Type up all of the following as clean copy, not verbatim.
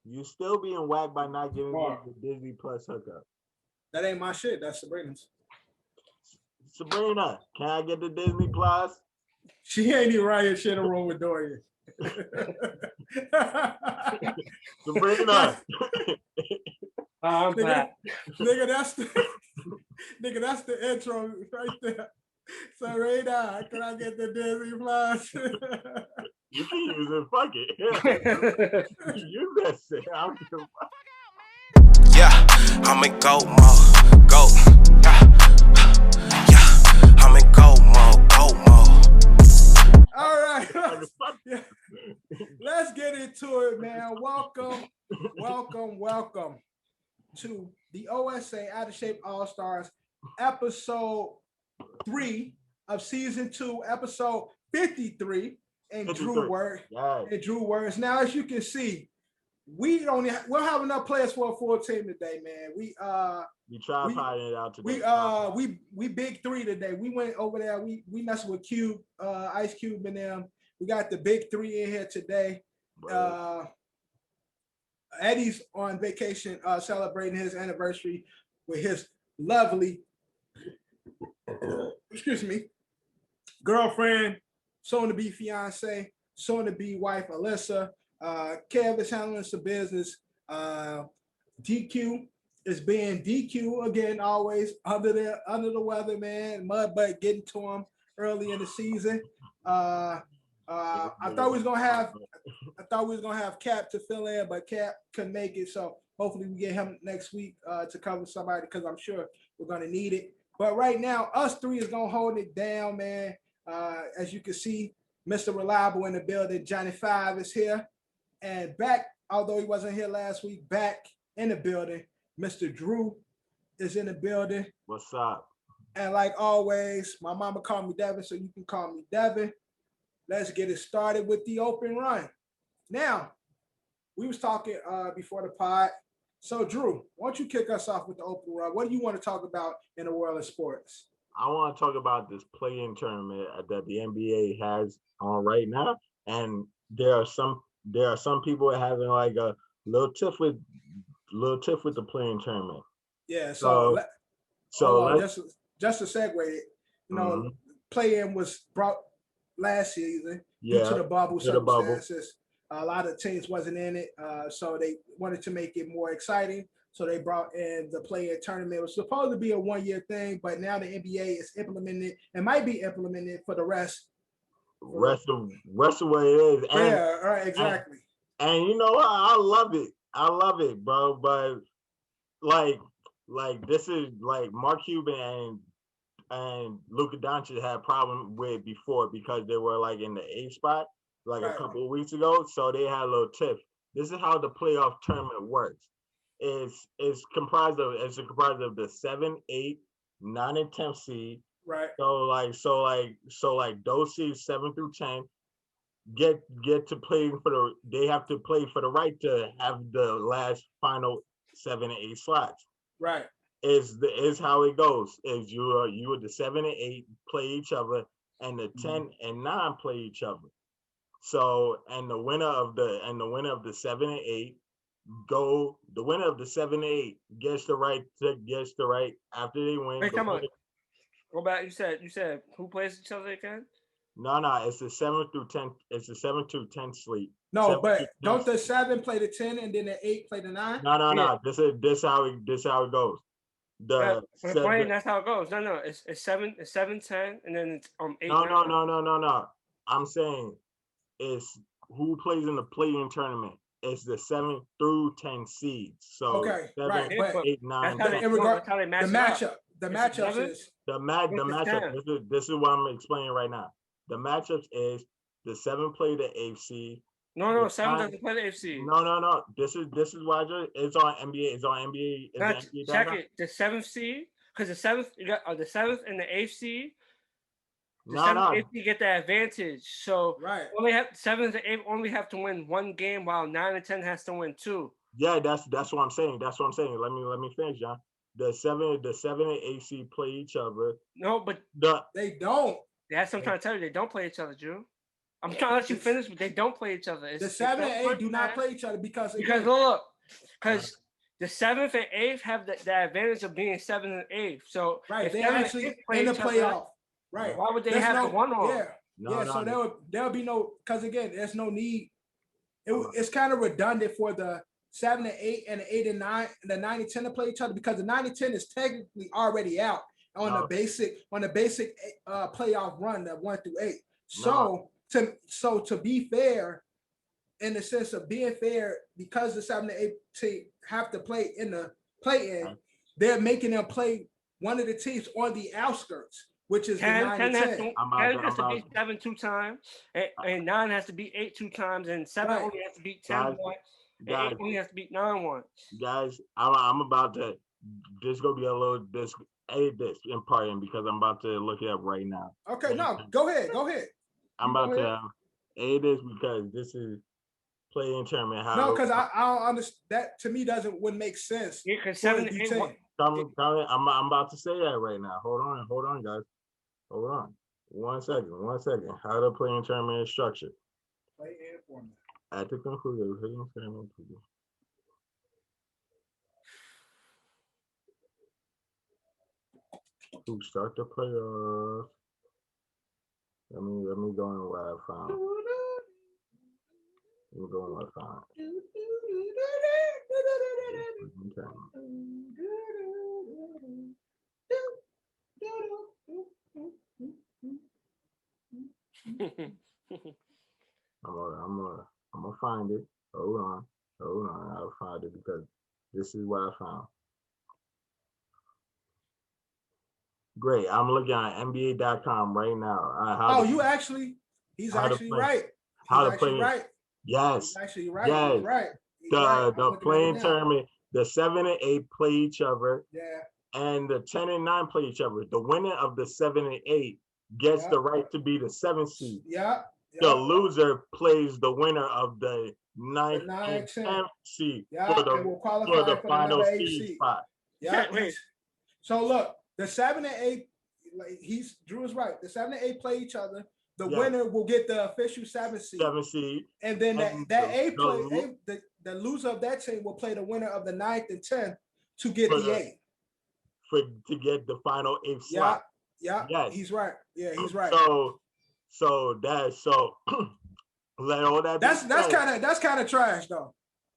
You still being whacked by not giving me the Disney Plus hookup. That ain't my shit. That's Sabrina's. Sabrina, can I get the Disney Plus? She ain't even right here. She in a room with Dorian. Sabrina. I'm back. Nigga, that's the intro right there. Sabrina, can I get the Disney Plus? You can use it. Fuck it. Use that shit. I don't give a fuck. Yeah, I'm in go mode. Go. Yeah, I'm in go mode. Go mode. All right. Let's get into it, man. Welcome to the OSA Out of Shape All-Stars, episode 3 of season 2, episode 53. And Drew words. Now, as you can see, we'll have enough players for a full team today, man. We tried it out today. We big 3 today. We went over there. We messed with Cube, Ice Cube and them. We got the big 3 in here today. Eddie's on vacation, celebrating his anniversary with his lovely, girlfriend, soon-to-be fiance, soon-to-be wife, Alyssa. Kev is handling some business. DQ is being DQ again, always under the weather, man. Mud butt getting to him early in the season. I thought we was gonna have Cap to fill in, but Cap couldn't make it. So hopefully we get him next week to cover somebody, because I'm sure we're gonna need it. But right now, us 3 is gonna hold it down, man. As you can see, Mr. Reliable in the building. Johnny 5 is here. And back, although he wasn't here last week, back in the building, Mr. Drew is in the building. What's up? And like always, my mama called me Devin, so you can call me Devin. Let's get it started with the open run. Now, we was talking before the pod. So, Drew, why don't you kick us off with the open run? What do you want to talk about in the world of sports? I want to talk about this play-in tournament that the NBA has on right now, and there are some people having like a little tiff with the play-in tournament. Yeah. Just to segue, play-in was brought last season due to the bubble circumstances. A lot of teams wasn't in it, so they wanted to make it more exciting. So they brought in the play-in tournament. It was supposed to be a 1-year thing, but now the NBA is implementing it and might be implemented for the rest of what it is. Right, exactly. And you know what? I love it, bro. But like this is like Mark Cuban and Luka Doncic had a problem with before, because they were like in the 8th spot a couple of weeks ago. So they had a little tiff. This is how the playoff tournament works. It's comprised of the 7, 8, 9, and 10 seed. Right. So those seeds 7 through 10 get to play they have to play for the right to have the last final 7 and 8 slots. Right. Is how it goes. Is you with the 7 and 8 play each other, and the 10 and 9 play each other. So the winner of the 7 and 8 the winner of the 7 and 8 gets the right after they win. Wait, come on. Go back. You said who plays each other again? No, it's the 7 through 10. It's the 7 through 10 sleep. No, but don't the 7 play the 10 and then the 8 play the 9? No. Yeah. This how it goes. That's how it goes. No, it's 7, 10, and then it's 8. No. I'm saying it's who plays in the play-in tournament. It's the 7 through 10 seeds. So 7, 8, 9. The matchups is the matchup. This is what I'm explaining right now. The matchups is the 7 play the 8th seed. No, 7 doesn't play the 8th seed. No. This is why it's on NBA. It's on NBA. Check it. The 7th seed, because the 7th you got the 7th and the 8th seed. The 7th and 8th seed get that advantage. So only have 7 to 8 only have to win 1 game, while 9 and 10 has to win 2. Yeah, that's what I'm saying. Let me finish, John. The 7 and 8 seed play each other. No, but they don't. That's what I'm trying to tell you. They don't play each other, Drew. I'm trying to let you finish, but they don't play each other. The 7 and 8 do not play each other because the 7th and 8th have the advantage of being 7th and 8th. So right, they actually in the playoff. Right. Why would they have the one on? Yeah. So there'll be no, because again, there's no need. It's kind of redundant for the 7 and 8 and the 8 and 9 and the 9 and 10 to play each other because the 9 and 10 is technically already out on the basic playoff run of 1 through 8. So to be fair, in the sense of being fair, because the 7 and 8 team have to play in the play-in, they're making them play one of the teams on the outskirts, which is 10, the 9 and 10. 10 has to beat 7 2 times, and 9 has to beat 8 2 times, and 7 only has to beat 10 once, and 8 only has to beat 9 once. Guys, I'm about to, this gonna be a little, edit this in part in because I'm about to look it up right now. Okay, no, go ahead. I'm about to edit this because this is play-in tournament. No, because I don't understand. That to me wouldn't make sense. Yeah, because 7 and 8. I'm about to say that right now. Hold on, guys. Hold on. One second. How the play-in tournament is structured. Play-in format. At the conclusion, to start the playoffs. Let me go in what I found. I'm gonna find it. Hold on. I'll find it because this is what I found. Great. I'm looking at NBA.com right now. He's actually right. How to play? Right. Yes. He's actually right. Yes. He's right. The play-in tournament, the 7 and 8 play each other. Yeah. And the 10 and 9 play each other. The winner of the 7 and 8 gets the right to be the 7th seed. Yeah. The loser plays the winner of the 9th and 10th seed for the final seed spot. Yeah. So look, the 7 and 8, Drew is right. The 7 and 8 play each other. The winner will get the official 7th seed. 7th seed. And then the loser of that team will play the winner of the 9th and 10th to get the 8th. To get the final 8th slot. Yeah. Yes. He's right. Yeah, he's right. Let all that. That's kind of trash though.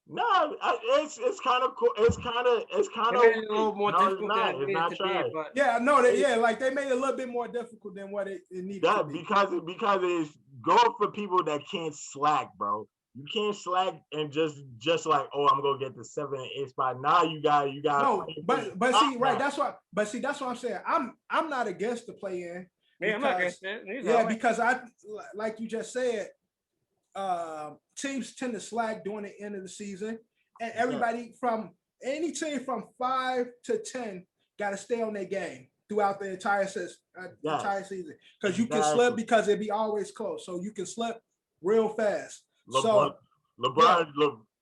No, it's kind of cool. It's kind of a little more difficult. It's not trash. Yeah, no, like they made it a little bit more difficult than what it needed to be. Because it's going for people that can't slack, bro. You can't slack and just like, oh, I'm gonna get the 7 and 8 spot. Now you got. No, but see, right? That's what I'm saying. I'm not against the play-in. Yeah, I'm not against it. Yeah, because like you just said, teams tend to slack during the end of the season, and everybody from any team from 5 to 10 got to stay on their game throughout the entire season. Because you can slip because it be always close, so you can slip real fast. LeBron,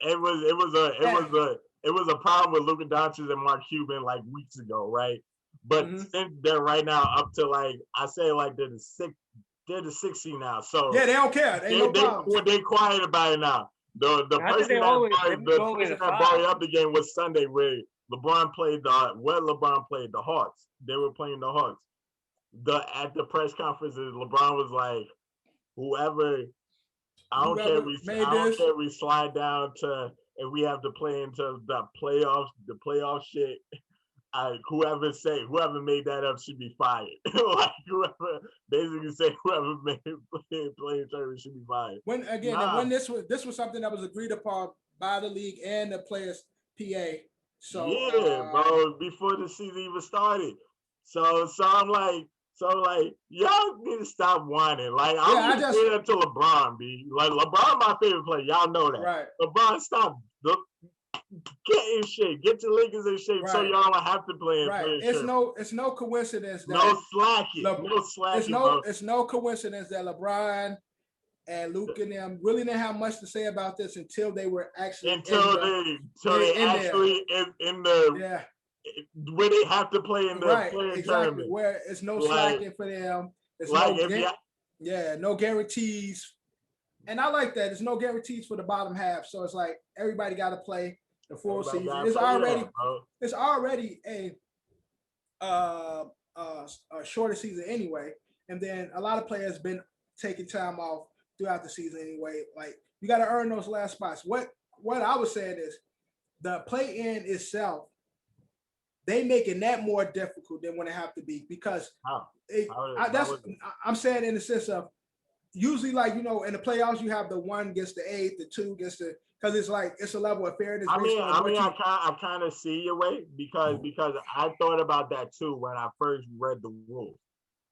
it was a problem with Luka Doncic and Mark Cuban like weeks ago, right? But since they're right now up to like I say like they're the 6th seed now. So yeah, they don't care. They quiet about it now. The person that brought up the game was Sunday where LeBron played the Hawks. They were playing the Hawks. At the press conferences, LeBron was like, whoever I don't care if we slide down to if we have to play into the playoff shit. Whoever made that up should be fired. Like whoever made play tournament should be fired. When this was something that was agreed upon by the league and the players' PA. So bro, before the season even started. So I'm like, y'all need to stop whining. Like I'm just saying to LeBron, like LeBron my favorite player. Y'all know that. Right. LeBron, stop. Get in shape. Get your Lakers in shape so y'all don't have to play. Right. It's no coincidence that no slacking. It's no coincidence that LeBron and Luke and them really didn't have much to say about this until they were actually in the where they have to play in the playing tournament. Where it's no slacking for them. It's no guarantees And I like that. There's no guarantees for the bottom half, so it's like everybody got to play the full season. It's already a shorter season anyway, and then a lot of players been taking time off throughout the season anyway. Like you got to earn those last spots. What I was saying is the play-in itself, they making that more difficult than when it have to be because I'm saying in the sense of usually like in the playoffs you have the 1 against the 8, the 2 against the because it's like it's a level of fairness. I kind of see your way because I thought about that too when I first read the rules.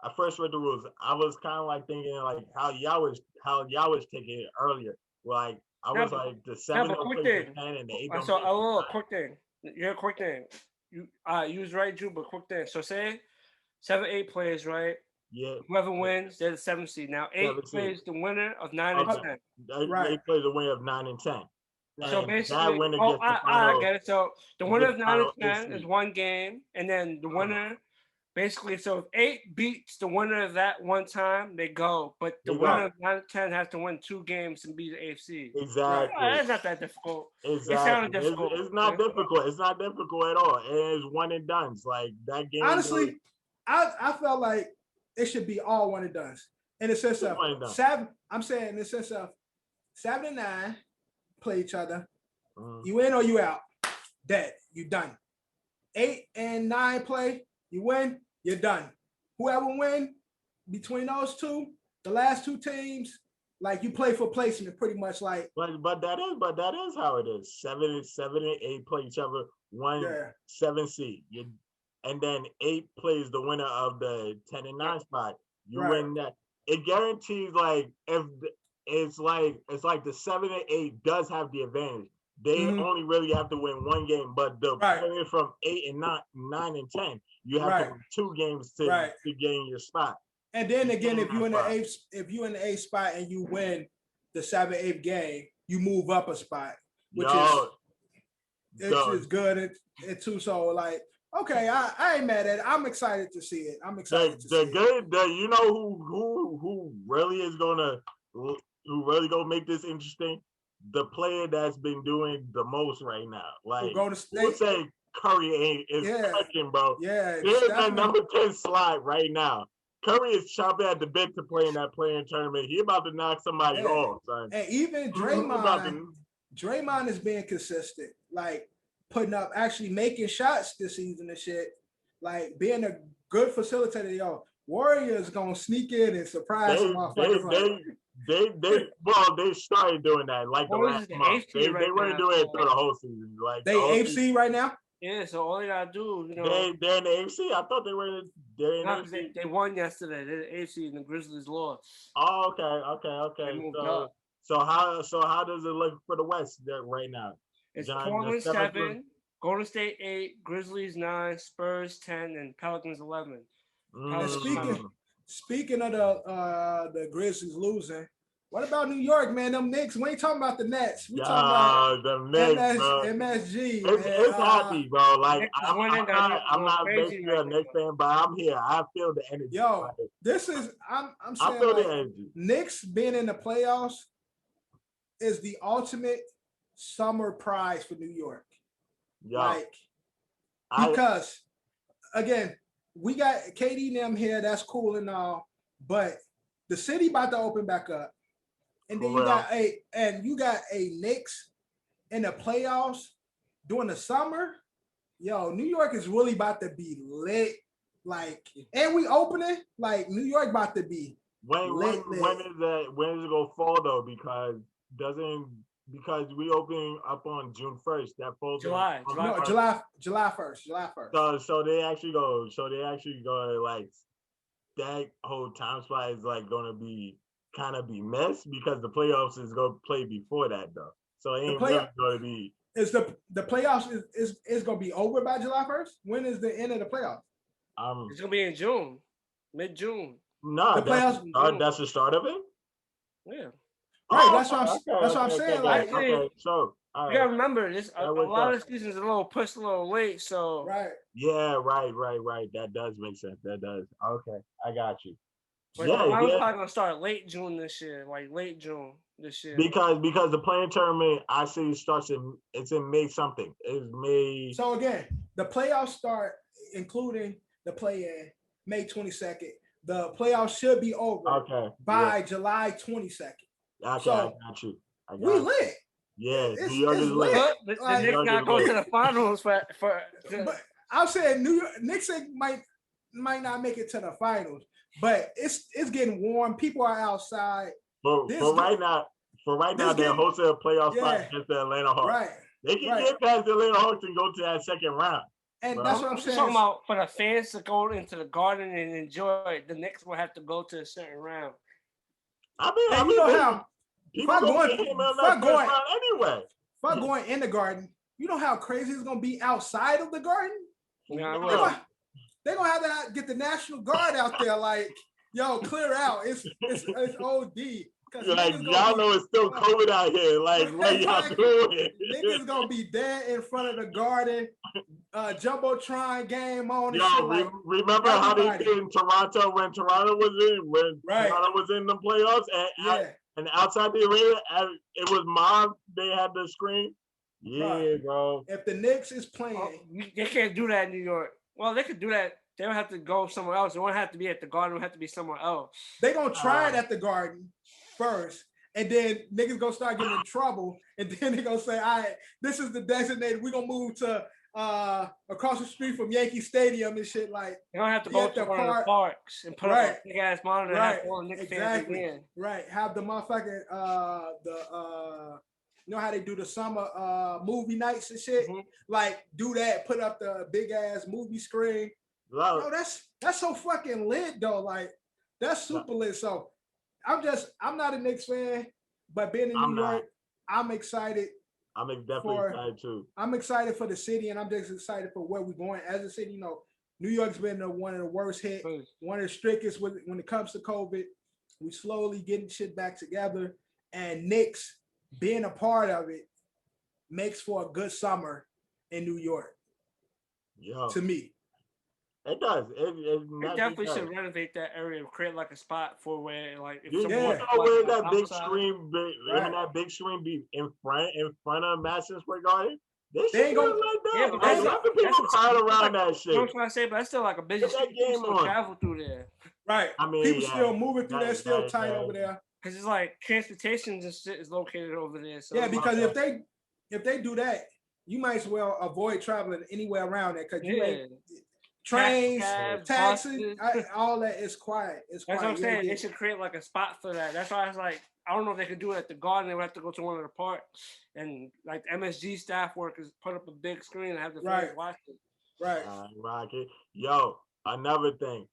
I was kind of like thinking like how y'all was taking it earlier. Like I was like the 7 quick thing. And the 8. So a little quick thing. You're a quick thing. You was right, Drew, but quick thing. So say 7-8 players, right? Yeah. Whoever wins, they're the 7th seed. Now 8 plays the winner of 9 and 10. Right. 8 plays the winner of 9 and 10. Right. So basically, I get it. So the winner of 9 and 10 is 1 game, and then the winner, basically, so if 8 beats the winner of that one time, they go. But the winner of 9 and 10 has to win 2 games and be the AFC. Exactly. It's not that difficult. Exactly. It sounded difficult. It's not difficult. It's not difficult at all. It's one and done. Like that game. Honestly, I felt like it should be all one and done. In the sense of 7, I'm saying in the sense of 7 and 9 play each other. You in or you out. Dead. You done. 8 and 9 play. You win. You're done. Whoever win between those two, the last 2 teams, like you play for placement, pretty much like. But that is how it is. 7 and 8 play each other. 1 7 seed. And then 8 plays the winner of the 10 and 9 spot. You win that. It guarantees like if it's like the 7 and 8 does have the advantage. They only really have to win 1 game, but the player from 8 and 9 and 10, you have to win 2 games to gain your spot. And then again, if you're in the 8th spot and you win the 7-8 game, you move up a spot, which is good. It too. So like, okay, I ain't mad at it. I'm excited to see it. You know who really is gonna make this interesting? The player that's been doing the most right now. Like we'll say Curry is clicking, bro. Yeah, he's that number 10 slot right now. Curry is chomping at the bit to play in that playing tournament. He about to knock somebody off, son. And even Draymond is being consistent, like putting up, actually making shots this season and shit, like being a good facilitator. Yo, Warriors gonna sneak in and surprise motherfuckers. They started doing that like the last month. They weren't doing it through the whole season. Like they AFC right now. Yeah, so all they gotta do, they're in the AFC. I thought they were. They won yesterday. They're the AFC and the Grizzlies lost. Oh, okay. So how does it look for the West right now? It's Portland 7, Golden State 8, Grizzlies 9, Spurs 10, and Pelicans 11. Speaking of the Grizzlies losing, what about New York, man? Them Knicks. We ain't talking about the Nets. We talking about the Knicks, bro. MSG. It's happy, bro. Like I'm not basically a Knicks fan, but I'm here. I feel the energy. Yo, this is I'm saying I feel the energy. Knicks being in the playoffs is the ultimate summer prize for New York. Yo, because again, we got KD and them here. That's cool and all, but the city about to open back up. And then you got a Knicks in the playoffs during the summer. Yo, New York is really about to be lit. Like, and we opening, like New York about to be when is it gonna fall though? Because we opening up on June 1st. That falls July 1st. So they actually go like that whole time spot is like gonna be kind of be messed because the playoffs is going to play before that though. So it ain't really going to be. Is the playoffs is going to be over by July 1st? When is the end of the playoffs? It's going to be in June, mid-June. No, that's the start of it. Yeah. Right. That's what I'm saying. Like, so you gotta remember this. A lot of seasons a little pushed a little late. So right. Yeah. Right. That does make sense. That does. Okay, I got you. But I was probably gonna start late June this year, like late June. this year. Because the playing tournament I see starts it's in May something. It's May. So again, the playoffs start, including the play-in, May 22nd. The playoffs should be over by July 22nd. Okay, so I got you. We lit. Yeah, New York is lit. The Knicks not going to the finals for But I'm saying New York Knicks might not make it to the finals, but it's getting warm. People are outside. For right now, they're hosting a playoff spot against the Atlanta Hawks. Right. They can get past the Atlanta Hawks and go to that second round. And that's what I'm saying. Talking about for the fans to go into the Garden and enjoy it, the Knicks will have to go to a certain round. I mean, you know how people going anyway. If I'm going in the Garden, you know how crazy it's gonna be outside of the Garden. Yeah, they're gonna have to get the National Guard out there, like, yo, clear out. It's OD. Like, y'all know it's still COVID out here. Like, what y'all doing? Niggas gonna be dead in front of the Garden. Jumbotron game on. Yo, shit, remember how they did in Toronto when Toronto was in the playoffs and outside the arena, it was mob. They had the screen. Yeah, bro. If the Knicks is playing, they can't do that in New York. Well, they could do that. They don't have to go somewhere else. It won't have to be at the Garden. It will have to be somewhere else. They gonna try it at the Garden first, and then niggas gonna start getting in trouble, and then they gonna say, all right, this is the designated. We're gonna move to across the street from Yankee Stadium and shit. Like, you don't have to go to one of the parks and put up a big ass monitor and have all the Knicks fans in. Right. Have the motherfucking you know how they do the summer movie nights and shit? Mm-hmm. Like, do that, put up the big ass movie screen. Yo, that's so fucking lit though. Like, that's super lit. So I'm not a Knicks fan, but being in New York, I'm excited. I'm definitely excited too. I'm excited for the city, and I'm just excited for where we're going as a city. You know, New York's been one of the worst hit, one of the strictest when it comes to COVID. We slowly getting shit back together, and Knicks being a part of it makes for a good summer in New York. Yeah, to me. It does. It definitely should renovate that area and create like a spot for where, like, if where that big screen, that big screen be in front of Madison Square Garden. They ain't gonna like that. Yeah, but that's people crowd around that shit. You know what I'm trying to say? But that's still like a busy street. People still travel through there. Right. I mean, people still moving through there, still tight over there. Because it's like transportation and shit is located over there. So yeah, because if they do that, you might as well avoid traveling anywhere around there because you ain't. Trains, taxis, all that is quiet. It's quiet. That's what I'm saying. They should create like a spot for that. That's why I was like, I don't know if they could do it at the Garden. They would have to go to one of the parks, and like MSG staff workers put up a big screen and have the fans watch it. Right. Rocket. Yo, another thing.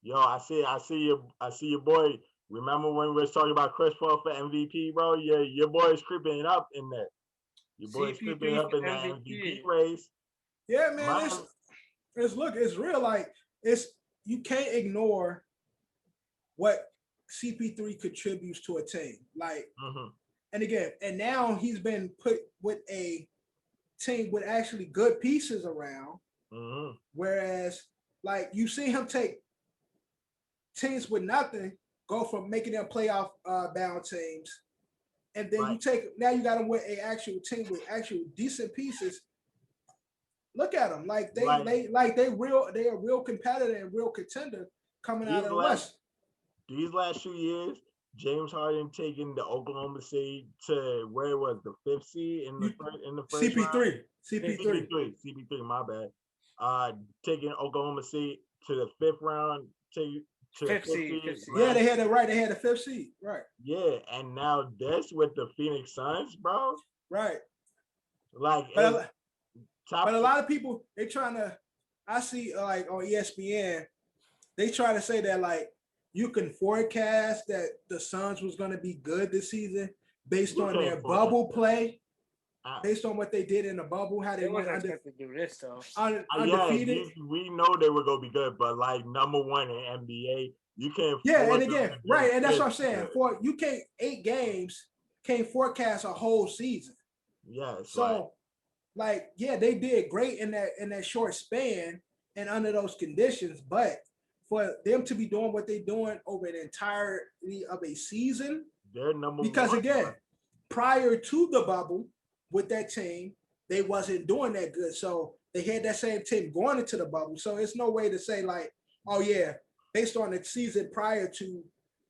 Yo, I see your boy. Remember when we was talking about Chris Paul for MVP, bro? Yeah, your boy is creeping up in there. Your boy is creeping up in that MVP race. Yeah, man. It's real. Like, you can't ignore what CP3 contributes to a team. Like, and now he's been put with a team with actually good pieces around. Whereas, like, you see him take teams with nothing, go from making them playoff bound teams, and then you got him with an actual team with actual decent pieces. Look at them, they're a real competitor and real contender coming out of the West. These last 2 years, James Harden taking the Oklahoma City to where it was the 5th seed in the first round. CP3, my bad. Taking Oklahoma City to the 5th round to fifth seed. Yeah, they had it right. They had the 5th seed, right? Yeah, and now this with the Phoenix Suns, bro. Right. Like. But a lot of people, they trying to, I see like on ESPN, they try to say that like you can forecast that the Suns was going to be good this season based on their bubble play, based on what they did in the bubble, how they went to do this though. Undefeated. Yeah, we know they were going to be good, but like number one in NBA, you can't. Yeah, and again, right, and that's what I'm saying. For you can't 8 games can't forecast a whole season. Yeah. So. Like, yeah, they did great in that short span and under those conditions, but for them to be doing what they're doing over the entirety of a season, They're number because one. Again, prior to the bubble with that team, they wasn't doing that good. So they had that same team going into the bubble. So it's no way to say like, oh yeah, based on the season prior to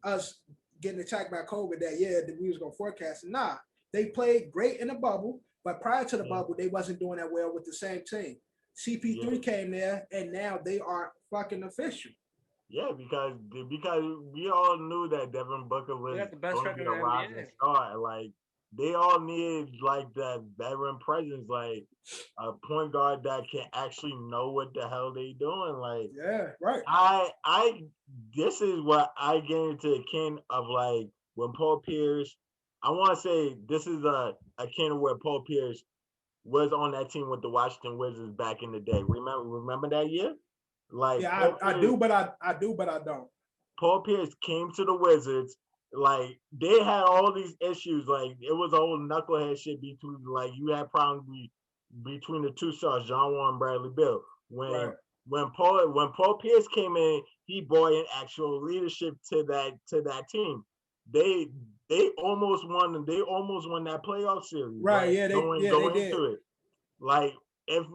us getting attacked by COVID, that we was gonna forecast it. Nah, they played great in the bubble, but prior to the bubble, they wasn't doing that well with the same team. CP3 came there, and now they are fucking official. Yeah, because we all knew that Devin Booker was going to be a rising star. Like they all need like that veteran presence, like a point guard that can actually know what the hell they doing. Like I this is what I get into kin of like when Paul Pierce. I want to say this is a kin of where Paul Pierce was on that team with the Washington Wizards back in the day. Remember that year? Like I do, but I don't. Paul Pierce came to the Wizards. Like they had all these issues. Like it was old knucklehead shit between. Like you had problems between the two stars, John Wall and Bradley Beal. When Paul Pierce came in, he brought in actual leadership to that team. They almost won. They almost won that playoff series. Right? Like, yeah, they did. Into it. Like if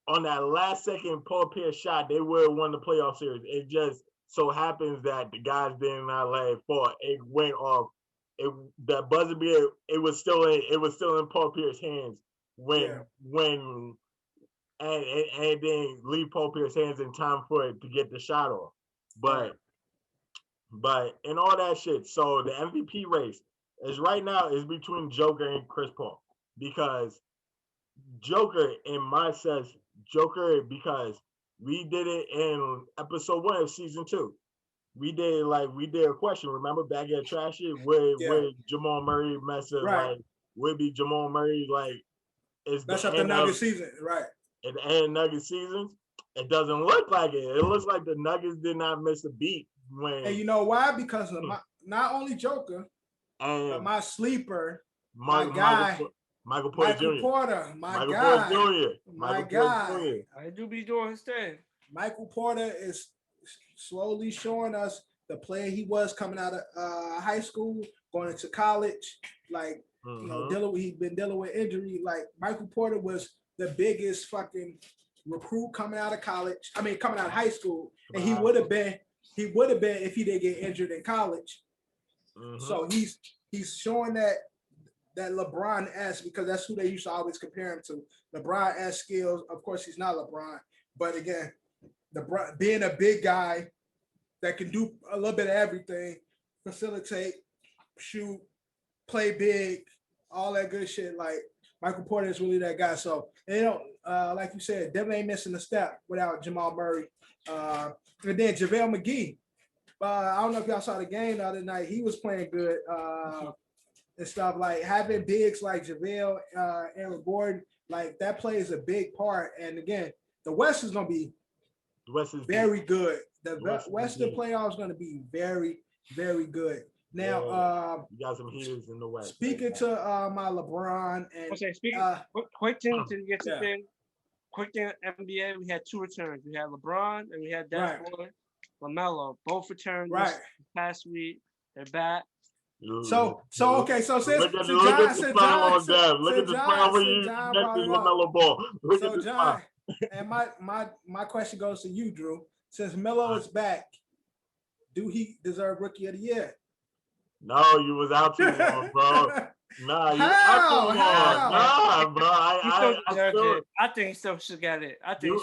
on that last second Paul Pierce shot, they would have won the playoff series. It just so happens that the guys did not let it fall. It went off. That buzzer beater. It was still in Paul Pierce's hands when and then leave Paul Pierce's hands in time for it to get the shot off. But and all that shit. So the MVP race is right now is between Joker and Chris Paul because Joker in my sense. Joker, because we did it in episode 1 of season 2. We did a question. Remember back at Trash It where Jamal Murray messed up like would be Jamal Murray like is that's up the Nuggets season, right? At the end of Nuggets seasons, it doesn't look like it. It looks like the Nuggets did not miss a beat when. And you know why? Because of not only Joker, but my sleeper, my guy. Michael Porter Jr. My guy. I do be doing his thing. Michael Porter is slowly showing us the player he was coming out of high school, going into college. Like, you know, he's been dealing with injury. Like, Michael Porter was the biggest fucking recruit coming out of college. I mean, coming out of high school. And he would have been if he didn't get injured in college. So he's showing that LeBron-esque, because that's who they used to always compare him to. LeBron-esque skills. Of course, he's not LeBron, but again, being a big guy that can do a little bit of everything, facilitate, shoot, play big, all that good shit. Like Michael Porter is really that guy. So, and, you know, like you said, Devin ain't missing a step without Jamal Murray. And then JaVale McGee. I don't know if y'all saw the game the other night. He was playing good. And stuff like having bigs like JaVale, Aaron Gordon, like that plays a big part. And again, the West is going to be very good. The Western playoffs is going to be very, very good. Now, you got some heaters in the West. Speaking to my LeBron and quick thing to get to thing. Quick thing, NBA, we had 2 returns. We had LeBron and we had that boy, LaMelo. Both returned this past week. They're back. So okay. So since look at the smile on them. Look at the smile when you next to LaMelo Ball. Look at the smile. And my question goes to you, Drew. Since Melo is back, do he deserve Rookie of the Year? No, you was out too long, bro. Nah, you out too long. Nah, bro. I think he still should get it. I think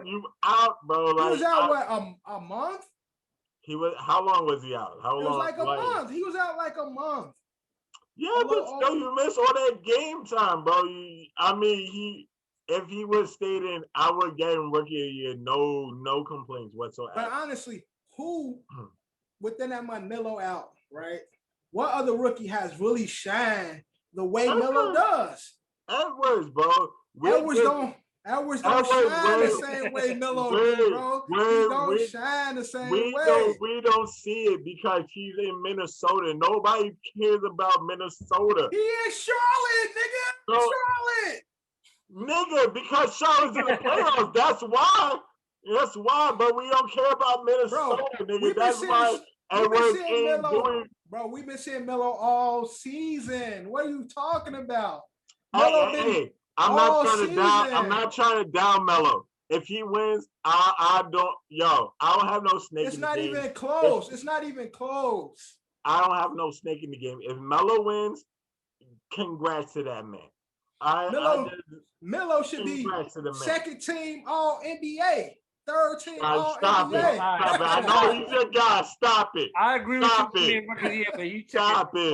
you out, bro. Like, he was out a month? He was. How long was he out? How long? It was like a month. He was out like a month. Yeah, but still, you miss all that game time, bro. If he was stayed in, I would get him Rookie of the Year. No complaints whatsoever. But honestly, who within that month, Melo out, right? What other rookie has really shined the way Melo does? Edwards, bro. Edwards don't shine the same way Melo do, bro. He don't shine the same way. We don't see it because he's in Minnesota. Nobody cares about Minnesota. He in Charlotte, nigga. Charlotte. Nigga, because Charlotte's in the playoffs. That's why. But we don't care about Minnesota, nigga. That's why Edwards ain't doing Bro, we've been seeing Melo all season. What are you talking about? Melo I'm not trying to down Melo. If he wins, I don't have no snake it's in the game. It's not even close. It's not even close. I don't have no snake in the game. If Melo wins, congrats to that man. Melo should be second team All NBA, third team All Stop NBA. It. Stop it. I know he's your guy. Stop it. I agree Stop with you. But you stop it.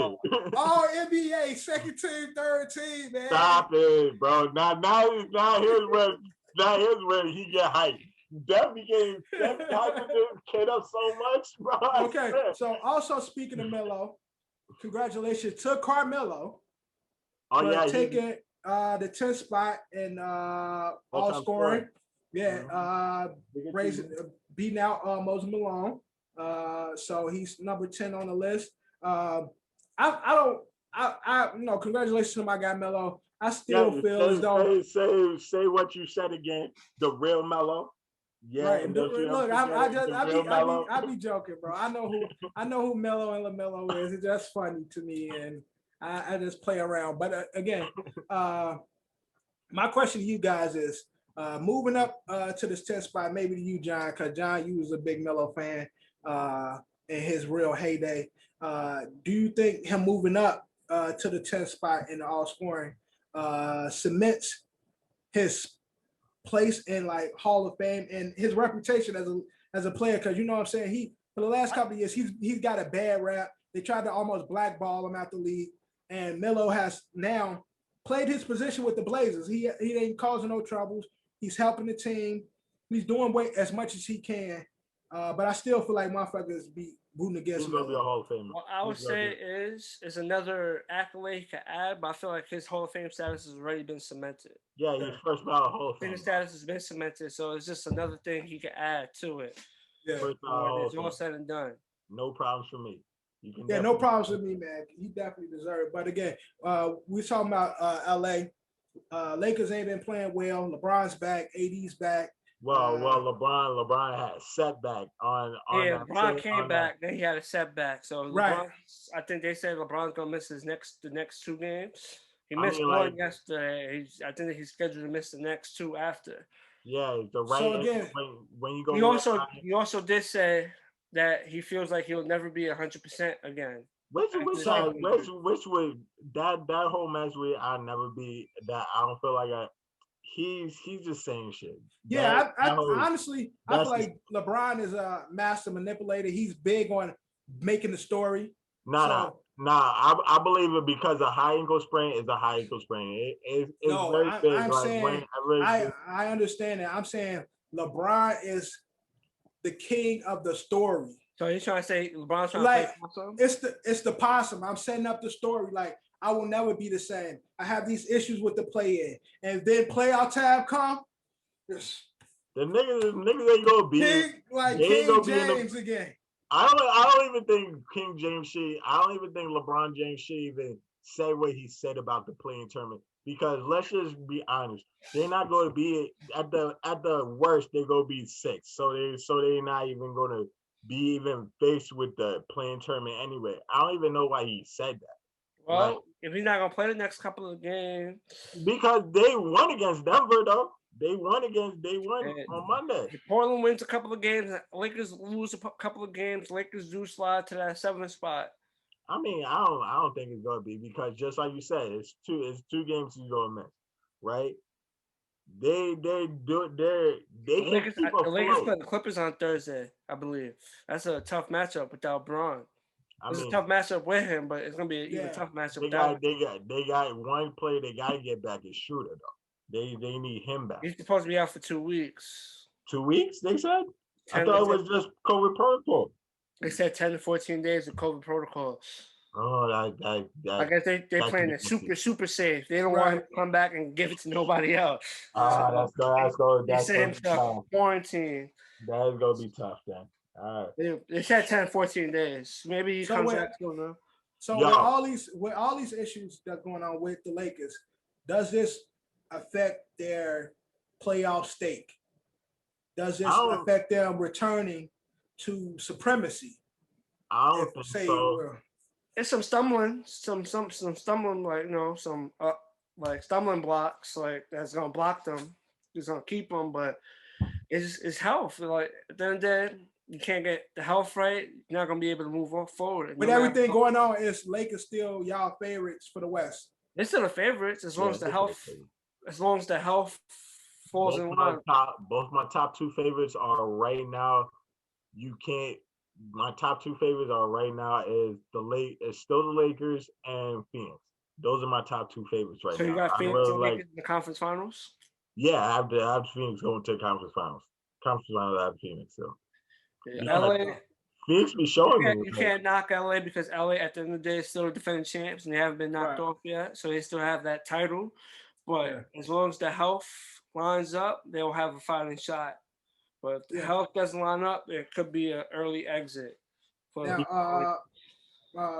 All NBA, second team, third team, man. Stop it, bro. Now here's where he get hyped. That hyped this kid up so much, bro. Okay, so also speaking of Melo, congratulations to Carmelo for taking the 10th spot in all scoring. Yeah, beating out Moses Malone. So he's number 10 on the list. Congratulations to my guy Melo. I still feel as though say what you said again. The real Melo. Yeah, right. Look, I be joking, bro. I know who Melo and LaMelo is. It's just funny to me, and I just play around. But again, my question to you guys is moving up to this 10th spot, maybe to you, John, because John, you was a big Melo fan in his real heyday. Do you think him moving up to the 10th spot in the all scoring cements his place in like Hall of Fame and his reputation as a player? Because you know what I'm saying, he for the last couple of years he's got a bad rap. They tried to almost blackball him out the league, and Melo has now played his position with the Blazers. He ain't causing no troubles. He's helping the team. He's doing as much as he can. But I still feel like motherfuckers be rooting against him. He's gonna be a Hall of Famer. What I would say is another accolade he could add, but I feel like his Hall of Fame status has already been cemented. Yeah, he's first ballot Hall of Fame. His status has been cemented, so it's just another thing he could add to it. Yeah, it's all said and done. No problems for me. No problems with me, man. He definitely deserves it. But again, we're talking about LA. Lakers ain't been playing well. LeBron's back. AD's back. Well, LeBron had a setback on LeBron came back, then he had a setback. So LeBron, I think they said LeBron's gonna miss the next 2 games. He missed one yesterday. I think he's scheduled to miss the next 2 after. Yeah, so again, when you go. He also did say that he feels like he'll never be 100% again. Which would that whole match where I'll never be that. I don't feel like he's just saying shit. Yeah, I honestly feel like LeBron is a master manipulator. He's big on making the story. I believe it because a high ankle sprain is a high ankle sprain. It's very big. I'm saying, I understand that. I'm saying LeBron is the king of the story. So you're trying to say LeBron's trying to play possum? It's the possum. I'm setting up the story. Like, I will never be the same. I have these issues with the play-in. And then playoff time come. The niggas ain't gonna be King James again. I don't even think King James I don't even think LeBron James should even say what he said about the play-in tournament. Because let's just be honest, they're not going to be at the worst. They're going to be 6, so they're not even going to be even faced with the play-in tournament anyway. I don't even know why he said that. Well, if he's not going to play the next couple of games, because they won against Denver though. They won on Monday. If Portland wins a couple of games, Lakers lose a couple of games. Lakers do slide to that 7th spot. I mean, I don't think it's gonna be, because just like you said, it's two games he's gonna miss, right? The Lakers play the Clippers on Thursday, I believe. That's a tough matchup without Braun. It's a tough matchup with him, but it's gonna be an even tough matchup without him. They got one player they gotta get back is Shooter though. They need him back. He's supposed to be out for 2 weeks. 2 weeks, they said? I thought it was just COVID protocol. They said 10 to 14 days of COVID protocol. Oh, I guess they're playing it super safe. They don't want him to come back and give it to nobody else. That's going to be quarantine. That is going to be tough then. All right. They said 10 to 14 days. Maybe he comes back sooner. So with all these issues that's going on with the Lakers, does this affect their playoff stake? Does this affect them returning to supremacy? I don't think so. It's some stumbling, some stumbling, like some like stumbling blocks, like that's gonna block them. It's gonna keep them, but it's health. Like at the end of the day, you can't get the health right, you're not gonna be able to move forward. With everything going on, is Lakers still y'all favorites for the West? They're still the favorites as long as the health, falls in line. Both my top two favorites are right now. My top two favorites are right now is still the Lakers and Phoenix. Those are my top two favorites right now. So you got Phoenix and Lakers in the conference finals? Yeah, I have Phoenix going to the conference finals. Conference finals, I have Phoenix. So yeah, LA. Phoenix be showing me. You can't knock LA because LA at the end of the day is still the defending champs and they haven't been knocked off yet, so they still have that title. But as long as the health lines up, they'll have a fighting shot. But if the health doesn't line up, there could be an early exit. Now,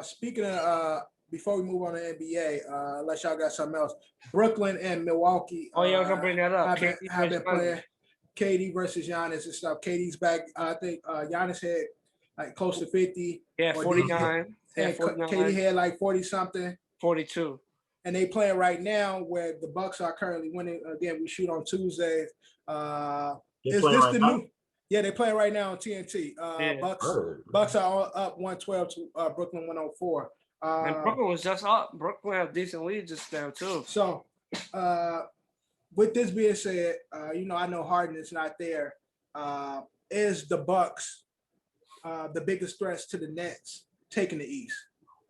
speaking of, before we move on to NBA, unless y'all got something else, Brooklyn and Milwaukee. Oh yeah, I was gonna bring that up. Have been playing KD versus Giannis and stuff. KD's back. I think Giannis had like close to 50. Yeah, 49. And 49. KD had like 40 something. 42. And they playing right now where the Bucks are currently winning. Again, we shoot on Tuesday. Is this the new? Yeah, they're playing right now on TNT. Bucks are up 112 to Brooklyn 104. And Brooklyn was just up. Brooklyn had a decent lead just now too. So, with this being said, I know Harden is not there. Is the Bucks the biggest threats to the Nets taking the East?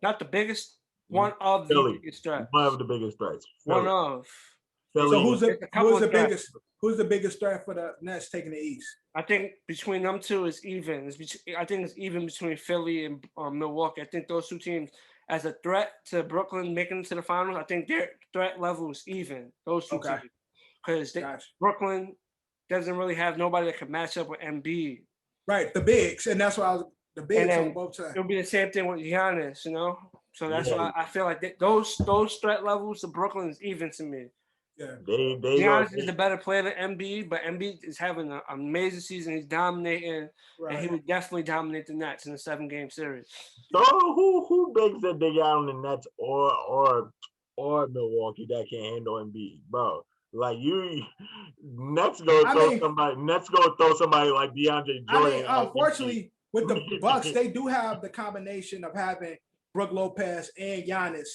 Not the biggest. One of the biggest threats. One of the biggest threats. One of. So who's the biggest threat for the Nets taking the East? I think between them two is even. I think it's even between Philly and Milwaukee. I think those two teams, as a threat to Brooklyn making it to the finals, I think their threat level is even. Those two teams, because Brooklyn doesn't really have nobody that can match up with Embiid. Right, the bigs, and that's why the bigs on both sides. It'll be the same thing with Giannis, So that's why I feel like those threat levels to Brooklyn is even to me. Yeah, Giannis is the better player than Embiid, but Embiid is having an amazing season. He's dominating, and he would definitely dominate the Nets in a 7-game series. So who bigs that they got on the Nets or Milwaukee that can handle Embiid, bro? Like Nets go throw somebody like DeAndre Jordan. I mean, unfortunately, with the Bucks, they do have the combination of having Brook Lopez and Giannis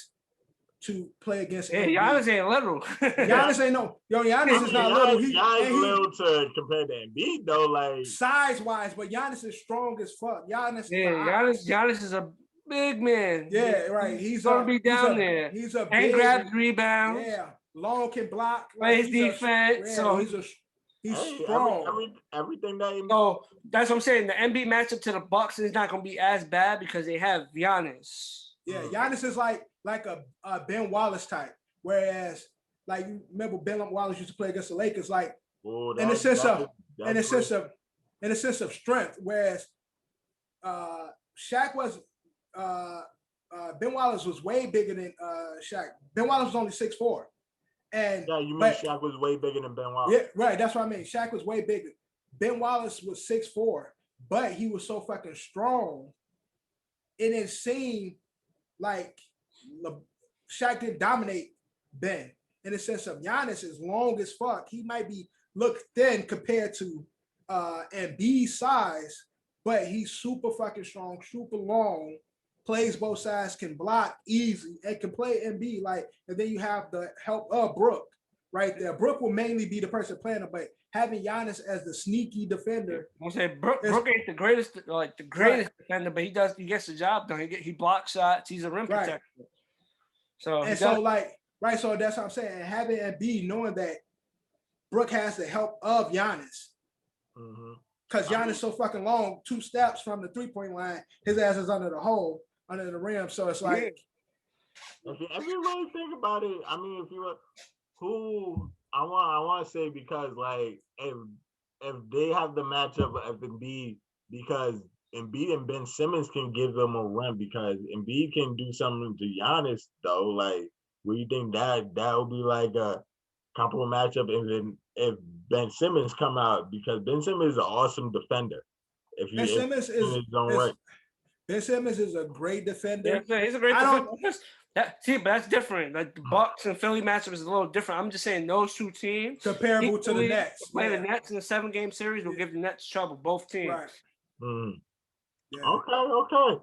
to play against. Yeah, Giannis ain't little. Giannis ain't Giannis is not little. He's little to compare to Embiid though, like size wise, but Giannis is strong as fuck. Giannis is a big man. Yeah, right. He's gonna be down there. He's a and grabs rebounds. Yeah, long can block. Plays defense. So he's strong. Everything that. So that's what I'm saying. The NBA matchup to the Bucks is not gonna be as bad because they have Giannis. Yeah, Giannis is like a Ben Wallace type, whereas like you remember Ben Wallace used to play against the Lakers, like in a sense of strength, whereas Shaq was Ben Wallace was way bigger than Shaq. Ben Wallace was only 6'4". And you mean Shaq was way bigger than Ben Wallace? Yeah, right. That's what I mean. Shaq was way bigger. Ben Wallace was 6'4", but he was so fucking strong. It didn't seem like Shaq didn't dominate Ben. In the sense of Giannis is long as fuck. He might be look thin compared to Embiid's size, but he's super fucking strong, super long, plays both sides, can block easy, and can play Embiid. Like, and then you have the help of Brook right there. Brook will mainly be the person playing him, but having Giannis as the sneaky defender. I'll say Brook ain't the greatest defender, but he gets the job done. He blocks shots. He's a rim protector. So that's what I'm saying. And having Embiid, knowing that Brook has the help of Giannis, because Giannis is so fucking long, 2 steps from the 3-point line, his ass is under the rim. So it's like, if you really think about it, I mean, I want to say, because like if they have the matchup of Embiid, because Embiid and Ben Simmons can give them a run, because Embiid can do something to Giannis though. Like, what do you think that would be like a comparable matchup? And then if Ben Simmons come out, because Ben Simmons is an awesome defender. Ben Simmons is a great defender. Yeah, he's a great defender. But that's different. Like the Bucks and Philly matchup is a little different. I'm just saying those two teams comparable to the Nets. Play the Nets in a 7-game series will give the Nets trouble. Both teams. Right. Yeah. Okay.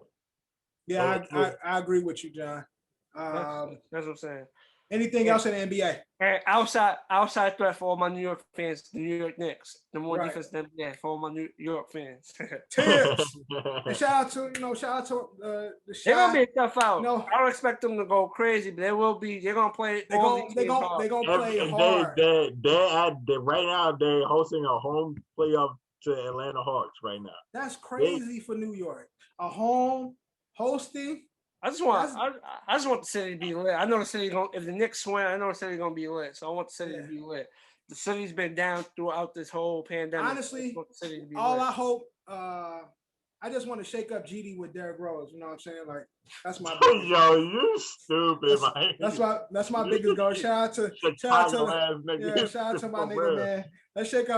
Yeah, I agree with you, John. That's what I'm saying. Anything else in the NBA? And outside threat for all my New York fans, the New York Knicks. The more defense than NBA for all my New York fans. Tips. And shout out to the They're gonna be a tough out. No. I don't expect them to go crazy, but they will be. They're gonna play. They're gonna play hard. They right now they're hosting a home playoff to Atlanta Hawks right now. That's crazy for New York. A home hosting. I just want the city to be lit. I know the city if the Knicks win, I know the city gonna be lit. So I want the city to be lit. The city's been down throughout this whole pandemic. Honestly, I hope. I just want to shake up GD with Derrick Rose. You know what I'm saying? Like that's my. Yo, you stupid, man. That's my biggest goal. Shout out to my nigga, man. Let's shake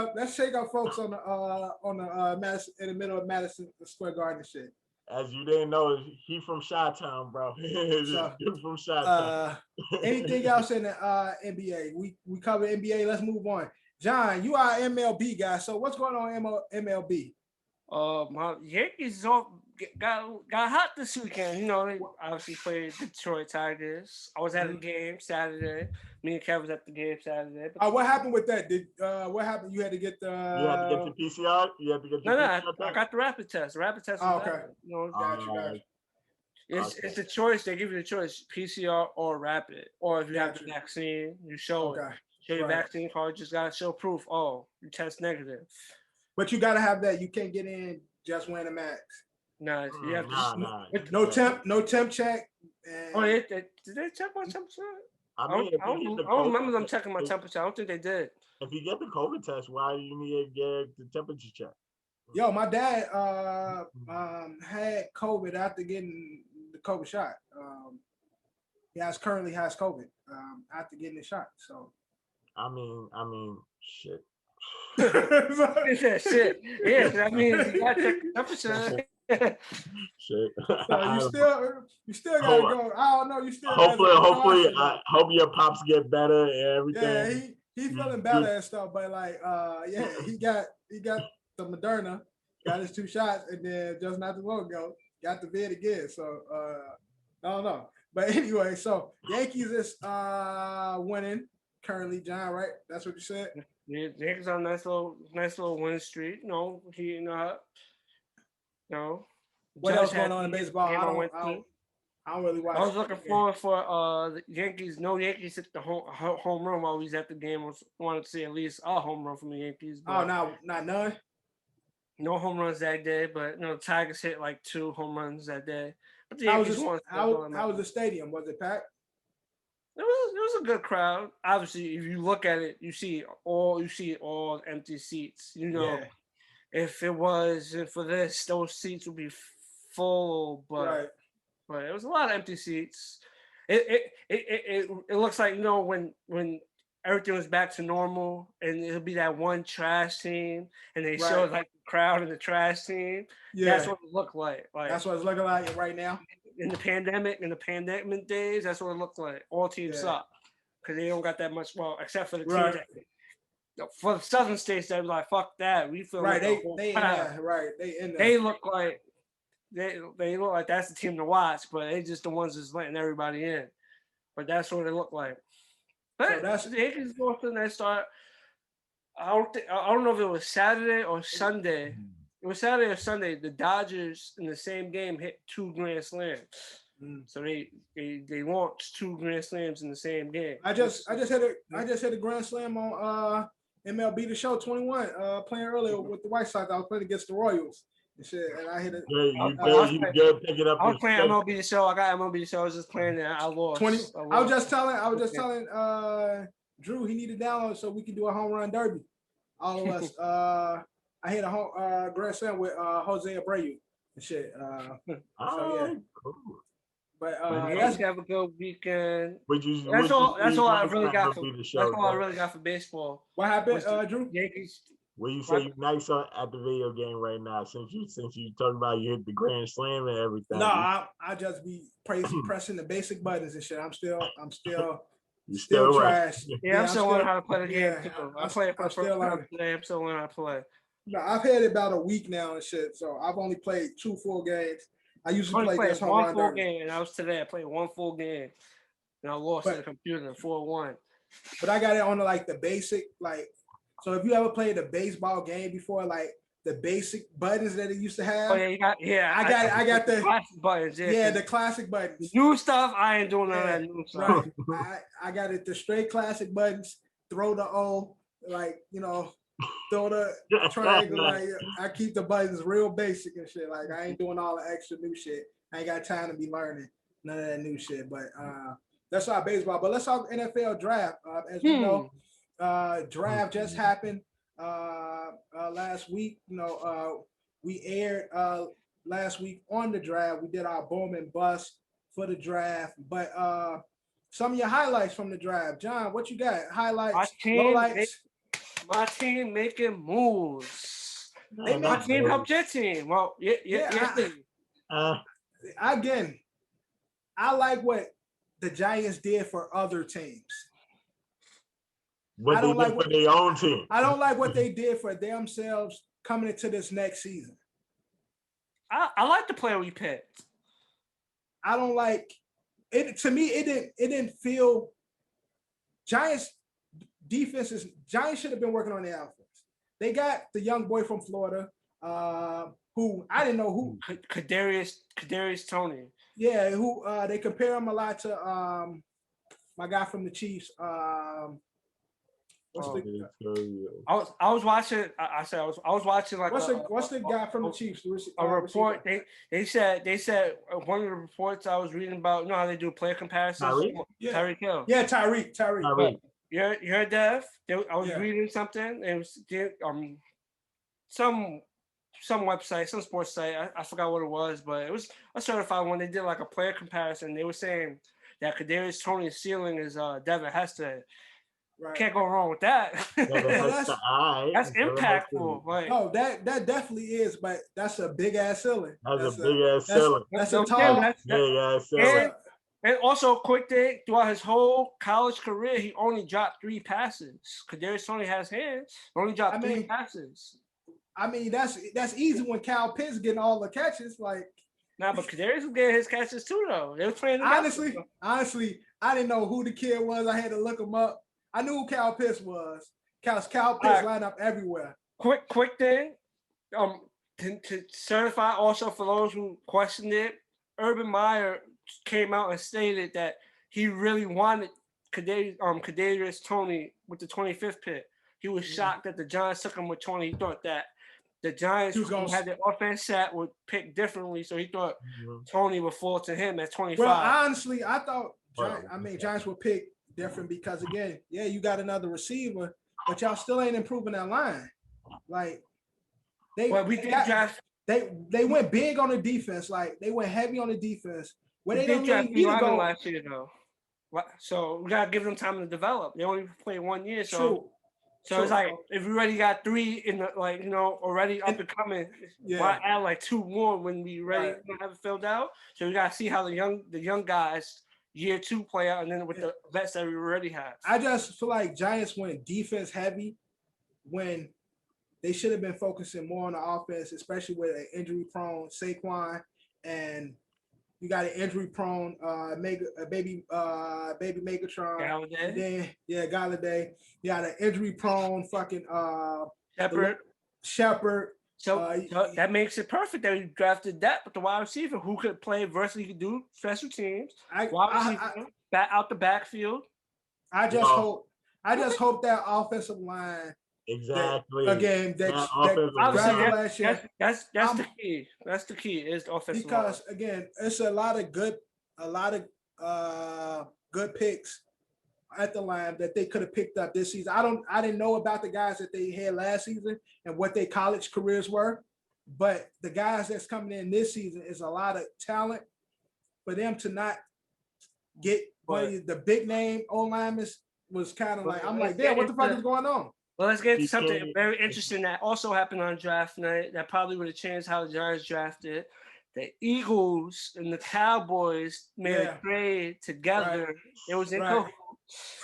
up folks on the Madison, in the middle of Madison Square Garden and shit. As you didn't know, he from Chi-Town, bro. He's from Chi-Town. Anything else in the NBA? We covered NBA. Let's move on. John, you are an MLB guy. So what's going on in MLB? My Yankees got hot this weekend. You know, they obviously played Detroit Tigers. I was at a game Saturday. Me and Kev was at the game Saturday. What happened with that? What happened? You had to get the. You had to get the PCR. You had to get the PCR. I got the rapid test. Rapid test. Okay. Gotcha. It's the choice. They give you the choice: PCR or rapid. Or if you have the vaccine, you show it. Show your vaccine card. Just gotta show proof. Oh, you test negative. But you gotta have that. You can't get in just wearing a mask. No, you have no temp check. Did they check my temperature? I don't remember them checking my temperature. I don't think they did. If you get the COVID test, why do you need to get the temperature check? Yo, my dad had COVID after getting the COVID shot. He currently has COVID after getting the shot. So, I mean, shit. Shit. Yeah, that means you gotta check the temperature. Shit. So you still gotta go. I don't know. You still. Hopefully, I hope your pops get better and everything. Yeah, he feeling better and stuff. But like, he got the Moderna, got his 2 shots, and then just not too long ago got the vid again. So I don't know. But anyway, so Yankees is winning currently, John. Right? That's what you said. Yeah, Yankees on a nice little win streak. No, No. What else going on in baseball? I don't really watch. I was looking forward for the Yankees. No Yankees hit the home run while we was at the game. I wanted to see at least a home run from the Yankees. Not none. No home runs that day, but Tigers hit like 2 home runs that day. But the how Yankees won. How was the stadium? Was it packed? It was a good crowd. Obviously, if you look at it, you see all empty seats. If it wasn't for this, those seats would be full. But it was a lot of empty seats. It looks like when everything was back to normal, and it'll be that one trash team, and they show like the crowd and the trash team. Yeah, that's what it looked like. That's what it's looking like right now. In the pandemic days, that's what it looked like. All teams suck because they don't got that much. Well, except for the teams for the southern states, they're like, "Fuck that." We feel right. Like They look like they look like that's the team to watch, but they just the ones that's letting everybody in. But that's what it looked like. But the Yankees go to the next start. I don't know if it was Saturday or Sunday. It was Saturday or Sunday. The Dodgers in the same game hit 2 grand slams. So they launched 2 grand slams in the same game. I just hit a grand slam on MLB The Show 21 playing earlier with the White Sox. I was playing against the Royals and shit, and I hit it. You pick it up. I was playing MLB The Show. I got MLB The Show. I was just playing it. I lost. I was just telling Drew he needed to download so we can do a home run derby. All of us. I hit a grand slam with Jose Abreu and shit. Cool. But you guys have a good weekend. That's all I really got for baseball. What happened, Drew? Well, you say you nice at the video game right now, since you talking about you hit the Grand Slam and everything. No, I just be pressing the basic buttons and shit. I'm still right. trash. Yeah, I'm still learning how to play the game too. I play it for the first time today. I'm still learning how to play. No, I've had it about a week now and shit. So I've only played 2 full games. I usually play this one full game, and I played 1 full game, and I lost to the computer 4-1. But I got it on like the basic, like, so if you ever played a baseball game before, like the basic buttons that it used to have. Oh yeah, I got the classic buttons. Yeah, the classic buttons. New stuff, I ain't doing none of that new stuff. Right. I got it the straight classic buttons. Throw the O, like, you know, throw the triangle. Like, I keep the buttons real basic and shit. Like, I ain't doing all the extra new shit. I ain't got time to be learning none of that new shit. But that's our baseball. But let's talk NFL draft. As we know, draft just happened last week. You know, we aired last week on the draft. We did our boom and bust for the draft. But some of your highlights from the draft, John. What you got? Highlights, lowlights. My team making moves. My team helped your team. Well, again, I like what the Giants did for other teams. What they did for their own team. I don't like what they did for themselves coming into this next season. I like the player we picked. I don't like it. To me, it didn't feel. Giants should have been working on their offense. They got the young boy from Florida, who I didn't know who. Kadarius Toney. Yeah, who they compare him a lot to my guy from the Chiefs. I was watching. I was watching like what's the guy from the Chiefs? A report. They said one of the reports I was reading about. You know how they do player comparisons. Tyreek Hill. Yeah, Tyreek. You're deaf. I was reading something. It was some website, some sports site. I forgot what it was, but it was a certified one. They did like a player comparison. They were saying that Kadarius Toney's ceiling is Devin Hester. Right. Can't go wrong with that. That's impactful. Like, no, that definitely is, but that's a big ass ceiling. That's a big ass ceiling. That's a tall big ass ceiling. And also, quick thing, throughout his whole college career, he only dropped 3 passes. Kadarius Toney has hands. Only dropped 3 passes. I mean, that's easy when Kyle Pitts getting all the catches. Like, nah, but Kadarius was getting his catches too, though. They were playing together. Honestly, I didn't know who the kid was. I had to look him up. I knew who Kyle Pitts was. Kyle Pitts lined up everywhere. Quick thing. To certify also for those who questioned it, Urban Meyer came out and stated that he really wanted Kadarius Toney with the 25th pick. He was shocked that the Giants took him with 20. He thought that the Giants who had the offense set would pick differently, so he thought Toney would fall to him at 25. Well, honestly, I thought Giants would pick different because, again, you got another receiver, but y'all still ain't improving that line. Like, they went big on the defense. Like, they went heavy on the defense. Where they didn't really need to go last year, though. So we gotta give them time to develop. They only played 1 year, so it's like if we already got 3 in the already up and coming, why add like 2 more when we ready have it filled out? So we gotta see how the young guys year 2 play out, and then with the vets that we already have. I just feel like Giants went defense heavy when they should have been focusing more on the offense, especially with an injury-prone Saquon, and you got an injury-prone baby Megatron. Galladay. Galladay. You got an injury-prone fucking Shepard. So that makes it perfect that we drafted that, but the wide receiver who could play versus he could do special teams. Out the backfield. I just hope that offensive line. Exactly. That's the key. That's the key is the offensive line. Because again, it's a lot of good picks at the line that they could have picked up this season. I didn't know about the guys that they had last season and what their college careers were, but the guys that's coming in this season is a lot of talent. For them to not get the big name O-linemen was kind of like, I'm like, damn, what the fuck is going on? Well, let's get to something very interesting that also happened on draft night that probably would have changed how the Giants drafted. The Eagles and the Cowboys made a trade together. Right. It was in cahoots.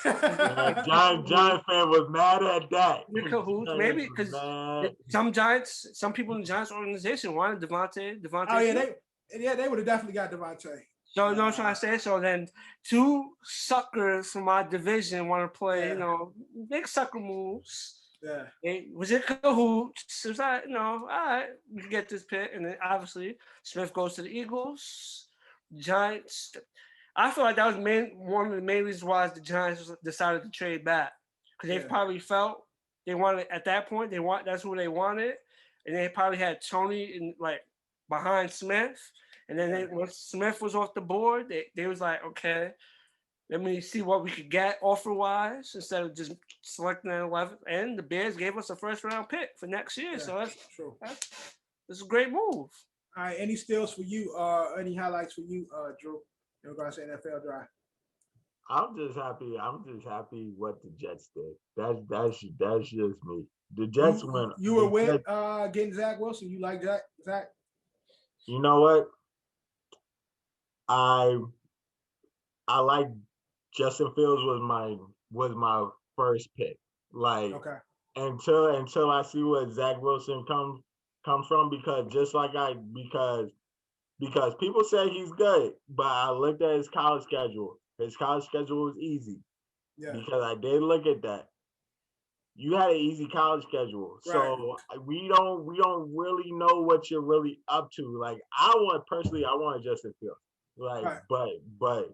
Giant fan was mad at that. In cahoots, maybe because some people in the Giants organization wanted Devontae. Oh yeah, they would have definitely got Devontae. So you know what I'm trying to say? So then two suckers from our division want to play, big sucker moves. Yeah. It was in cahoots. It was like, all right, we can get this pick. And then obviously Smith goes to the Eagles. Giants. I feel like that was one of the main reasons why the Giants decided to trade back. Because they probably felt they wanted, at that point, that's who they wanted. And they probably had Tony behind Smith. And then once Smith was off the board, they was like, okay, let me see what we could get offer-wise instead of just selecting an 11th. And the Bears gave us a first-round pick for next year. So that's true. That's a great move. All right, any steals for you? Any highlights for you, Drew? In regards to NFL draft? I'm just happy what the Jets did. That's just me. The Jets went. You were with getting Zach Wilson. You like Zach? You know what? I like Justin Fields was my first pick. Until I see where Zach Wilson comes from, because people say he's good, but I looked at his college schedule. His college schedule was easy. Yeah. Because I did look at that. You had an easy college schedule. Right. So we don't really know what you're really up to. I wanted Justin Fields. But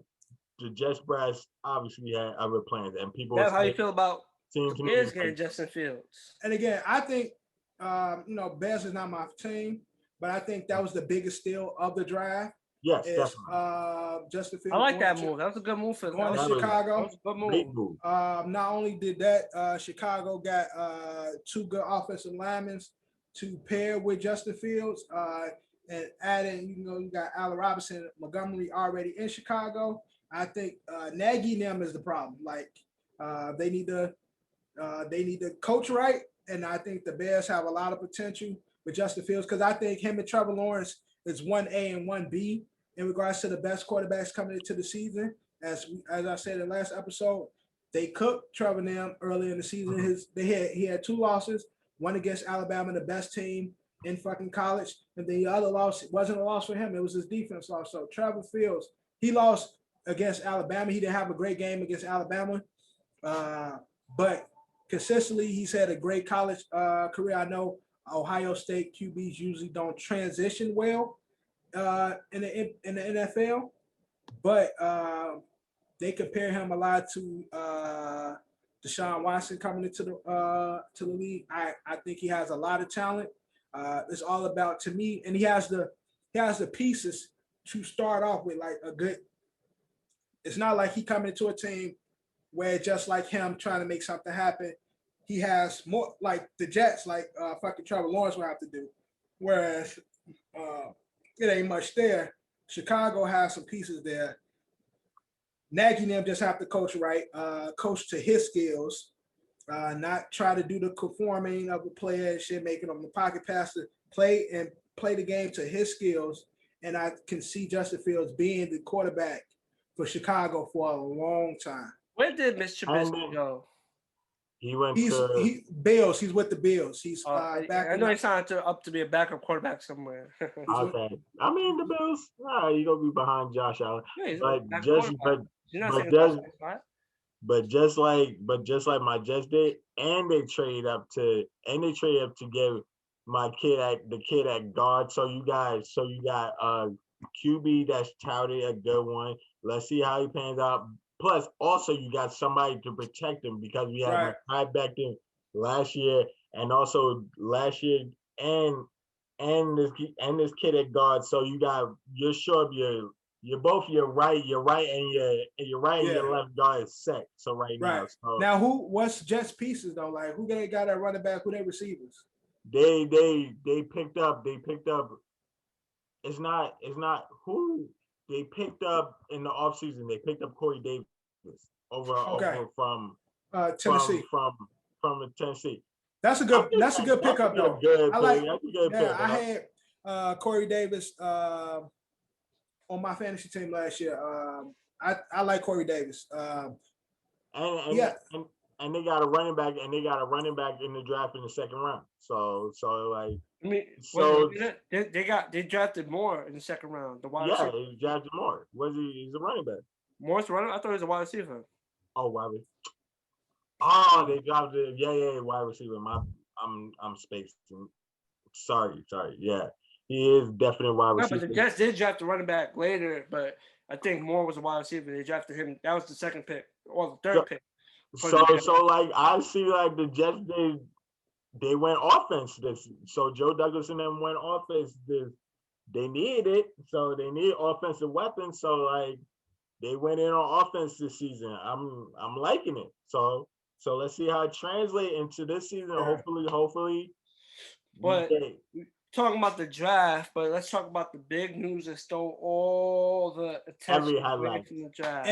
the Jets brass obviously had other plans, and people. That's how you feel about the Bears getting Justin Fields. And again, I think Bears is not my team, but I think that was the biggest steal of the draft. Yes, definitely. Justin Fields. I like that move. That was a good move for going to Chicago. That was a good move. Not only did that, Chicago got two good offensive linemen to pair with Justin Fields. And adding, you got Allen Robinson, Montgomery already in Chicago. I think Nagy and them is the problem. They need to coach right, and I think the Bears have a lot of potential with Justin Fields because I think him and Trevor Lawrence is 1A and 1B in regards to the best quarterbacks coming into the season. As I said in the last episode, they cooked Trevor and them early in the season. He had two losses, one against Alabama, the best team in fucking college, and the other loss wasn't a loss for him. It was his defense loss. So Trevor Fields, he lost against Alabama. He didn't have a great game against Alabama, but consistently he's had a great college career. I know Ohio State QBs usually don't transition well in the NFL, but they compare him a lot to Deshaun Watson coming into the league. I think he has a lot of talent. It's all about, to me, and he has the pieces to start off with a good. It's not like he coming into a team where just like him trying to make something happen. He has more like the Jets, fucking Trevor Lawrence will have to do. Whereas it ain't much there. Chicago has some pieces there. Nagy and them just have to coach right, coach to his skills. Not try to do the conforming of the player and shit, making them the pocket passer, play the game to his skills. And I can see Justin Fields being the quarterback for Chicago for a long time. Where did Mr. Trubisky go? He went Bills. He's with the Bills. He's back. I know he signed up to be a backup quarterback somewhere. Okay. I mean, the Bills. He's gonna be behind Josh Allen. Yeah, But just like my Jets did, and they trade up to give my kid at guard. So you got QB that's touted a good one. Let's see how he pans out. Plus, also you got somebody to protect him because we had a guy back in last year, and also last year and this kid at guard. So you're sure of your right and your left guard is set. So now. So now what's Jets pieces though? Who they got at running back? Who they receivers? They picked up. It's not who they picked up in the offseason. They picked up Corey Davis over from Tennessee. Tennessee. That's a good pickup though. I like. I had Corey Davis on my fantasy team last year. I like Corey Davis. And they got a running back, in the draft in the second round. So like, I mean, they drafted Moore in the second round. The wide receiver. They drafted Moore. He's a running back. Moore's running. I thought he was a wide receiver. Oh, wide receiver. Oh, they drafted wide receiver. I'm spaced. Sorry. Yeah, he is definitely wide receiver. No, but the Jets did draft the running back later, but I think Moore was a wide receiver. They drafted him. That was the second pick or the third pick. So like I see like the Jets they went offense this. So Joe Douglas and them went offense this. They needed it, so they need offensive weapons. So like they went in on offense this season. I'm liking it. So let's see how it translates into this season. Hopefully. But talking about the draft, but let's talk about the big news that stole all the attention away from the draft.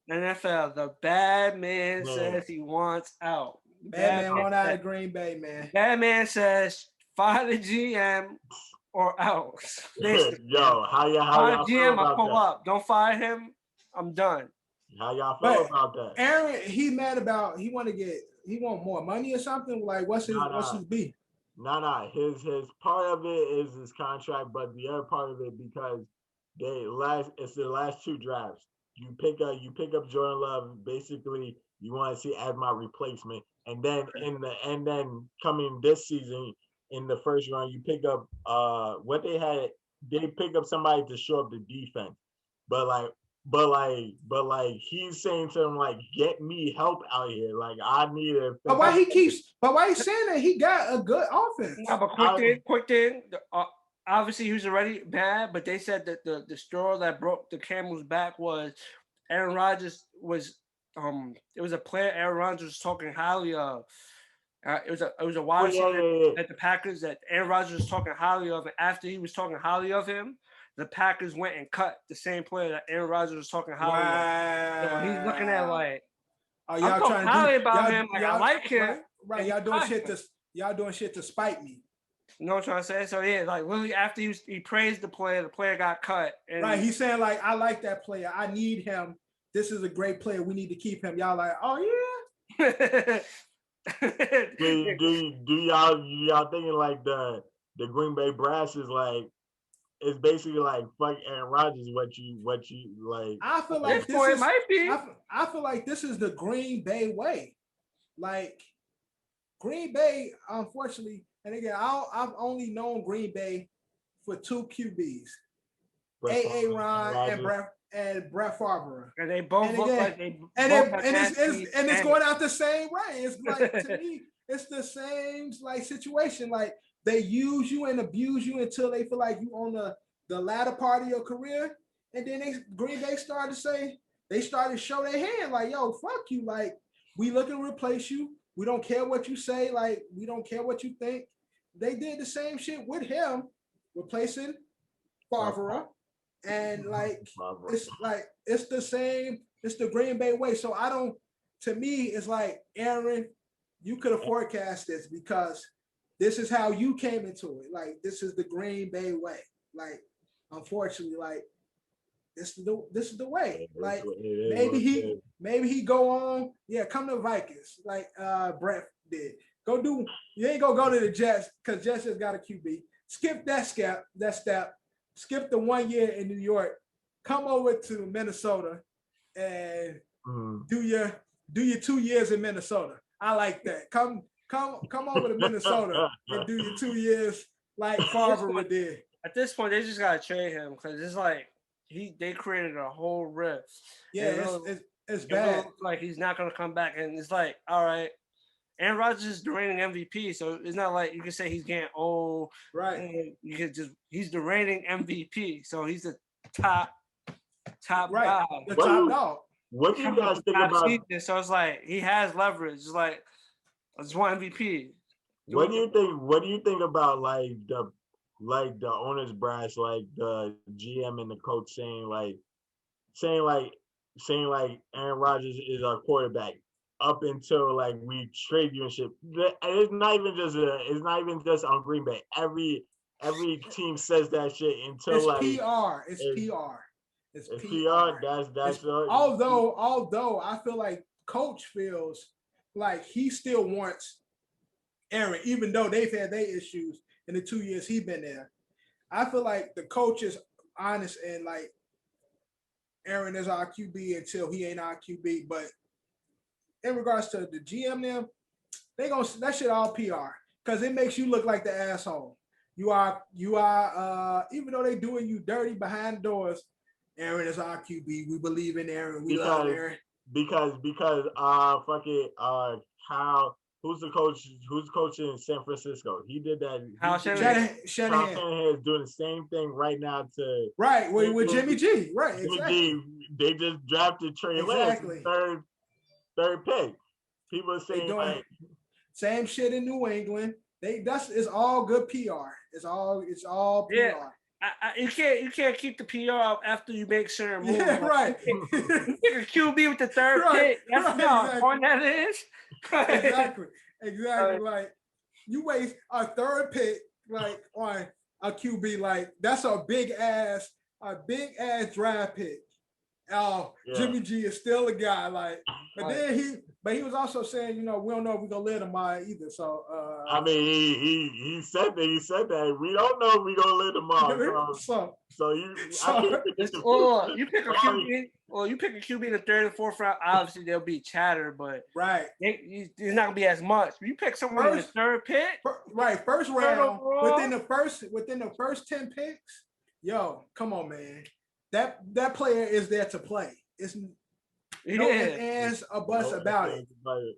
NFL, the bad man says he wants out. Bad man want out of Green Bay, man. Bad man says fire the GM or out. Yo, how y'all feel about I pull that? up. Don't fire him. I'm done. How y'all feel about that? Aaron, he mad about he want more money or something. Like what's his beef? No. His part of it is his contract, but the other part of it because it's the last two drafts. You pick up Jordan Love. Basically, you want to see as my replacement, and then coming this season in the first round, you pick up what they had. They pick up somebody to show up the defense, but he's saying to him like, get me help out here. Like I need it. But why he's saying that he got a good offense? Yeah, but quick thing. Obviously, he was already bad, but they said that the straw that broke the camel's back was Aaron Rodgers was it was a player Aaron Rodgers was talking highly of. It was a wide receiver at the Packers that Aaron Rodgers was talking highly of, and after he was talking highly of him, the Packers went and cut the same player that Aaron Rodgers was talking highly of. So he's looking at like, y'all I'm talking highly about him. Like, I like him. Right. Y'all doing shit to spite me. You know what I'm trying to say? So yeah, like literally after he praised the player got cut. And right, he's saying like, I like that player. I need him. This is a great player. We need to keep him. Y'all like, oh yeah. do y'all thinking like the Green Bay brass is like it's basically like fuck Aaron Rodgers? What you like? I feel like this might be. I feel like this is the Green Bay way. Like Green Bay, unfortunately. And again, I've only known Green Bay for two QBs, Ron and Brett Favre. And they both look like they it's going out the same way. It's like to me, it's the same like situation. Like they use you and abuse you until they feel like you on the latter part of your career, and then Green Bay started to show their hand like, yo, fuck you, like we looking to replace you. We don't care what you say, like we don't care what you think. They did the same shit with him, replacing Favre, and it's the same. It's the Green Bay way. So to me, it's like, Aaron, you could have forecast this because this is how you came into it. Like this is the Green Bay way. Like unfortunately, like this is the way. Like maybe he go on. Yeah, come to the Vikings like Brett did. You ain't gonna go to the Jets because Jets has got a QB. Skip that step. Skip the 1 year in New York. Come over to Minnesota and do your 2 years in Minnesota. I like that. Come over to Minnesota and do your 2 years like Favre did. At this point, they just gotta trade him because it's like they created a whole rift. Yeah, it's bad. Looks like he's not gonna come back, and it's like, all right. Aaron Rodgers is the reigning MVP, so it's not like you can say he's getting old. Right. He's the reigning MVP, so he's the top right. guy. The top dog. What you guys think about? So it's like he has leverage. It's like I just want MVP. What do you think about like the owner's brass, like the GM and the coach saying like Aaron Rodgers is our quarterback? up until like we trade you and shit. It's not even just on Green Bay. Every team says that shit until it's like PR. It's PR. It's PR. That's although I feel like Coach feels like he still wants Aaron, even though they've had their issues in the 2 years he's been there. I feel like the coach is honest and like Aaron is our QB until he ain't our QB. But in regards to the GM, them they gonna that shit all PR because it makes you look like the asshole. You are even though they doing you dirty behind the doors. Aaron is our QB. We believe in Aaron. We love Aaron. Because how who's the coach in San Francisco? He did that. Shanahan is doing the same thing right now with Jimmy G. Right, exactly. They just drafted Trey Lance third pick. People are saying like same shit in New England. It's all good PR. It's all PR. Yeah. You can't keep the PR up after you make certain moves. Yeah, right. You pick a QB with the third pick. That's not how important that is. Exactly. Like you waste a third pick like on a QB, like that's a big ass draft pick. Jimmy G is still a guy, like, but then he was also saying, we don't know if we're gonna let him either. So I mean, he said that we don't know if we're gonna let him you pick a QB. Well, you pick a QB in the third and fourth round. Obviously, there'll be chatter, but it's not gonna be as much. You pick someone in the third pick, first round within the first 10 picks. Yo, come on, man. That player is there to play. It's no ifs, ands, or buts about it.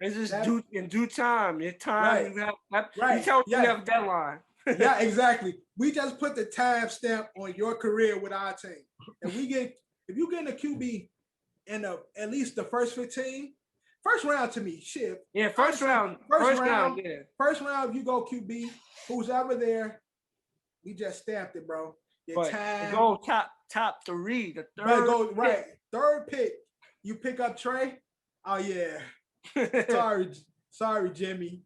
It's just in due time. Your time, you have a deadline. Yeah, exactly. We just put the time stamp on your career with our team. And if you get a QB in at least the first 15, first round to me, shit. Yeah, first round. Yeah. First round, if you go QB, who's ever there, we just stamped it, bro. Time. Go top 3, the third. Third pick. You pick up Trey. Oh yeah. Sorry, Jimmy.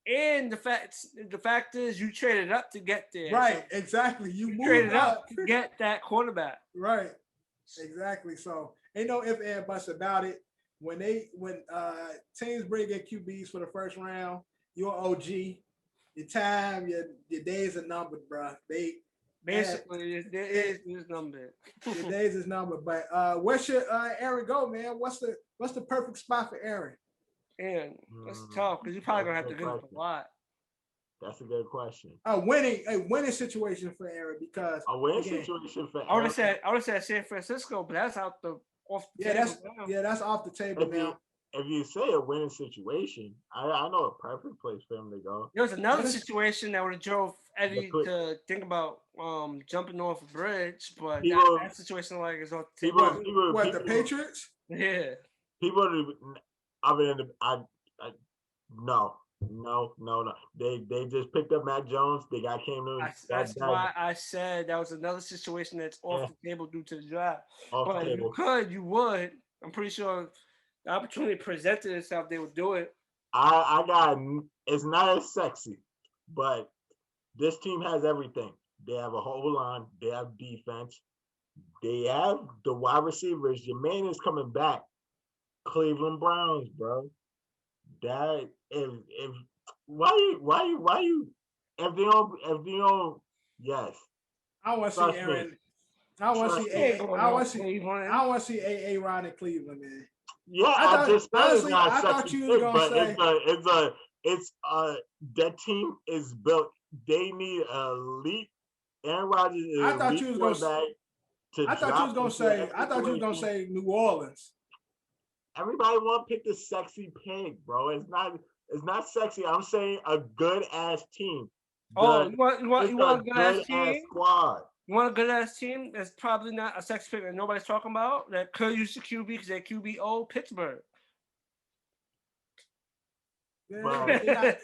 And the fact is you traded up to get there. Right, so exactly. You traded up to get that quarterback. Right. Exactly. So ain't no ifs, ands, buts about it. When teams bring in QBs for the first round, you're OG. Your time, your days are numbered, bro. Basically, your days is numbered. Your days is numbered. But where should Aaron go, man? What's the perfect spot for Aaron? And that's tough because you're probably gonna have to give him a lot. That's a good question. A winning situation for Aaron because a winning situation for Aaron. I would have said San Francisco, but that's off the table now. That's off the table now. If you say a winning situation, I know a perfect place for him to go. There was another situation that would have drove Eddie to think about jumping off a bridge, but that situation is off the table. The Patriots? Yeah. People, no. They just picked up Matt Jones. They got Cam Newton. That's why I said that was another situation that's off the table due to the draft. But if you would. I'm pretty sure the opportunity presented itself, they would do it. It's not as sexy, but this team has everything. They have a whole line. They have defense. They have the wide receivers. Your man is coming back. Cleveland Browns, bro. That why you if they don't yes. I want to see Aaron. I want to see A Ron in Cleveland, man. Yeah, I thought you was gonna say that team is built. They need elite. Aaron Rodgers is I thought you was gonna say New Orleans. Everybody want to pick the sexy pick, bro. It's not sexy. I'm saying a good ass team. You want a good ass team? Squad. You want a good ass team that's probably not a sexy pick that nobody's talking about that could use the QB because they're QB old Pittsburgh. Yeah,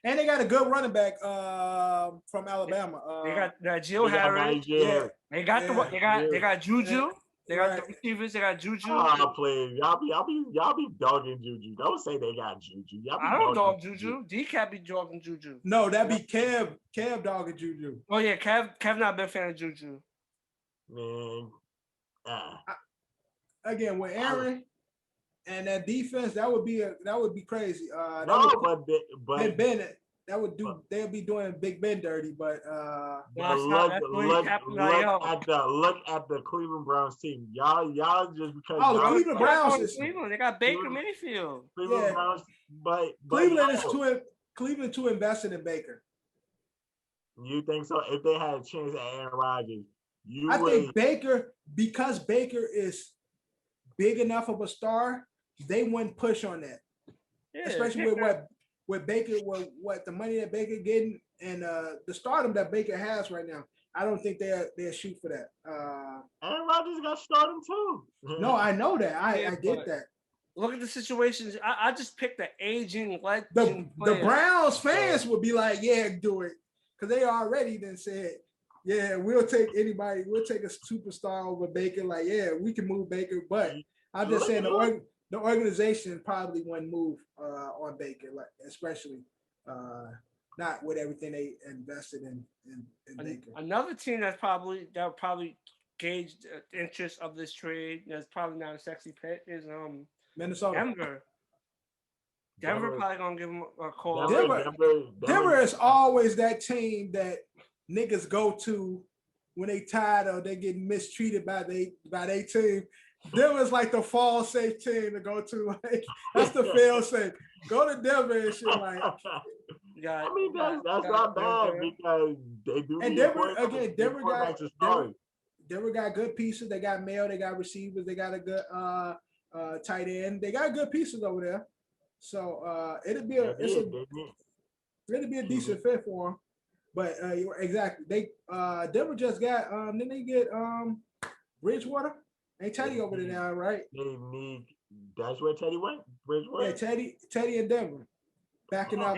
and they got a good running back from Alabama. They got Najee Harris. Yeah. They got Juju. They got the receivers. They got Juju. Oh, please, y'all be dogging Juju. Don't say they got Juju. I don't dog Juju. D-Cap be dogging Juju. No, that'd be Kev dogging Juju. Oh yeah, Kev not a big fan of Juju. Man, again with Aaron and that defense, that would be crazy. But Bennett. They'll be doing Big Ben dirty, but look at the Cleveland Browns team. Y'all just because Cleveland Browns Cleveland, they got Baker Mayfield. Cleveland Browns, but Cleveland is too invested in Baker. You think so? If they had a chance at Aaron Rodgers, I think Baker, because Baker is big enough of a star, they wouldn't push on that. Yeah, especially with Baker, what the money that Baker getting and the stardom that Baker has right now. I don't think they'll shoot for that. Aaron Rodgers got stardom too. No, I know that. I get that. Look at the situations. I just picked the aging legend. The Browns fans would be like, yeah, do it. Because they already then said, yeah, we'll take anybody. We'll take a superstar over Baker. Like, yeah, we can move Baker. But I'm just saying the organization probably wouldn't move on Baker, like especially not with everything they invested in Baker. Another team that probably gauge the interest of this trade. That's probably not a sexy pick. Is Minnesota. Denver probably gonna give them a call. Denver is always that team that niggas go to when they tired or they get mistreated by their team. Denver's like the fall safe team to go to. Like that's the fail safe. Go to Denver and shit. Like, I mean that's not bad because they do. And Denver got good pieces. They got Mail. They got receivers. They got a good tight end. They got good pieces over there. So it'll be a decent fit for them. But exactly, they Denver just got didn't they get Bridgewater? Ain't Teddy over there now, right? That's where Teddy went. Bridgewater. Yeah, Teddy in Denver, backing up.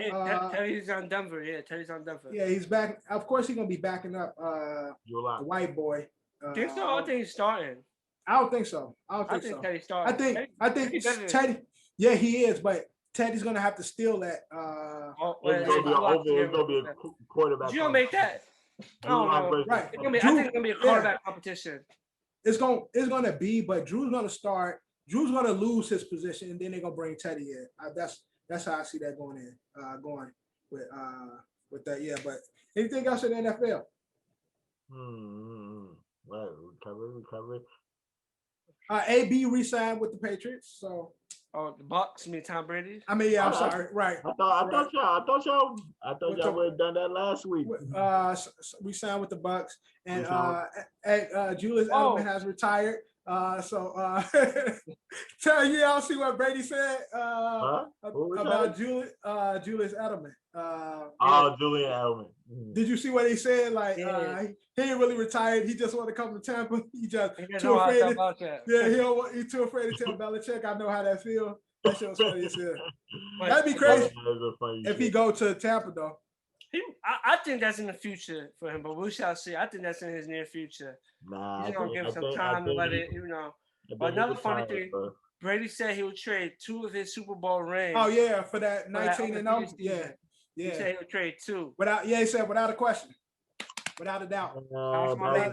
Teddy's on Denver. Yeah, Teddy's on Denver. Yeah, he's back. Of course, he's gonna be backing up the white boy. I don't think he's starting. I don't think so. I think Teddy's starting. I think Teddy. Yeah, he is, but Teddy's gonna have to steal that. It's gonna be a quarterback. You gonna make that? Oh, right. I think it's gonna be a quarterback competition. It's gonna be, but Drew's gonna start. Drew's gonna lose his position, and then they're gonna bring Teddy in. That's how I see that going with that. Yeah, but anything else in the NFL? Well, recovery. AB re-signed with the Patriots, so. Oh, the Bucks. You mean Tom Brady? I mean, yeah. I'm sorry. Right. I thought y'all would have done that last week. We signed with the Bucks, and Julius Edelman has retired. Tell you, y'all see what Brady said about Julius Edelman. Julian Edelman. Did you see what he said? Like he ain't really retired. He just want to come to Tampa. He just too afraid. He's too afraid to tell Belichick. I know how that feels. That shit was funny as hell. That'd be crazy if he go to Tampa though. I think that's in the future for him, but we shall see. I think that's in his near future. He's gonna give him some time to let it, But another funny thing, Brady said he would trade 2 of his Super Bowl rings. Oh yeah, for that 19-0. Yeah. He said he would trade 2. He said without a question, without a doubt. That's all talk.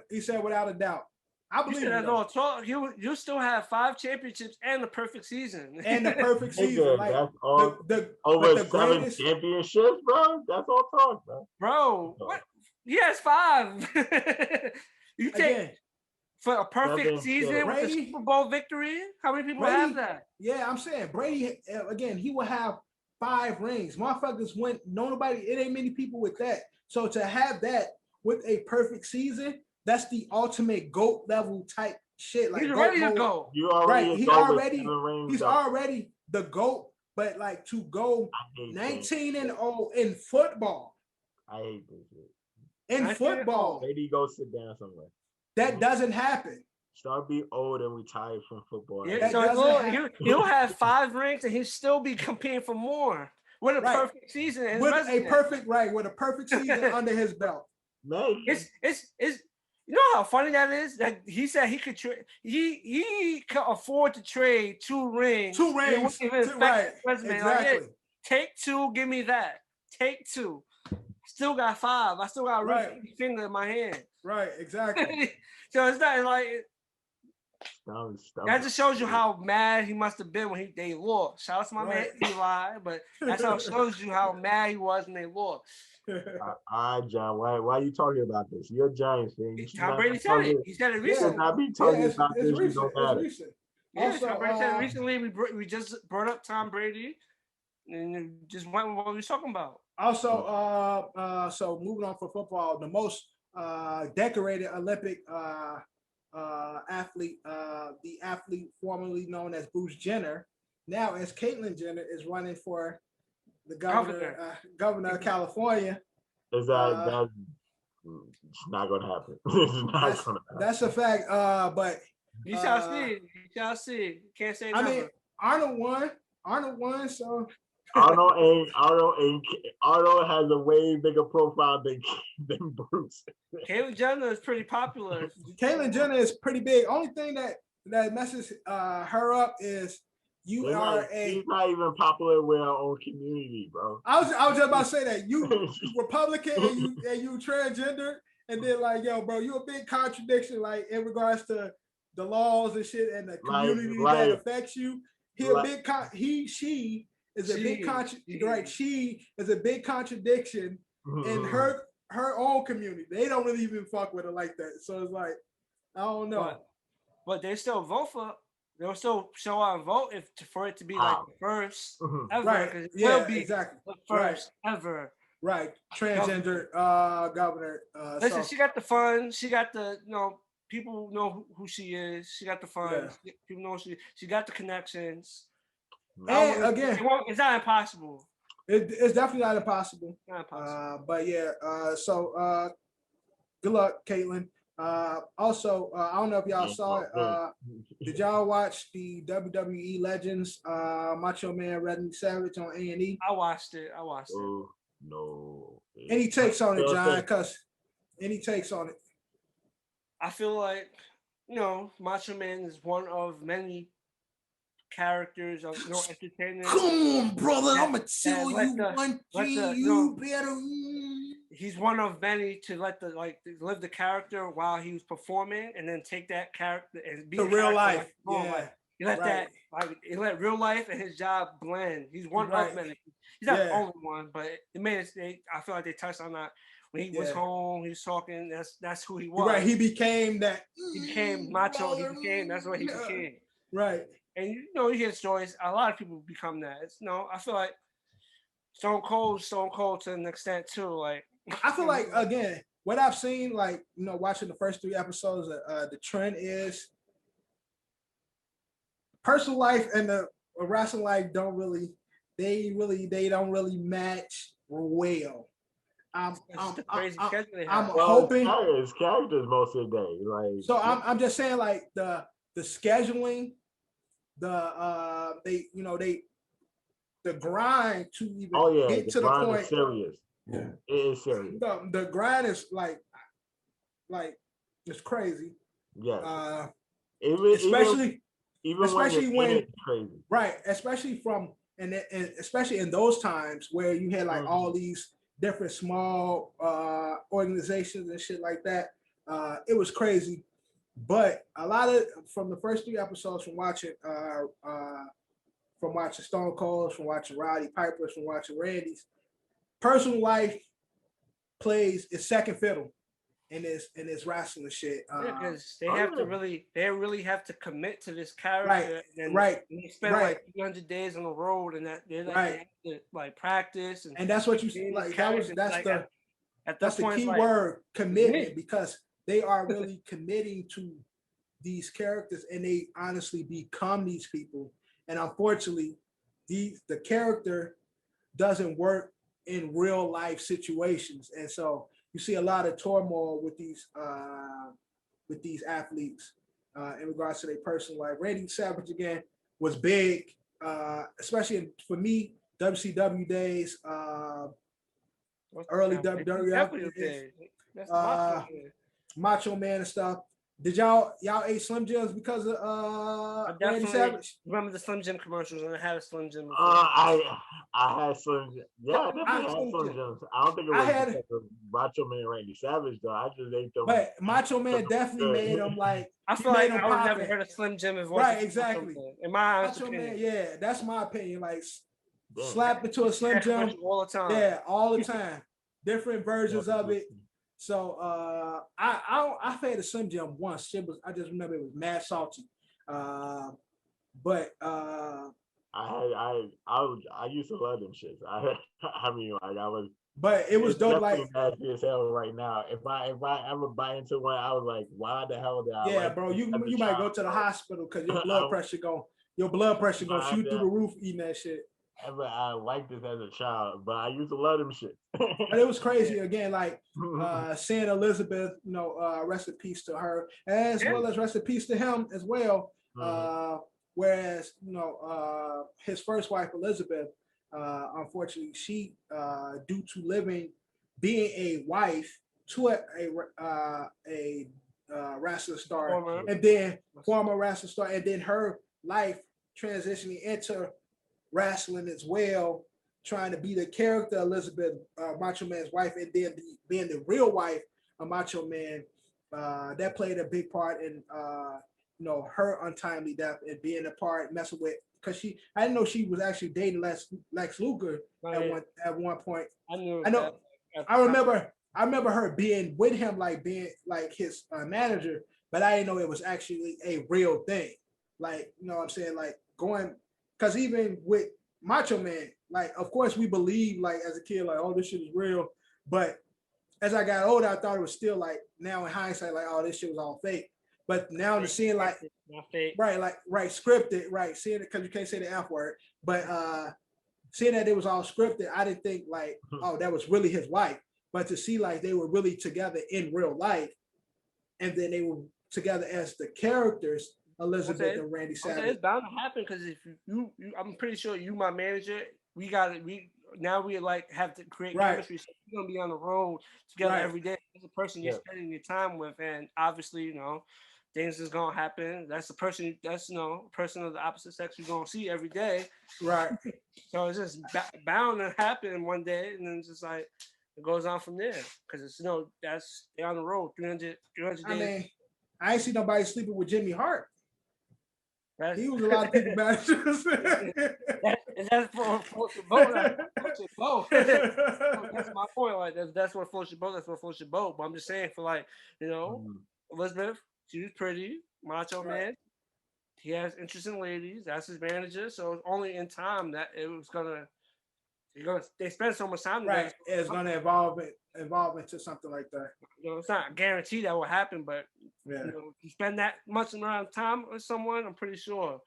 He said without a doubt. I believe that's all talk. You still have 5 championships and the perfect season. Like over 7 championships, bro. That's all talk, bro. Bro, what? Yes, 5. You take for a perfect season with the Super Bowl victory. How many people have that? Yeah, I'm saying Brady again. He will have 5 rings. Motherfuckers went. Nobody. It ain't many people with that. So to have that with a perfect season. That's the ultimate GOAT level type shit. Like he's ready to go. He's already the GOAT, but like to go 19-0 in football. I hate this shit. In football. Maybe go sit down somewhere. That doesn't happen. Start being old and retire from football. Yeah, so he'll have 5 rings and he'll still be competing for more. With a perfect season. With a perfect season under his belt. It's you know how funny that is? That he said he could trade. He could afford to trade 2 rings. 2 rings. Right. Resume. Exactly. Like, yeah, take 2. Give me that. Take 2. Still got 5. I still got a right. finger in my hand. Right. Exactly. So it's not like that just shows you how mad he must have been when they lost. Shout out to my man Eli, but that's how it shows you how mad he was when they lost. All right, John. Why are you talking about this? You're a Giants fan. Tom Brady said it. He said it recently. Not be talking about this. Recent. It's recent. Yeah, also, Tom Brady said it recently. We just brought up Tom Brady, and just went with what we were talking about. Also, so moving on for football, the most decorated Olympic athlete, the athlete formerly known as Bruce Jenner, now as Caitlyn Jenner, is running for the governor of California. Is that's not going to happen. That's a fact. But you shall see. You shall see. Can't say I never. mean, Arnold won. So Arnold has a way bigger profile than Bruce. Caitlyn Jenner is pretty popular. Caitlyn Jenner is pretty big. Only thing that messes her up is she's not even popular with our own community, bro. I was just about to say that you Republican and you transgender, and then like, yo, bro, you a big contradiction, like in regards to the laws and shit and the community that affects you. She is a big contradiction in her own community. They don't really even fuck with her like that. So it's like, I don't know. But they still vote for. They'll still show up and vote for it to be like the first ever. Right. It will be exactly the first ever. Right. Transgender governor. Listen, she got the funds. She got the, people know who she is. She got the funds. Yeah. People know she got the connections. And again, it's not impossible. It's definitely not impossible. Not impossible. But yeah, so good luck, Caitlyn. Also, I don't know if y'all saw it. Did y'all watch the WWE Legends Macho Man Randy Savage on A&E? I watched it. No. Any takes on it, John? Any takes on it? I feel like, Macho Man is one of many characters of entertainment. Come on, brother. I'm going to tell you one thing. You better... He's one of many to live the character while he was performing, and then take that character and be the real life. You let you let real life and his job blend. He's one of many. He's not the only one, but it made it. I feel like they touched on that when he was home. He was talking. That's who he was. Right. He became that. He became macho. That's what he became. Right. And you hear stories. A lot of people become that. I feel like Stone Cold to an extent too. Like. I feel like, again, what I've seen, watching the first 3 episodes, the trend is personal life and the wrestling life don't really match well. I'm hoping his characters most of the day. So I'm just saying, like the scheduling, the grind to even get to the point. Serious. Yeah, it is serious. The grind is like it's crazy. Yeah. Especially when it's crazy. Right. Especially especially in those times where you had like all these different small organizations and shit like that. It was crazy. But a lot of from the first 3 episodes from watching Stone Cold, from watching Roddy Piper's, from watching Randy's, personal life plays is second fiddle in this wrestling shit. Because they really have to commit to this character. And they spend like 300 days on the road, and that they have to practice. And that's what you see. Like that's the key word, commitment, because they are really committing to these characters, and they honestly become these people. And unfortunately, the character doesn't work in real life situations, and so you see a lot of turmoil with these athletes in regards to their personal life. Randy Savage again was big, especially for me, WCW days, early WWF. That's the Macho Man and stuff. Did y'all ate Slim Jims because of Randy Savage? Remember the Slim Jim commercials, and I had a Slim Jim before. I had Slim Jim. Yeah, I definitely had Slim Jims. I don't think it was because of Macho Man Randy Savage though. I just ate them. But Macho Man definitely made them like. I feel like I would never heard of Slim Jim if it wasn't right, exactly. In my honest Macho opinion. Man, yeah, that's my opinion. Like slap into a Slim Jim all the time. Yeah, all the time. Different versions of it. So I've had a Slim Jim once. I just remember it was mad salty. But I used to love them shits. I mean, like I was. But it was dope. Like nasty as hell right now. If I ever buy into one, I was like, why the hell did I? Yeah, like bro, you might go to the hospital because your blood pressure gonna shoot through the roof eating that shit. I liked this as a child, but I used to love them shit. But it was crazy again, like seeing Elizabeth, rest in peace to her, as well as rest in peace to him as well. Whereas, his first wife, Elizabeth, unfortunately, she, due to being a wife to a wrestling star, and then former wrestling star, and then her life transitioning into wrestling as well, trying to be the character Elizabeth, Macho Man's wife, and then being the real wife of Macho Man, that played a big part in her untimely death and being a part messing with, because I didn't know she was actually dating Lex Luger at one point. I remember her being with him, like being like his manager, but I didn't know it was actually a real thing. Like, you know what I'm saying? Like going. Because even with Macho Man, like, of course, we believe, like, as a kid, like, oh, this shit is real. But as I got older, I thought it was still, like, now in hindsight, like, oh, this shit was all fake. But now to seeing, like, scripted, right, seeing it, because you can't say the F word, but seeing that it was all scripted, I didn't think, like, oh, that was really his wife. But to see, like, they were really together in real life, and then they were together as the characters, Elizabeth and Randy Savage. It's bound to happen because if you, I'm pretty sure you, my manager, we like have to create chemistry. So you're gonna be on the road together every day. That's the person you're spending your time with, and obviously, things is gonna happen. That's the person. That's person of the opposite sex you're gonna see every day. Right. So it's just bound to happen one day, and then it's just like it goes on from there because it's that's they're on the road 300 days. I mean, I ain't see nobody sleeping with Jimmy Hart. He was a lot of people managers. That's what floats your boat. That's my point. Like that's what floats your boat. That's what floats your boat. But I'm just saying, for like Elizabeth, she was pretty. Macho Man, he has interesting ladies. That's his manager. So it's only in time that it was gonna. They spend so much time together. Right, it's gonna evolve into something like that. It's not guaranteed that will happen, but if you spend that much amount of time with someone, I'm pretty sure.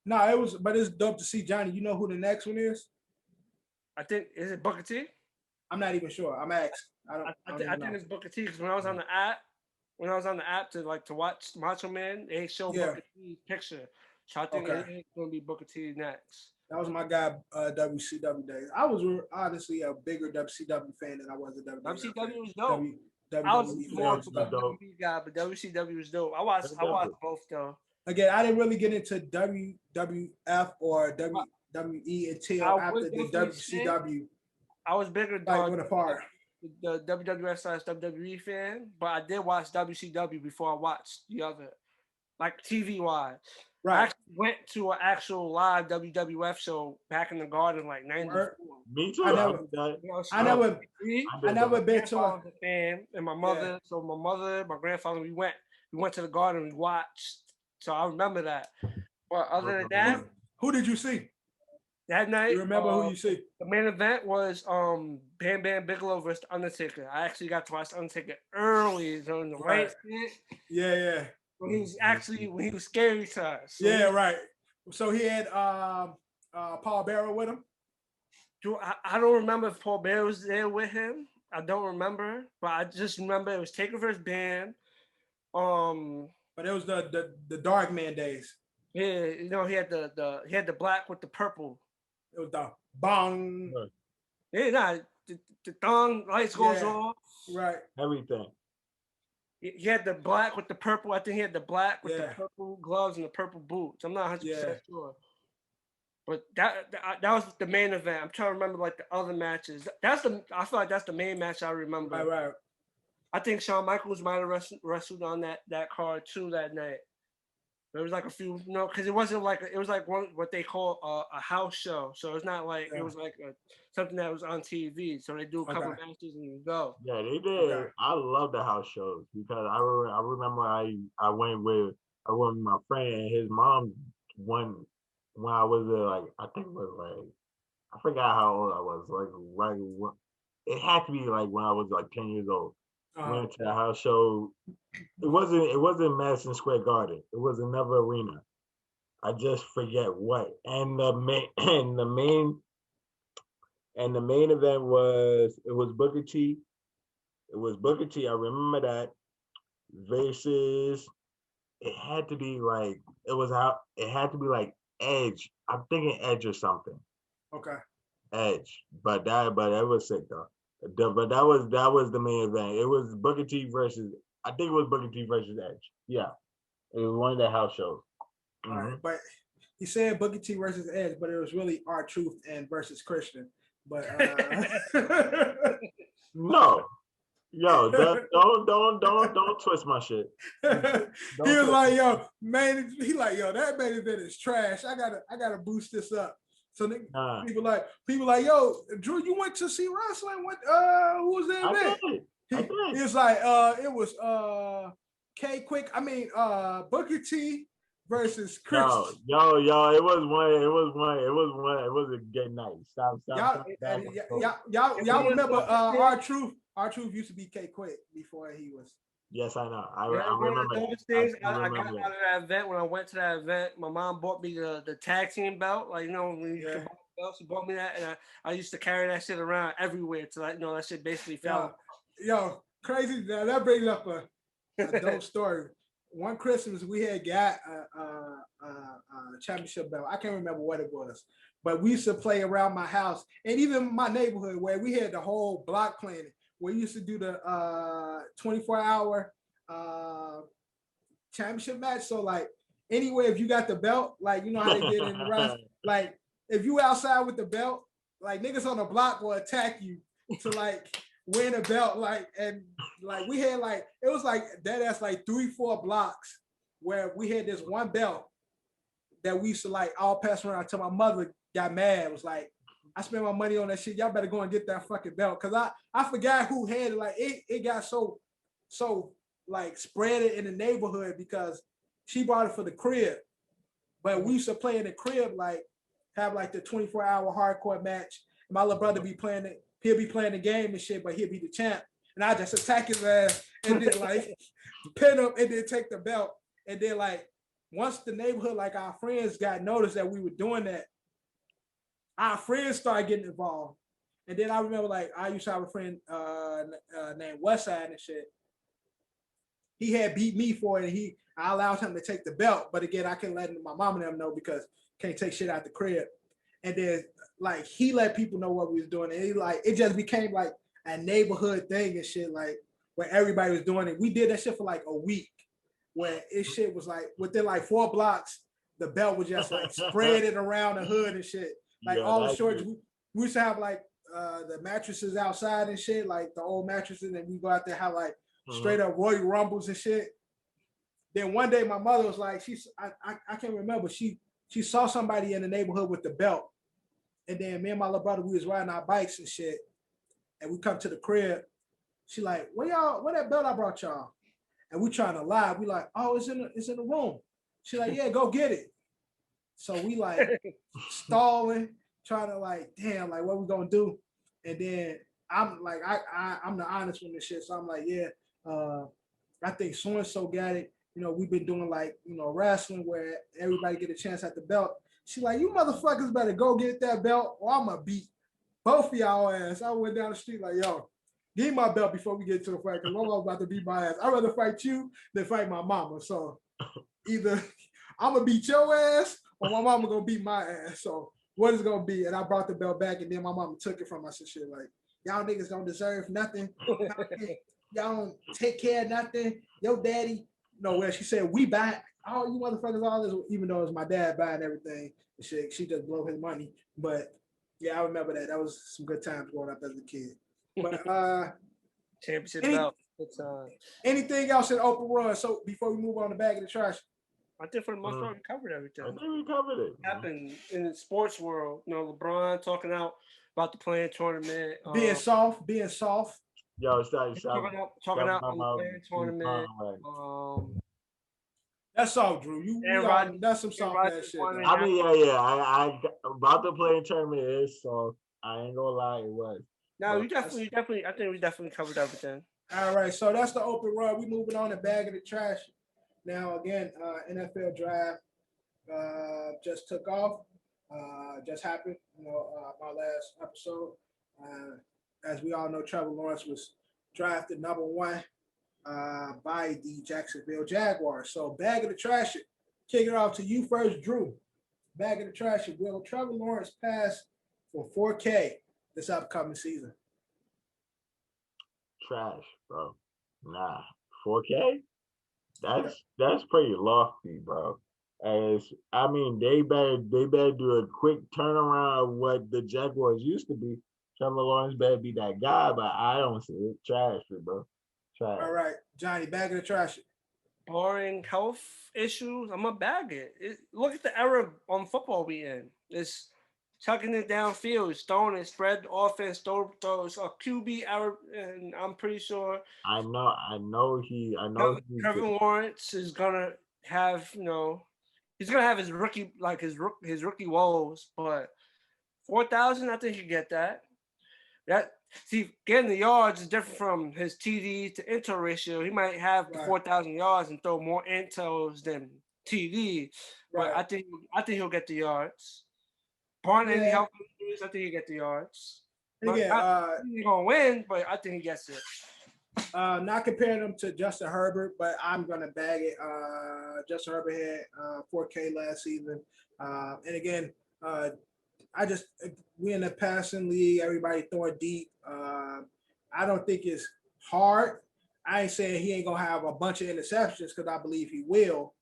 No, but it's dope to see Johnny. You know who the next one is? I think is it Booker T? I'm not even sure. I'm asked. I think it's Booker T because when I was on the app, to watch Macho Man, they show Booker T's picture. So I think it's gonna be Booker T next. That was my guy, WCW days. I was honestly a bigger WCW fan than I was a WWE. WCW was dope. I was more of a WWE guy, but WCW was dope. I watched both though. Again, I didn't really get into WWF or WWE until after the WCW. I was bigger than the WWF/WWE fan, but I did watch WCW before I watched the other, like TV wise. Right. I actually went to an actual live WWF show back in the Garden, like 94. Me too. I never been to a fan, and my mother. So my mother, my grandfather, we went to the Garden. We watched. So I remember that. But other than that, who did you see that night? You remember who you see? The main event was Bam Bam Bigelow versus The Undertaker. I actually got to watch The Undertaker early during the race. Yeah. When he was scary to us. So right. So he had Paul Bearer with him. I don't remember if Paul Bearer was there with him. I don't remember, but I just remember it was Taker versus Bam. But it was the Dark Man days. Yeah, he had the black with the purple. It was the bong. Yeah, the thong lights goes off. Right. Everything. He had the black with the purple. I think he had the black with the purple gloves and the purple boots. I'm not 100% sure. But that was the main event. I'm trying to remember like the other matches. I feel like that's the main match I remember. Right. I think Shawn Michaels might have wrestled on that card too that night. There was like a few, because it wasn't like it was like what they call a house show. So it's not like it was like something that was on TV. So they do a couple matches and you go. Yeah, they did. Okay. I love the house shows because I remember I went with my friend and his mom when I was I think it was I forgot how old I was. It had to be like when I was like 10 years old. Went to the house show. It wasn't Madison Square Garden. It was another arena. I just forget what. And the main event was Booker T. It was Booker T. I remember that versus. It had to be like It had to be like Edge. I'm thinking Edge or something. Okay. Edge, but that was sick though. But that was the main event. It was Booker T versus. I think it was Booker T versus Edge. Yeah, it was one of the house shows. Mm-hmm. All right, but he said Booker T versus Edge, but it was really R-Truth and versus Christian. But no, yo, don't twist my shit. He was like, yo, man, that main event is trash. I gotta boost this up. So people like, yo, Drew, you went to see wrestling? What? Who was that event? He was like, it was Booker T versus Chris. Yo, it was a good night. Stop. Y'all remember R-Truth? R-Truth used to be K Quick before he was. Yes, I know. I remember. I got out of that event. When I went to that event, my mom bought me the tag team belt. Like, when you can buy belts, she bought me that, and I used to carry that shit around everywhere. So that shit basically fell. Yo, crazy. That brings up a dope story. One Christmas, we had got a championship belt. I can't remember what it was, but we used to play around my house and even my neighborhood where we had the whole block planning. We used to do the 24-hour championship match. So like anyway, if you got the belt, like you know how they did in the rest, like if you outside with the belt, like niggas on the block will attack you to like win a belt. And we had it was like that's like 3-4 blocks where we had this one belt that we used to all pass around until my mother got mad. It was like, I spent my money on that shit. Y'all better go and get that fucking belt. Cause I forgot who had it. It got so spread it in the neighborhood because she bought it for the crib. But we used to play in the crib, have the 24-hour hardcore match. My little brother be playing it. He'll be playing the game and shit, but he'll be the champ. And I just attack his ass and then pin him and then take the belt. And then once the neighborhood, our friends got noticed that we were doing that, our friends started getting involved. And then I remember I used to have a friend named Westside and shit. He had beat me for it and I allowed him to take the belt. But again, I couldn't let my mom and them know because can't take shit out the crib. And then he let people know what we was doing. And it just became a neighborhood thing and shit, where everybody was doing it. We did that shit for a week where shit was within 4 blocks, the belt was just spread it around the hood and shit. All the shorts, we used to have the mattresses outside and shit, the old mattresses, and we go out there have straight up Royal Rumbles and shit. Then one day my mother was I can't remember, she saw somebody in the neighborhood with the belt. And then me and my little brother, we was riding our bikes and shit. And we come to the crib. She where that belt I brought y'all? And we trying to lie. We oh, it's in the room. She yeah, go get it. So we stalling, trying to damn, what we gonna do? And then I'm I'm the honest one and shit. So I'm yeah, I think so-and-so got it. We've been doing wrestling where everybody get a chance at the belt. She you motherfuckers better go get that belt or I'm gonna beat both of y'all ass. I went down the street yo, give me my belt before we get to the fight because my mama's about to beat my ass. I'd rather fight you than fight my mama. So either I'm gonna beat your ass or my mama gonna beat my ass. So what is it gonna be? And I brought the belt back, and then my mom took it from us and shit. Like, y'all niggas don't deserve nothing. Y'all don't take care of nothing. Your daddy, where she said we buy. Oh, you motherfuckers, all this, even though it was my dad buying everything. And shit, she just blow his money. But yeah, I remember that. That was some good times growing up as a kid. But championship belt. Anything else in open run? So before we move on to bag of the trash. I think for the most part we covered everything. I think we covered it. Happened in the sports world. LeBron talking out about the playing tournament. Being soft. Yo, talking out on the playing tournament. That's all, Drew. That's some soft ass shit. I mean, yeah. I about the playing tournament is so I ain't gonna lie, it was. No, you definitely. I think we definitely covered everything. All right, so that's the open run. We moving on to bag of the trash. Now again, NFL draft just took off. Just happened. My last episode. As we all know, Trevor Lawrence was drafted number 1 by the Jacksonville Jaguars. So bag of the trash. Kick it off to you first, Drew. Bag of the trash. Will Trevor Lawrence pass for 4K this upcoming season? Trash, bro. Nah, 4K. That's pretty lofty, bro. I mean, they better do a quick turnaround of what the Jaguars used to be. Trevor Lawrence better be that guy, but I don't see it. Trash, bro. Trash. All right, Johnny, bag of the trash. Barring health issues, I'm gonna bag it. Look at the era on football we in. It's chucking it downfield, it's throwing it, spread offense, throws a QB error, and I'm pretty sure. I know. Trevor Lawrence is gonna have, he's gonna have his rookie rookie woes, but 4,000, I think you get that. Getting the yards is different from his TD to intel ratio. He might have 4,000 yards and throw more intels than TD, but I think he'll get the yards. Barring any health issues, I think he'll get the yards. Again, he's gonna win, but I think he gets it. Not comparing him to Justin Herbert, but I'm gonna bag it. Justin Herbert had 4K last season, and again, we in the passing league, everybody throwing deep. I don't think it's hard. I ain't saying he ain't gonna have a bunch of interceptions because I believe he will.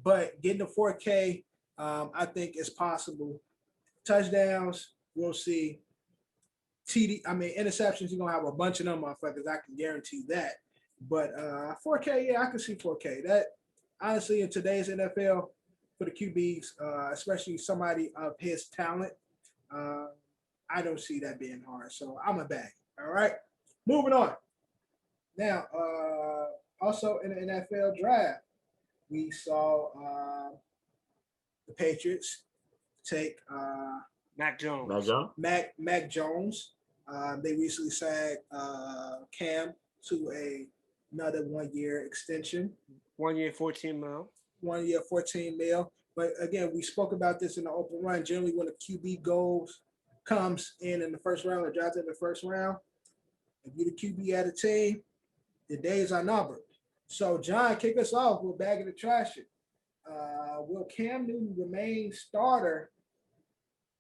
But getting to 4K, I think it's possible. Touchdowns, we'll see. Interceptions, you're gonna have a bunch of them motherfuckers. I can guarantee that. But 4K, yeah, I can see 4K. That honestly, in today's NFL, for the QBs, especially somebody of his talent, I don't see that being hard. So I'm a bag. All right, moving on. Now, also in the NFL draft, we saw the Patriots take Mac Jones. Mac Jones. They recently signed Cam to another 1-year extension. 1 year, 14 mil. 1 year, 14 mil. But again, we spoke about this in the open run. Generally, when a QB comes in the first round or drafted in the first round, if you're the QB at a team, the days are numbered. So, John, kick us off. We're bagging the trash. Will Cam Newton remain starter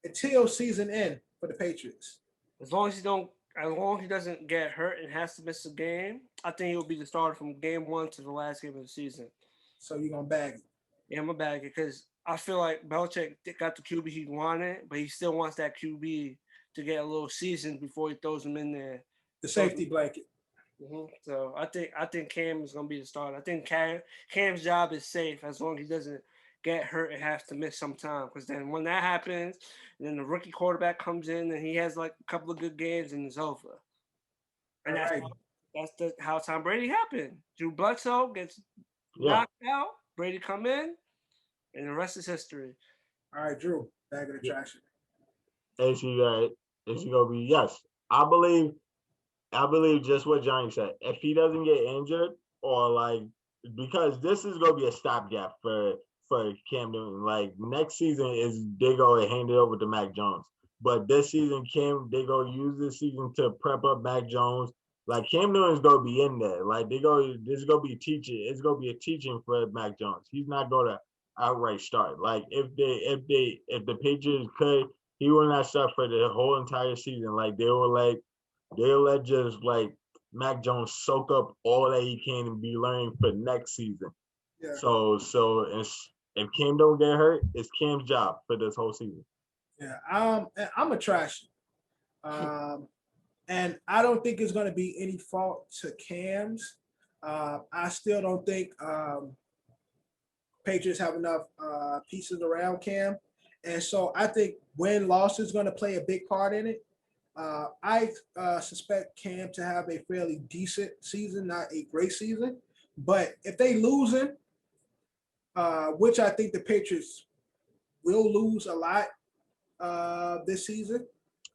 until season end for the Patriots? As long as he doesn't get hurt and has to miss a game, I think he'll be the starter from game 1 to the last game of the season. So you're gonna bag it? Yeah, I'm gonna bag it because I feel like Belichick got the QB he wanted, but he still wants that QB to get a little seasoned before he throws him in there. The safety blanket. Mm-hmm. So I think Cam is gonna be the starter. I think Cam's job is safe as long as he doesn't get hurt and has to miss some time. Because then when that happens, and then the rookie quarterback comes in and he has like a couple of good games and it's over. And that's how Tom Brady happened. Drew Bledsoe gets knocked out, Brady come in, and the rest is history. All right, Drew, bag of the trash. Is he gonna be? Yes, I believe just what Johnny said. If he doesn't get injured or because this is gonna be a stopgap for Cam Newton. Like next season they go hand it over to Mac Jones. But this season, they go use this season to prep up Mac Jones. Like Cam Newton's gonna be in there. Like this is gonna be teaching. It's gonna be a teaching for Mac Jones. He's not gonna outright start. Like if the Patriots could, he will not start for the whole entire season. Like they'll let just like Mac Jones soak up all that he can and be learning for next season. Yeah. So if Cam don't get hurt, it's Cam's job for this whole season. Yeah, I'm a trash. And I don't think it's going to be any fault to Cam's. I still don't think Patriots have enough pieces around Cam. And so I think win-loss is going to play a big part in it. I suspect Cam to have a fairly decent season, not a great season. But if they lose him, which I think the Patriots will lose a lot this season,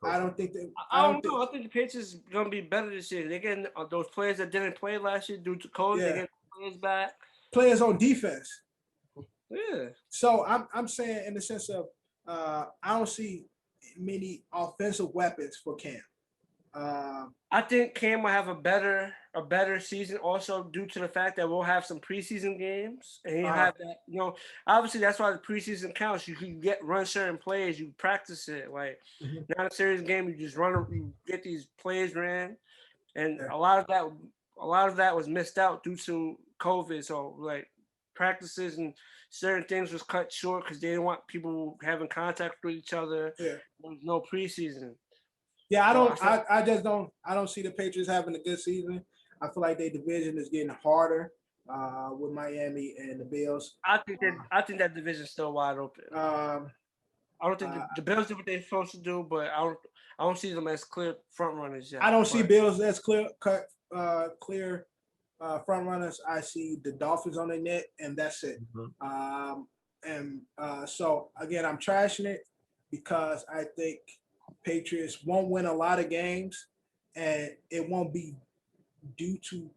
I don't think they. I don't know. I think the Patriots are going to be better this year. They're getting those players that didn't play last year due to COVID. They're getting players back. Players on defense. Yeah. So I'm saying in the sense of I don't see many offensive weapons for Cam. I think Cam will have a better season also due to the fact that we'll have some preseason games and he'll have that, obviously that's why the preseason counts. You can run certain plays, you practice it. Like not a serious game, you just you get these plays ran, and a lot of that was missed out due to COVID. So like practices and certain things was cut short because they didn't want people having contact with each other. Yeah. There was no preseason. Yeah, I don't see the Patriots having a good season. I feel like their division is getting harder with Miami and the Bills. I think that division is still wide open. I don't think the Bills do what they're supposed to do, but I don't see them as clear front runners yet. I don't see Bills as clear front runners. I see the Dolphins on their net, and that's it. So again, I'm trashing it because I think Patriots won't win a lot of games, and it won't be due to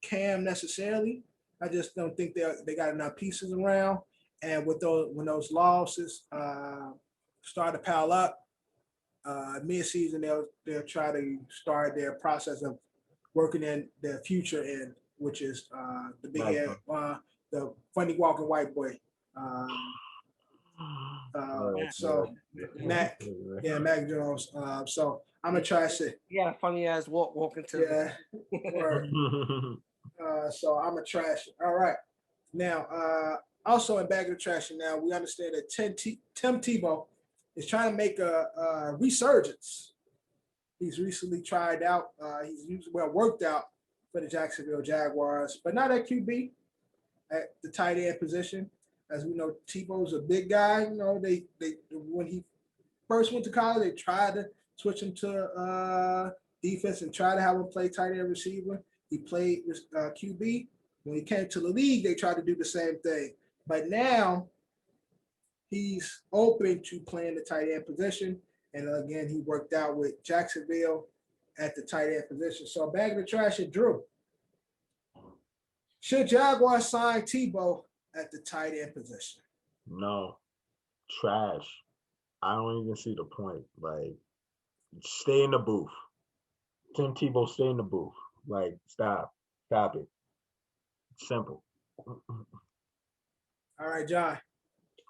Cam necessarily. I just don't think they got enough pieces around, and when those losses start to pile up mid-season, they'll try to start their process of working in their future in, which is the big the funny walking white boy. So Mac Jones. So I'm gonna trash it. Yeah, funny ass walking to. Yeah. So I'm gonna trash it. All right. Now, also in bag of trash. Now we understand that Tim Tebow is trying to make a resurgence. He's recently tried out. He's worked out for the Jacksonville Jaguars, but not at QB, at the tight end position. As we know, Tebow's a big guy. They when he first went to college, they tried to switch him to defense and try to have him play tight end receiver. He played QB. When he came to the league, they tried to do the same thing. But now he's open to playing the tight end position. And again, he worked out with Jacksonville at the tight end position. So bag of the trash at Drew. Should Jaguars sign Tebow at the tight end position? No. Trash. I don't even see the point. Like, stay in the booth. Tim Tebow, stay in the booth. Like, stop it. Simple. All right, John.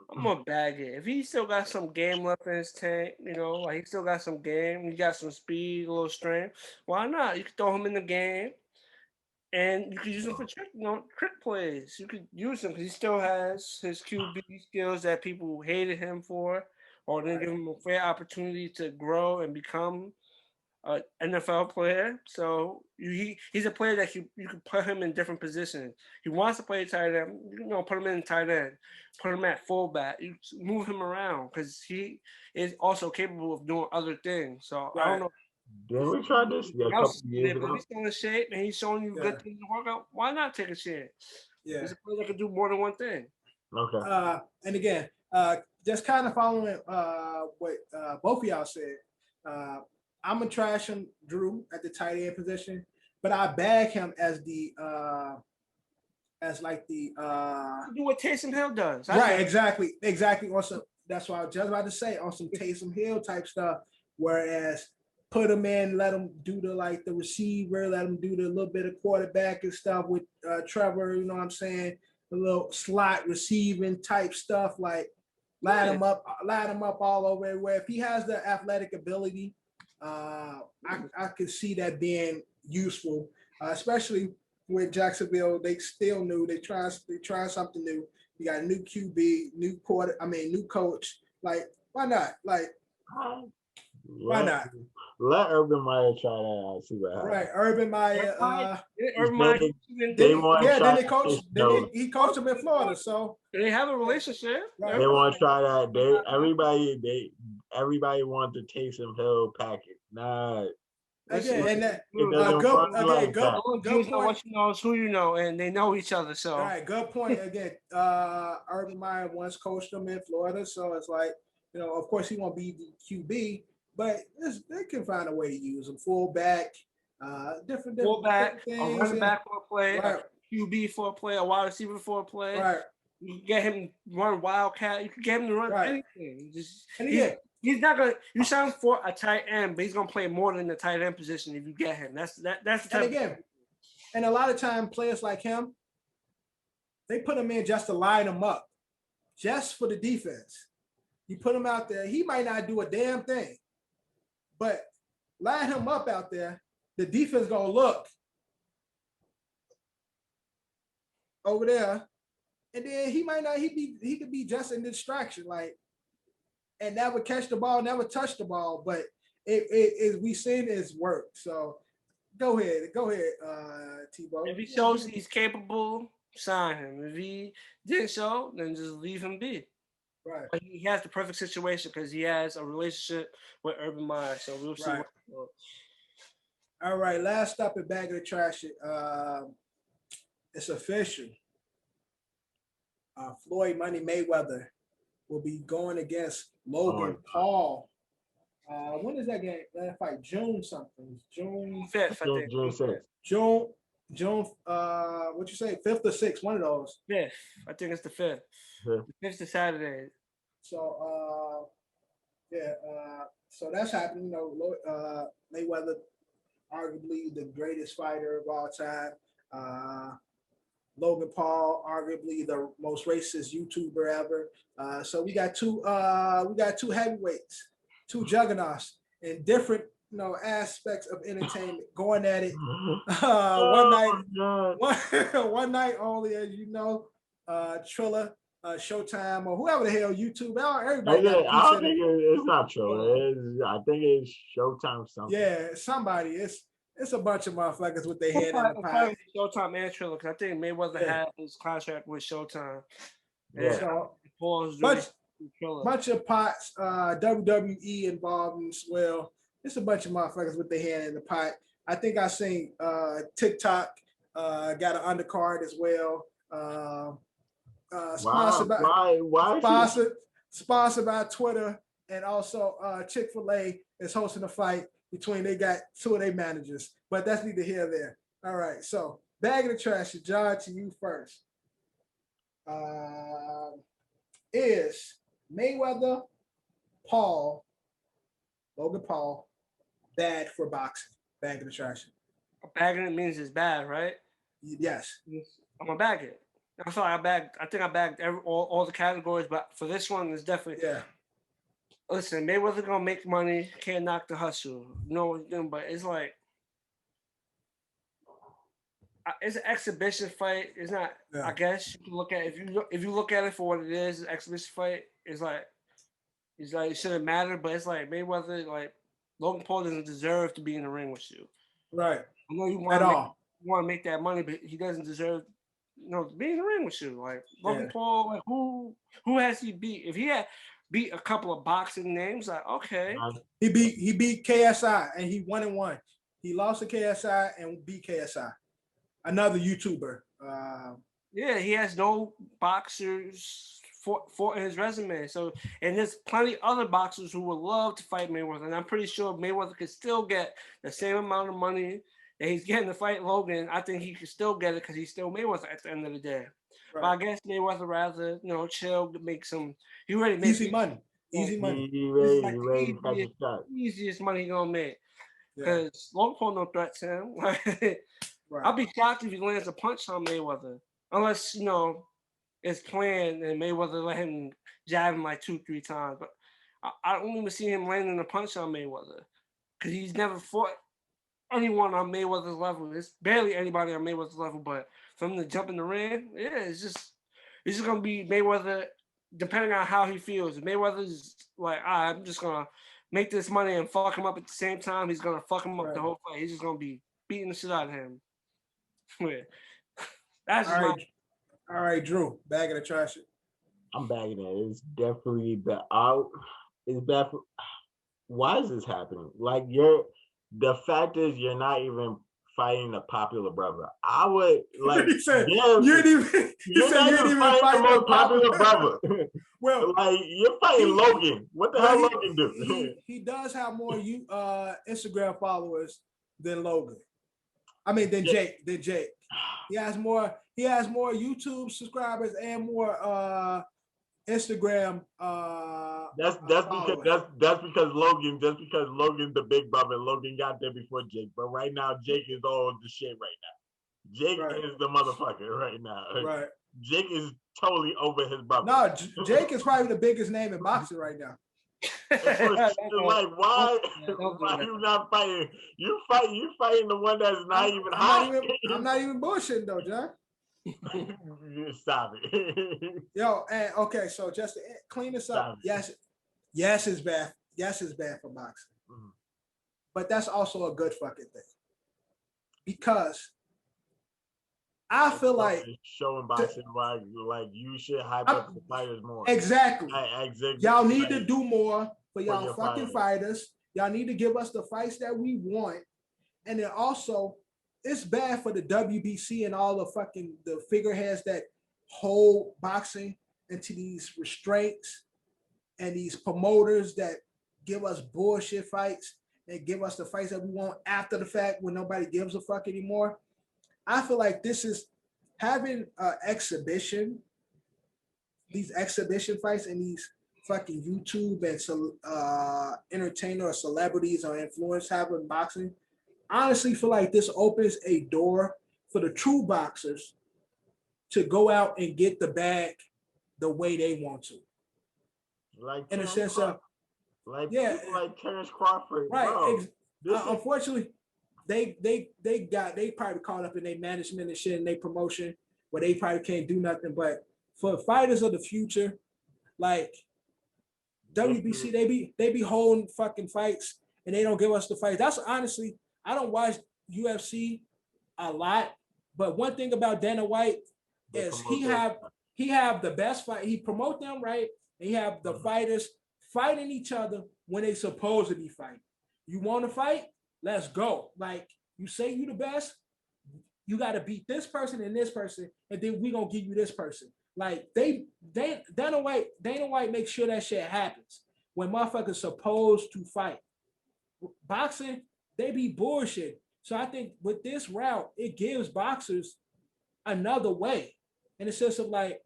I'm gonna bag it. If he still got some game left in his tank, like he still got some game, he got some speed, a little strength, why not? You can throw him in the game. And you could use him for trick plays. You could use him because he still has his QB skills that people hated him for, or didn't give him a fair opportunity to grow and become an NFL player. So he's a player that you could put him in different positions. He wants to play tight end. Put him in tight end. Put him at fullback. You move him around because he is also capable of doing other things. So I don't know. Didn't we try this? Yeah, a couple years ago. If he's still in shape and he's showing you good things to work out, why not take a chance? Yeah. He's a player that can do more than one thing. Okay. And again, just kind of following what both of y'all said, I'm going to trash him, Drew, at the tight end position, but I bag him as do what Taysom Hill does. Right, exactly. Also, that's what I was just about to say, on some Taysom Hill type stuff, whereas put him in, let him do the receiver, let him do the little bit of quarterback and stuff with Trevor, you know what I'm saying? a little slot receiving type stuff, like line him up all over everywhere. If he has the athletic ability, I could see that being useful, especially with Jacksonville. They still new. They trying something new. You got a new QB, new coach. Like, why not? Like, why not? Let Urban Meyer try that out. See what happens. Right, Urban Meyer. Urban Meyer. He coached him in Florida, so they have a relationship. Right. They want to try that. Everybody wants the Taysom Hill package. Nah. Again, and that good point. What you know is who you know, and they know each other. So, all right, good point. Again, Urban Meyer once coached them in Florida, so it's like, you know, of course he won't be the QB, but they can find a way to use him. Fullback, different fullback, things, a running back for a play, right. a QB for a play, a wide receiver for a play. Right. You can get him run wildcat. You can get him to run anything. He's not gonna. You sign for a tight end, but he's gonna play more than the tight end position if you get him. That's the type. And again, and a lot of time players like him, they put him in just to line him up, just for the defense. You put him out there, he might not do a damn thing, but line him up out there, the defense gonna look over there, and then he might not. He could be just a distraction, like. And never catch the ball, never touch the ball, but it we seen his work. So go ahead, T-Bo. If he shows he's capable, sign him. If he didn't show, then just leave him be. Right. But he has the perfect situation because he has a relationship with Urban Meyer. So we'll see. Right. All right, last up at Bag of the Trash. It's official. Floyd Money Mayweather will be going against Logan Paul. When is that game? That fight? June something. June 5th, I think. June 6th. June, what you say? 5th or 6th? One of those. 5th. I think it's the 5th. Yeah. The 5th is Saturday. So, so that's happening. You know, Mayweather, arguably the greatest fighter of all time. Logan Paul, arguably the most racist YouTuber ever. So we got two heavyweights, two juggernauts in different, you know, aspects of entertainment going at it. One night only, as you know, Triller, Showtime, or whoever the hell YouTube. Everybody. I don't think it's not Triller. I think it's Showtime something. Yeah, somebody. It's a bunch of motherfuckers with their head in the pie. Showtime and Triller, because I think Mayweather had his contract with Showtime. Yeah. So, bunch of pots, WWE involved as well. It's a bunch of motherfuckers with their hand in the pot. I think I seen TikTok got an undercard as well. Sponsored by Twitter, and also Chick-fil-A is hosting a fight between they got two of their managers, but that's neither here nor there. All right, so Bag of the Trash, John, to you first. Is Mayweather, Logan Paul, bad for boxing? Bag of the Trash. Bagging it means it's bad, right? Yes. I'm gonna bag it. I'm sorry, I think I bagged all the categories, but for this one, it's definitely. Yeah. Listen, Mayweather gonna make money. Can't knock the hustle. No, but it's like it's an exhibition fight. It's not. Yeah. I guess you can look at if you look at it for what it is, an exhibition fight. It's like it shouldn't matter, but it's like Mayweather, like Logan Paul doesn't deserve to be in the ring with you. Right. I know you want to make that money, but he doesn't deserve. To be in the ring with you. Like Logan Paul, like who has he beat? If he had beat a couple of boxing names, like okay. He beat KSI and he 1-1. He lost to KSI and beat KSI. Another YouTuber. Yeah, he has no boxers for his resume. So, and there's plenty other boxers who would love to fight Mayweather, and I'm pretty sure Mayweather could still get the same amount of money that he's getting to fight Logan. I think he could still get it because he's still Mayweather at the end of the day. Right. But I guess Mayweather rather, chill, make some. He already makes easy money. Easy money. Easiest money he gonna make. Because Logan Paul no threat to him. Right. I'll be shocked if he lands a punch on Mayweather, unless is planned and Mayweather let him jab him like 2-3 times. But I don't even see him landing a punch on Mayweather because he's never fought anyone on Mayweather's level. There's barely anybody on Mayweather's level, but for him to jump in the ring, yeah, it's just gonna be Mayweather, depending on how he feels. If Mayweather's like, I'm just gonna make this money and fuck him up at the same time, he's gonna fuck him up the whole fight. He's just gonna be beating the shit out of him. That's all right. All right, Drew, bag of the trash. I'm bagging it. It's definitely bad. It's bad for. Why is this happening? Like the fact is you're not even fighting a popular brother. I would like. He said you're not even fighting the most popular brother. Well, like you're fighting Logan. What the hell Logan do? He does have more Instagram followers than Logan. I mean, than Jake. He has more YouTube subscribers and more Instagram. That's because Logan's the big brother. Logan got there before Jake, but right now Jake is all the shit right now. Jake is the motherfucker right now. Right. Jake is totally over his brother. No, Jake is probably the biggest name in boxing right now. It's like why you not fighting? You fighting the one that's not even hot. I'm not even bullshitting though, John. Stop it. Yo, and okay, so just to clean this up, yes, it's bad. Yes, it's bad for boxing. Mm-hmm. But that's also a good fucking thing. Because I feel like showing boxing like you should hype up the fighters more. Exactly. Y'all need to do more for y'all fucking fighters. Y'all need to give us the fights that we want. And then also, it's bad for the WBC and all the figureheads that hold boxing into these restraints and these promoters that give us bullshit fights and give us the fights that we want after the fact when nobody gives a fuck anymore. I feel like this is having these exhibition fights and these fucking YouTube and entertainer or celebrities or influence having boxing. Honestly, feel like this opens a door for the true boxers to go out and get the bag the way they want to. Like in a sense of like Terrence Crawford. Right. Unfortunately, they probably caught up in their management and shit and their promotion where they probably can't do nothing. But for fighters of the future, like WBC, they be holding fucking fights and they don't give us the fights. That's honestly, I don't watch UFC a lot, but one thing about Dana White is he have the best fight. He promote them right, and he have the fighters fighting each other when they supposed to be fighting. You want to fight? Let's go. Like you say you the best, you got to beat this person and this person, and then we gonna give you this person. Like Dana White makes sure that shit happens when motherfuckers supposed to fight. Boxing, they be bullshit. So I think with this route, it gives boxers another way in the sense of like,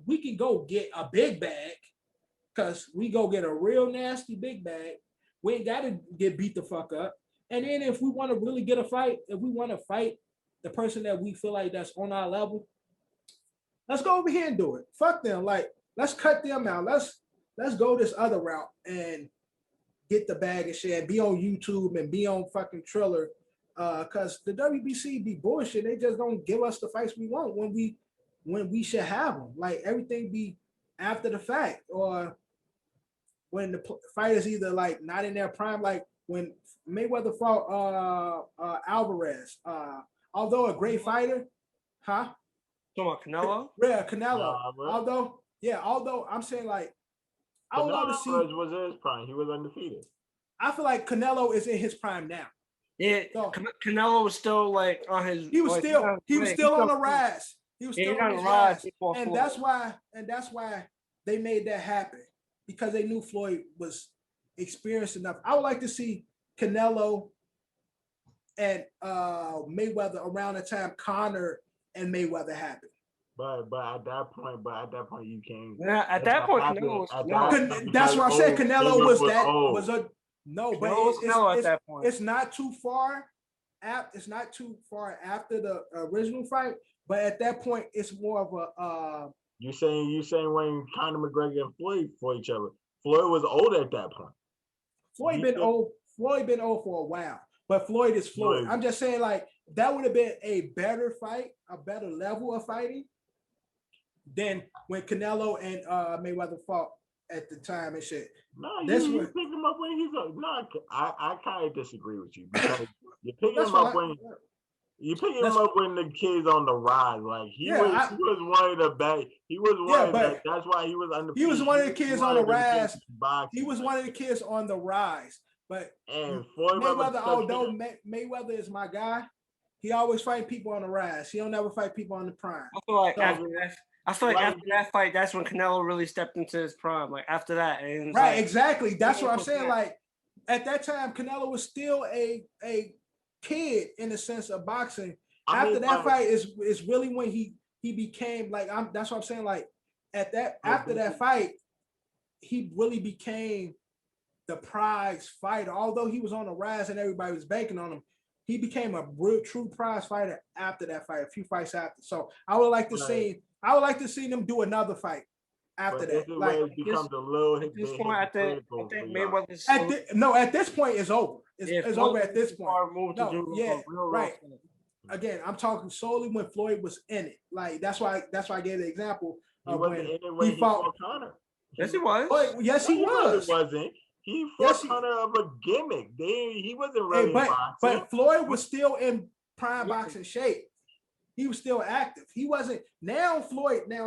we can go get a big bag because we go get a real nasty big bag. We ain't got to get beat the fuck up. And then if we want to really get a fight, if we want to fight the person that we feel like that's on our level, let's go over here and do it. Fuck them. Like, let's cut them out. Let's go this other route and get the bag and shit and be on YouTube and be on fucking Triller. Cause the WBC be bullshit. They just don't give us the fights we want when we should have them. Like everything be after the fact or when the fighters either like not in their prime, like when Mayweather fought Alvarez. Although a great fighter, huh? Talking about Canelo? Yeah, Canelo. Although I'm saying like I would love to see. Was in his prime. He was undefeated. I feel like Canelo is in his prime now. Yeah, so, Canelo was still like on his. He was still on the rise. He was still on the rise, and that's why they made that happen because they knew Floyd was experienced enough. I would like to see Canelo and Mayweather around the time Conor and Mayweather happened. But at that point you can't. Yeah, at that point Canelo was. That's why I said Canelo was a no, but it's not too far. It's not too far after the original fight, But at that point, it's more of a. You saying when Conor McGregor and Floyd fought each other? Floyd was old at that point. Floyd been old for a while, but Floyd is Floyd. I'm just saying, like, that would have been a better fight, a better level of fighting than when Canelo and Mayweather fought at the time and shit. No, you pick him up when he's up. No, I kind of disagree with you because you're picking him up when you pick him up when the kid's on the rise. Like he was one of the best. He was one of the, that's why he was undefeated. He was one of the kids on the rise. He was one of the kids on the rise. But Mayweather, although Mayweather is my guy, he always fight people on the rise. He don't ever fight people on the prime. I feel like after that fight, that's when Canelo really stepped into his prime. Like after that, and right, exactly. That's what I'm saying. Like at that time, Canelo was still a kid in the sense of boxing. After that fight is really when he became like that's what I'm saying. Like after that fight, he really became the prize fighter. Although he was on the rise and everybody was banking on him, he became a real true prize fighter after that fight. A few fights after. So I would like to see them do another fight after that. Like it becomes a little. At this point, I think Mayweather's at this point it's over. It's over at this point. Right. Again, I'm talking solely when Floyd was in it. Like that's why I gave the example of when he fought Conor. Yes, he was. Yes, he was. It wasn't. He fought Conor of a gimmick. He wasn't really boxing. But Floyd was still in prime boxing shape. He was still active. He wasn't. Now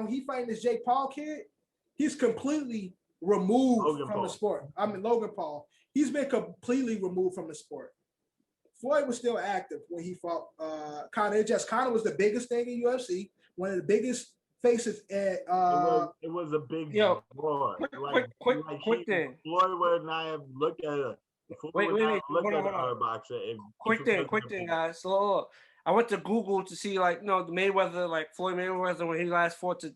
he fighting this Jake Paul kid. He's completely removed from the sport. I mean, Logan Paul. He's been completely removed from the sport. Floyd was still active when he fought Conor. Conor was the biggest thing in UFC. One of the biggest faces at it was a big war. Quick thing. Floyd would not have looked at it. Wait, quick thing, guys. So I went to Google to see like the Mayweather, like Floyd Mayweather when he last fought to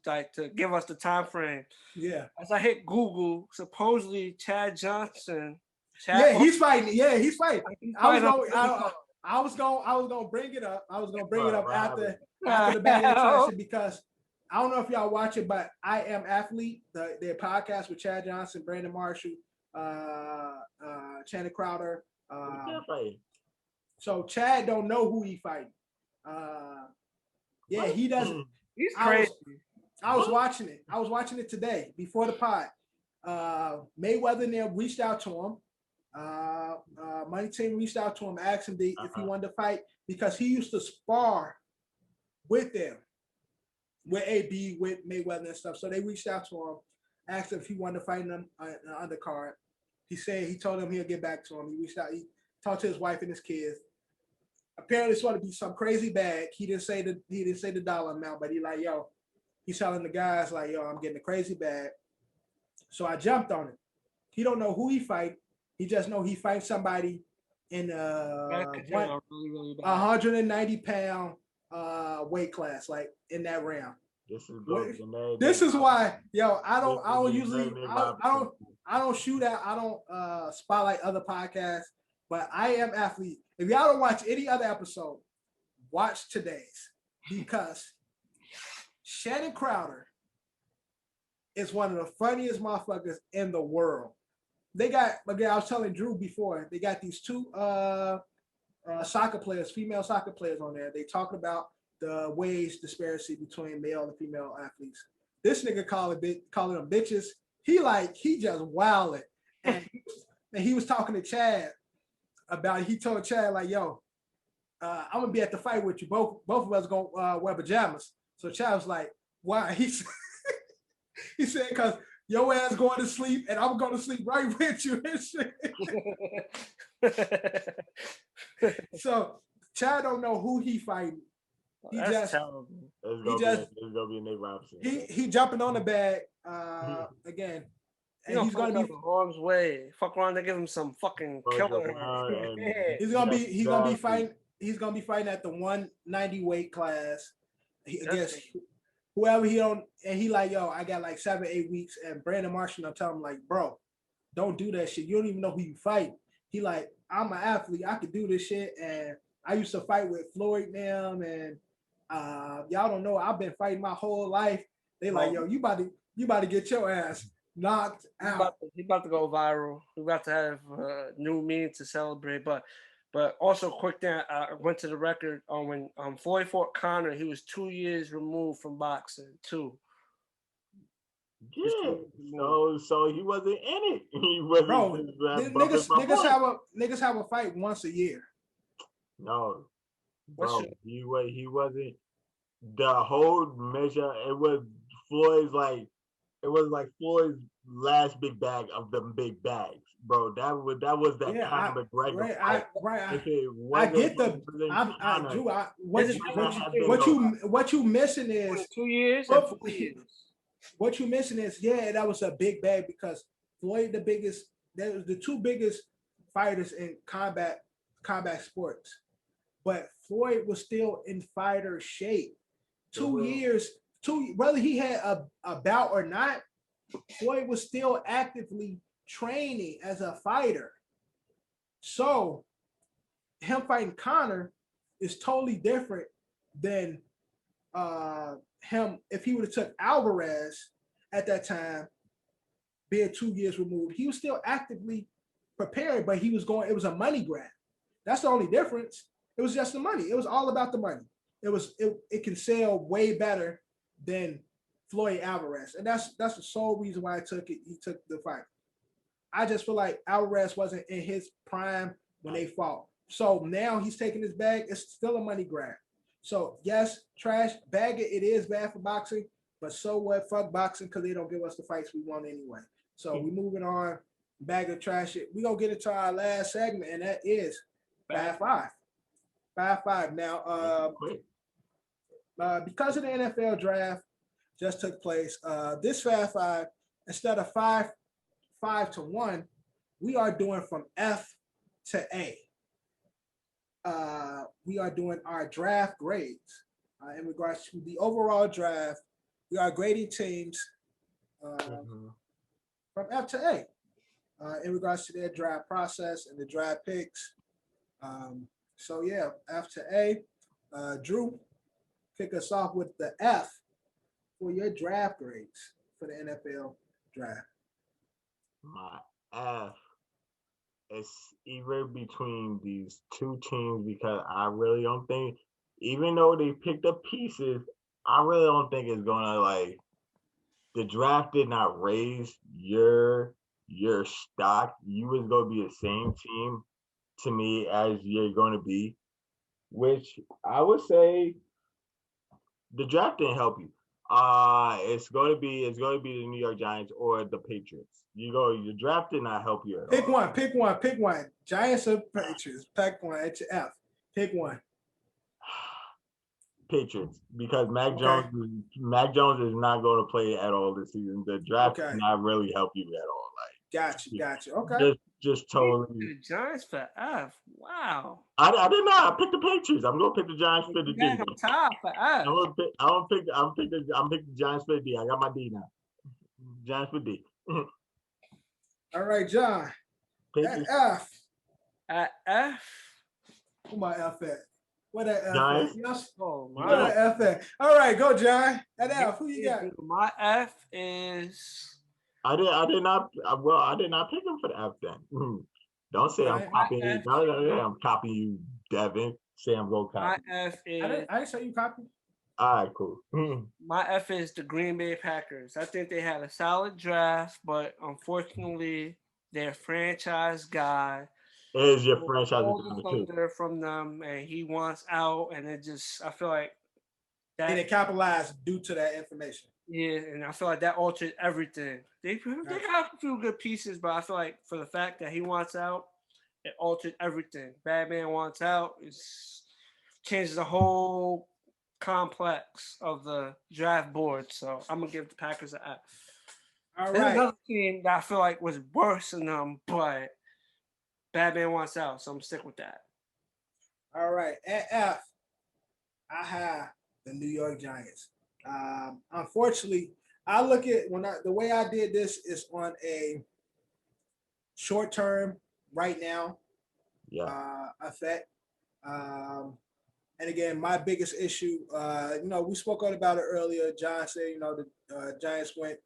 give us the time frame. Yeah. As I hit Google, supposedly Chad Johnson. He's fighting. Yeah, he's fighting. I was gonna bring it up. After the battle session because I don't know if y'all watch it, but I Am Athlete, their podcast with Chad Johnson, Brandon Marshall, Channing Crowder. So Chad don't know who he fighting. He doesn't. He's crazy. I was watching it. I was watching it today before the pod. Mayweather and them reached out to him. Money Team reached out to him, asked him if he wanted to fight because he used to spar with them, with AB, with Mayweather and stuff. So they reached out to him, asked him if he wanted to fight in an undercard. He told him he'll get back to him. He reached out. He talked to his wife and his kids. Apparently, it's going to be some crazy bag. He didn't say the dollar amount, but he's telling the guys like, I'm getting a crazy bag. So I jumped on it. He don't know who he fight. He just know he fights somebody in 190-pound weight class, like in that round. This is why, I don't shoot out. I don't spotlight other podcasts, but I Am Athlete. If y'all don't watch any other episode, watch today's because Shannon Crowder is one of the funniest motherfuckers in the world. They got, again, I was telling Drew before, they got these two soccer players, female soccer players on there. They talking about the wage disparity between male and female athletes. This nigga calling them bitches. He just wilding. And he was talking to Chad about it. He told Chad like, I'm gonna be at the fight with you. Both of us gonna wear pajamas. So Chad was like, why? He said, because your ass going to sleep and I'm going to sleep right with you and shit. So Chad don't know who he fighting. That's terrible. It's gonna be Nate Robinson. He jumping on the bag again. And he's gonna be harm's way. Fuck around to give him some fucking killer. He's gonna be fighting. He's gonna be fighting at the 190 weight class. Against whoever he don't, and he like, I got like 7-8 weeks. And Brandon Marshall, I'm telling him like, bro, don't do that shit. You don't even know who you fight. He like, I'm an athlete. I could do this shit. And I used to fight with Floyd now, and Y'all don't know. I've been fighting my whole life. They like, yo, you about to get your ass knocked out. He's about to go viral. We're about to have new meaning to celebrate. But also quick thing, I went to the record on when Floyd fought Conor. He was 2 years removed from boxing too. Yeah, so he wasn't in it. He wasn't. Bro, niggas have a fight once a year. No, bro, he wasn't. The whole measure, it was like Floyd's last big bag of them big bags, bro. That was that Conor McGregor fight. What you missing is 2 years. What you missing is that was a big bag because Floyd that was the two biggest fighters in combat sports, but Floyd was still in fighter shape. 2 years, whether he had a bout or not, Floyd was still actively training as a fighter. So him fighting Conor is totally different than him if he would have took Alvarez at that time, being 2 years removed. He was still actively prepared, but it was a money grab. That's the only difference. It was just the money. It was all about the money. It can sell way better than Floyd Alvarez. And that's the sole reason why he took the fight. I just feel like Alvarez wasn't in his prime when they fought. So now he's taking his bag. It's still a money grab. So yes, trash, bag it. It is bad for boxing, but so what? Fuck boxing because they don't give us the fights we want anyway. So we moving on, bag of trash it. We gonna get into our last segment, and that is Fab Five. Fab Five. Now, because of the NFL draft just took place, this Fab Five, instead of 5-1, we are doing from F to A. We are doing our draft grades in regards to the overall draft. We are grading teams from F to A in regards to their draft process and the draft picks. So yeah, F to A. Drew, kick us off with the F for your draft grades for the NFL draft. My F. It's either between these two teams because I really don't think, even though they picked up pieces, I really don't think it's gonna the draft did not raise your stock. You was gonna be the same team to me as you're gonna be, which I would say the draft didn't help you. It's going to be the New York Giants or the Patriots. Your draft did not help you at all. Pick one. Giants or Patriots. Pick one at your F. Pick one. Patriots, because Mac Jones is not going to play at all this season. The draft did not really help you at all. Gotcha. Okay. Just totally. The Giants for F. Wow. I did not. I picked the Patriots. I'm gonna pick the Giants for the D. I'm top for F. I'm pick the Giants for the D. I got my D now. Giants for D. All right, John. At F. At F. Who my F at? What that F Giants? Yes. Oh my. What that F at? All right, go, John. At F. Who you got? My F is. I did not pick him for the F then. Don't say I'm copying you. I'm copying you, Devin. Say I'm going to copy. My F is. I didn't say you copy. All right, cool. My F is the Green Bay Packers. I think they had a solid draft, but unfortunately, their franchise guy is your franchise thunder from them, and he wants out, and I feel like that they capitalized due to that information. Yeah, and I feel like that altered everything. They got a few good pieces, but I feel like for the fact that he wants out, it altered everything. Batman wants out. It changes the whole complex of the draft board. So I'm going to give the Packers an F. All There's right. another team that I feel like was worse than them, but Batman wants out, so I'm going to stick with that. All right. At F, I have the New York Giants. Unfortunately, I look at the way I did this is on a short term right now effect. And again, my biggest issue, we spoke about it earlier. John said, the Giants went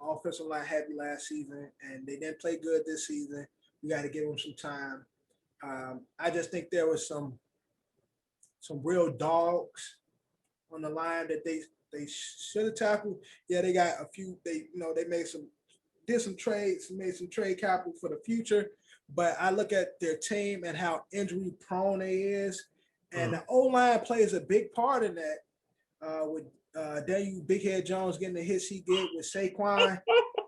offensive line heavy last season, and they didn't play good this season. We got to give them some time. I just think there was some real dogs on the line that they should have tackled. Yeah, they got a few. They did some trades, made some trade capital for the future. But I look at their team and how injury prone they is, and the O-line plays a big part in that. With Daniel Big Head Jones getting the hits he get, with Saquon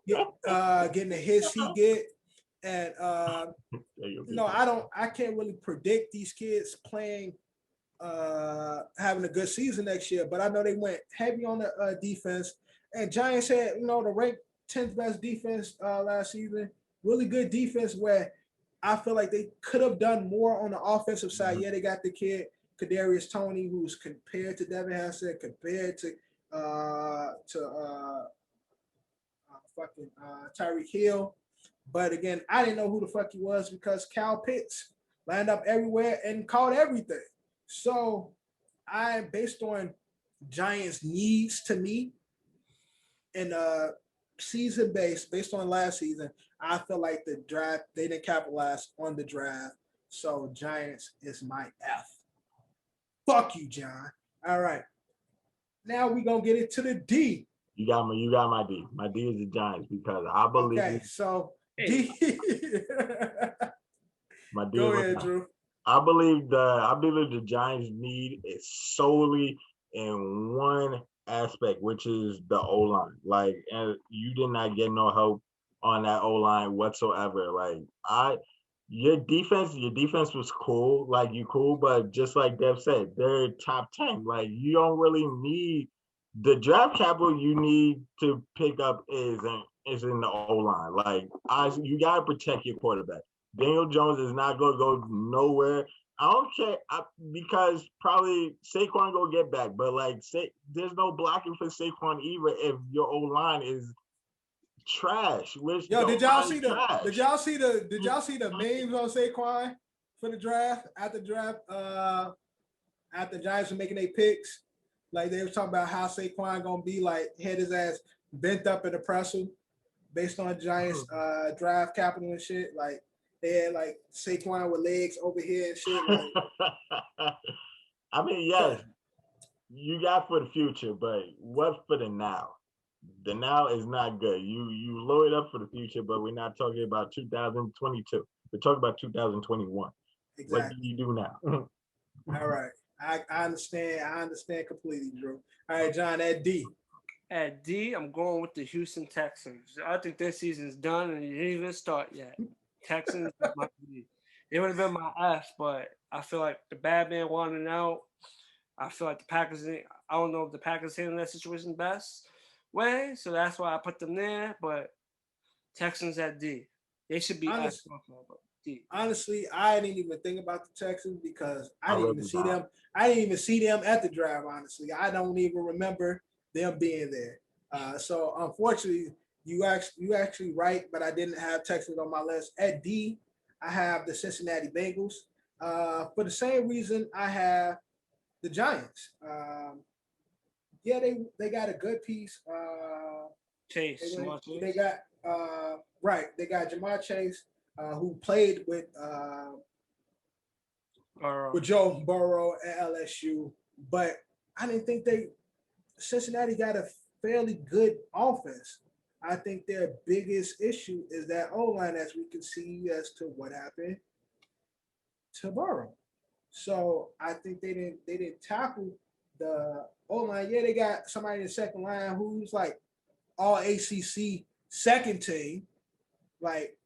getting the hits he get, and I can't really predict these kids playing, having a good season next year. But I know they went heavy on the defense, and Giants had the ranked 10th best defense last season. Really good defense where I feel like they could have done more on the offensive side. Yeah, they got the kid Kadarius Toney, who's compared to Devin Hester, compared to Tyreek Hill. But again, I didn't know who the fuck he was because Kyle Pitts lined up everywhere and caught everything. So I, based on Giants' needs to me and season based on last season, I feel like the draft, they didn't capitalize on the draft. So Giants is my F. Fuck you, John. All right. Now we're gonna get into the D. You got my D. My D is the Giants because I believe. Okay, so D. My D. Go ahead, Drew. I believe the Giants' need is solely in one aspect, which is the O-line. Like, and you did not get no help on that O-line whatsoever. Like, your defense was cool. Like, you cool, but just like Dev said, they're top 10. Like, you don't really need the draft capital you need to pick up is in the O-line. Like, you gotta protect your quarterback. Daniel Jones is not gonna go nowhere. I don't care because probably Saquon go get back, but like, there's no blocking for Saquon either if your O-line is trash. Did y'all see the memes on Saquon for the draft after Giants were making their picks? Like, they were talking about how Saquon gonna be like, had his ass bent up in the presser based on Giants draft capital and shit. Like, they had like Saquon with legs over here and shit. Like, I mean, yes, you got for the future, but what for the now? The now is not good. You lower it up for the future, but we're not talking about 2022. We're talking about 2021. Exactly. What do you do now? All right. I understand. I understand completely, Drew. All right, John, at D. At D, I'm going with the Houston Texans. I think this season's done and it didn't even start yet. Texans is my D. It would have been my F, but I feel like the bad man wanted out. I feel like the Packers, I don't know if the Packers handle that situation best way, so that's why I put them there. But Texans at D. They should be F. D. Honestly, I didn't even think about the Texans because I didn't even see them. I didn't even see them at the draft. Honestly, I don't even remember them being there. So unfortunately, you actually right, but I didn't have Texans on my list. At D, I have the Cincinnati Bengals. For the same reason I have the Giants. Yeah, they got a good piece. Chase. They got They got Jamar Chase, who played with Joe Burrow at LSU, but I didn't think Cincinnati got a fairly good offense. I think their biggest issue is that O-line, as we can see as to what happened to Burrow. So I think they didn't tackle the O-line. Yeah, they got somebody in the second line who's like all ACC second team, like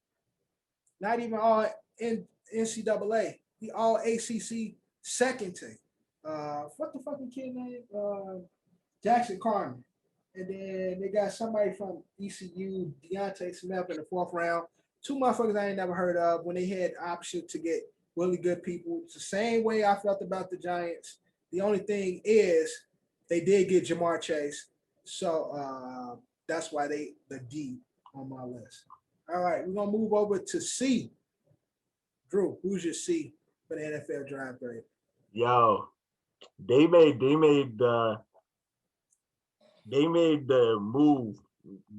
not even all in NCAA. He all ACC second team. What the fucking kid name? Jackson Carmen. And then they got somebody from ECU, Deontay Smith, in the 4th round. 2 motherfuckers I ain't never heard of when they had option to get really good people. It's the same way I felt about the Giants. The only thing is they did get Jamar Chase. So that's why the D on my list. All right, we're going to move over to C. Drew, who's your C for the NFL draft grade? Yo, they made the move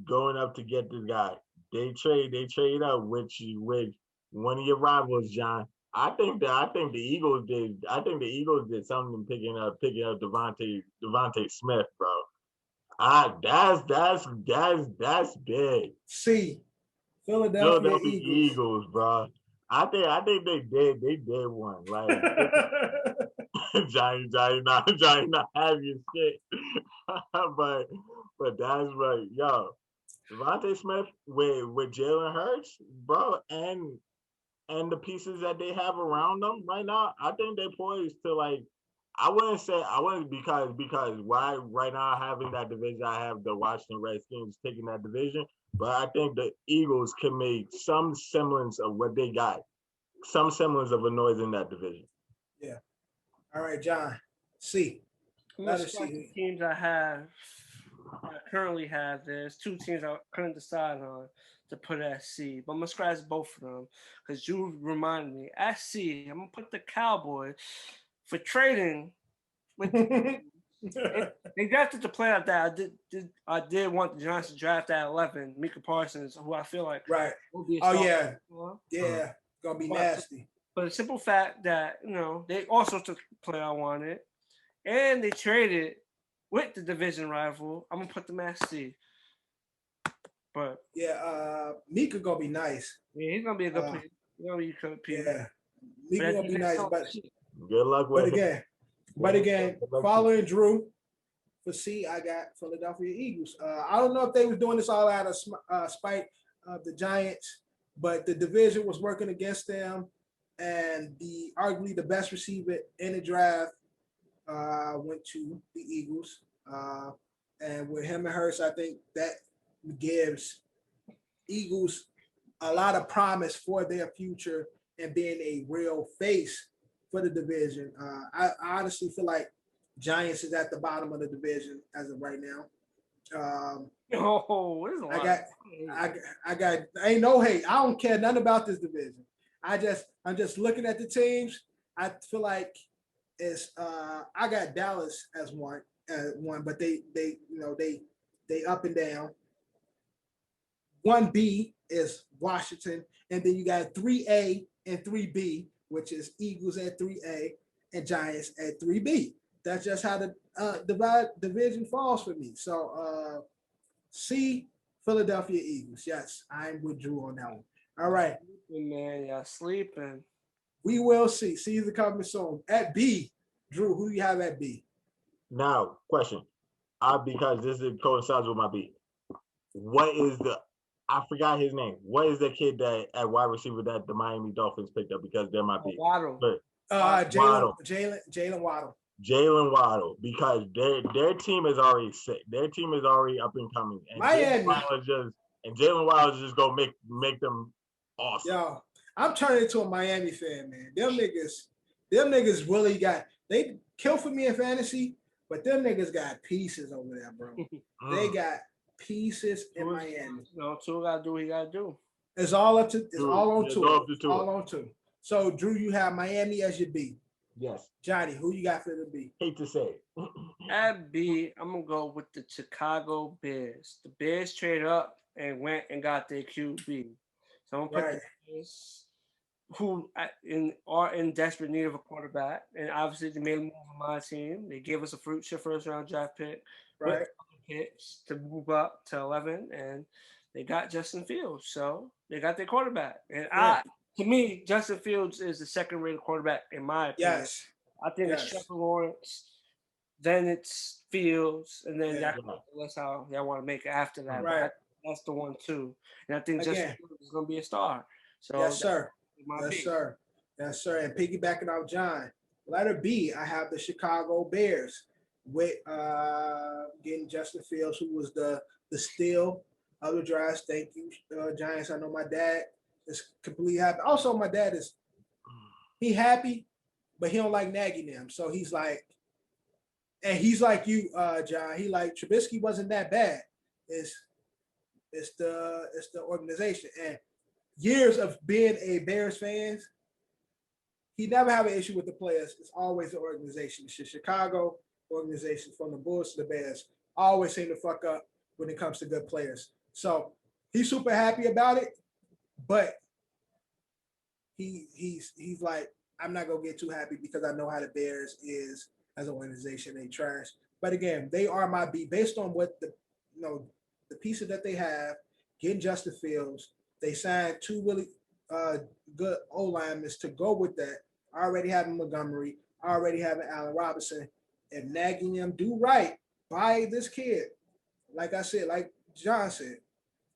going up to get this guy. They trade up with one of your rivals, John. I think the Eagles did. I think the Eagles did something picking up Devontae Smith, bro. That's big. See, Philadelphia Eagles, bro. I think they did one. Like Johnny not having shit. but that's right, yo. Devontae Smith with Jalen Hurts, bro, and the pieces that they have around them right now, I think they're poised to like. I wouldn't because why right now having that division, I have the Washington Redskins taking that division, but I think the Eagles can make some semblance of what they got, some semblance of a noise in that division. Yeah. All right, John. C. Let us see the teams I currently have. There's two teams I couldn't decide on to put at C, but I'm gonna scratch both of them because you reminded me. At C, I'm gonna put the Cowboys for trading with they drafted the player that I did want the Giants to draft at 11, Micah Parsons, who I feel like will be a star. Gonna be nasty. But the simple fact that they also took the player I wanted, and they traded with the division rival, I'm gonna put them at C. But Mika gonna be nice. Yeah, he's gonna be a good player. Yeah, Mika gonna be nice, but good luck with But again, following Drew for C, I got Philadelphia Eagles. I don't know if they was doing this all out of spite of the Giants, but the division was working against them, and arguably the best receiver in the draft went to the Eagles. And with him and Hurts, I think that gives Eagles a lot of promise for their future and being a real face for the division. I honestly feel like Giants is at the bottom of the division as of right now. I got ain't no hate. I don't care nothing about this division. I'm just looking at the teams. I feel like it's I got Dallas as one, but they up and down. 1B is Washington, and then you got 3A and 3B, which is Eagles at 3A and Giants at 3B. That's just how the division falls for me. So C, Philadelphia Eagles. Yes, I'm with Drew on that one. All right. Man, y'all sleeping. We will see. Season coming soon. At B, Drew, who do you have at B? Now, question. Because this coincides with my B. I forgot his name. What is the kid that at wide receiver that the Miami Dolphins picked up because they're my B? Waddle. Jalen Waddle. Jalen Waddle, because their team is already sick. Their team is already up and coming. And Miami. Jalen Waddle is just gonna make them awesome. Yo, I'm turning into a Miami fan, man. Them niggas really they kill for me in fantasy, but them niggas got pieces over there, bro. They got pieces in Miami. Tua gotta do what he gotta do. It's all on Tua. So Drew, you have Miami as your B. Yes. Johnny, who you got for the B? Hate to say it. At B, I'm gonna go with the Chicago Bears. The Bears traded up and went and got their QB. So I'm gonna put the Bears, who are in desperate need of a quarterback, and obviously they made a move on my team. They gave us a first round draft pick, with picks to move up to 11, and they got Justin Fields. So they got their quarterback, and to me, Justin Fields is the second-rated quarterback in my opinion. Yes. I think it's Trevor Lawrence, then it's Fields, and then that's how y'all want to make it after that. Right. That's the one too, and I think Justin Fields is going to be a star. So yes, sir. Yes, sir. And piggybacking off John, letter B, I have the Chicago Bears with getting Justin Fields, who was the steal of the draft. Thank you, Giants. I know my dad is completely happy. Also, my dad he happy, but he don't like nagging them. So he's like, and he's like you, John. He like Trubisky wasn't that bad. It's the organization and years of being a Bears fan. he never have an issue with the players. It's always the organization. It's the Chicago organization, from the Bulls to the Bears, always seem to fuck up when it comes to good players. So he's super happy about it, but he's like, I'm not gonna get too happy because I know how the Bears is as an organization. They trash. But again, they are my B based on what the pieces that they have. Getting Justin Fields, they signed 2 really good O-linemen to go with that. Already having Montgomery, already having Allen Robinson, and nagging them do right by this kid. Like I said, like John said,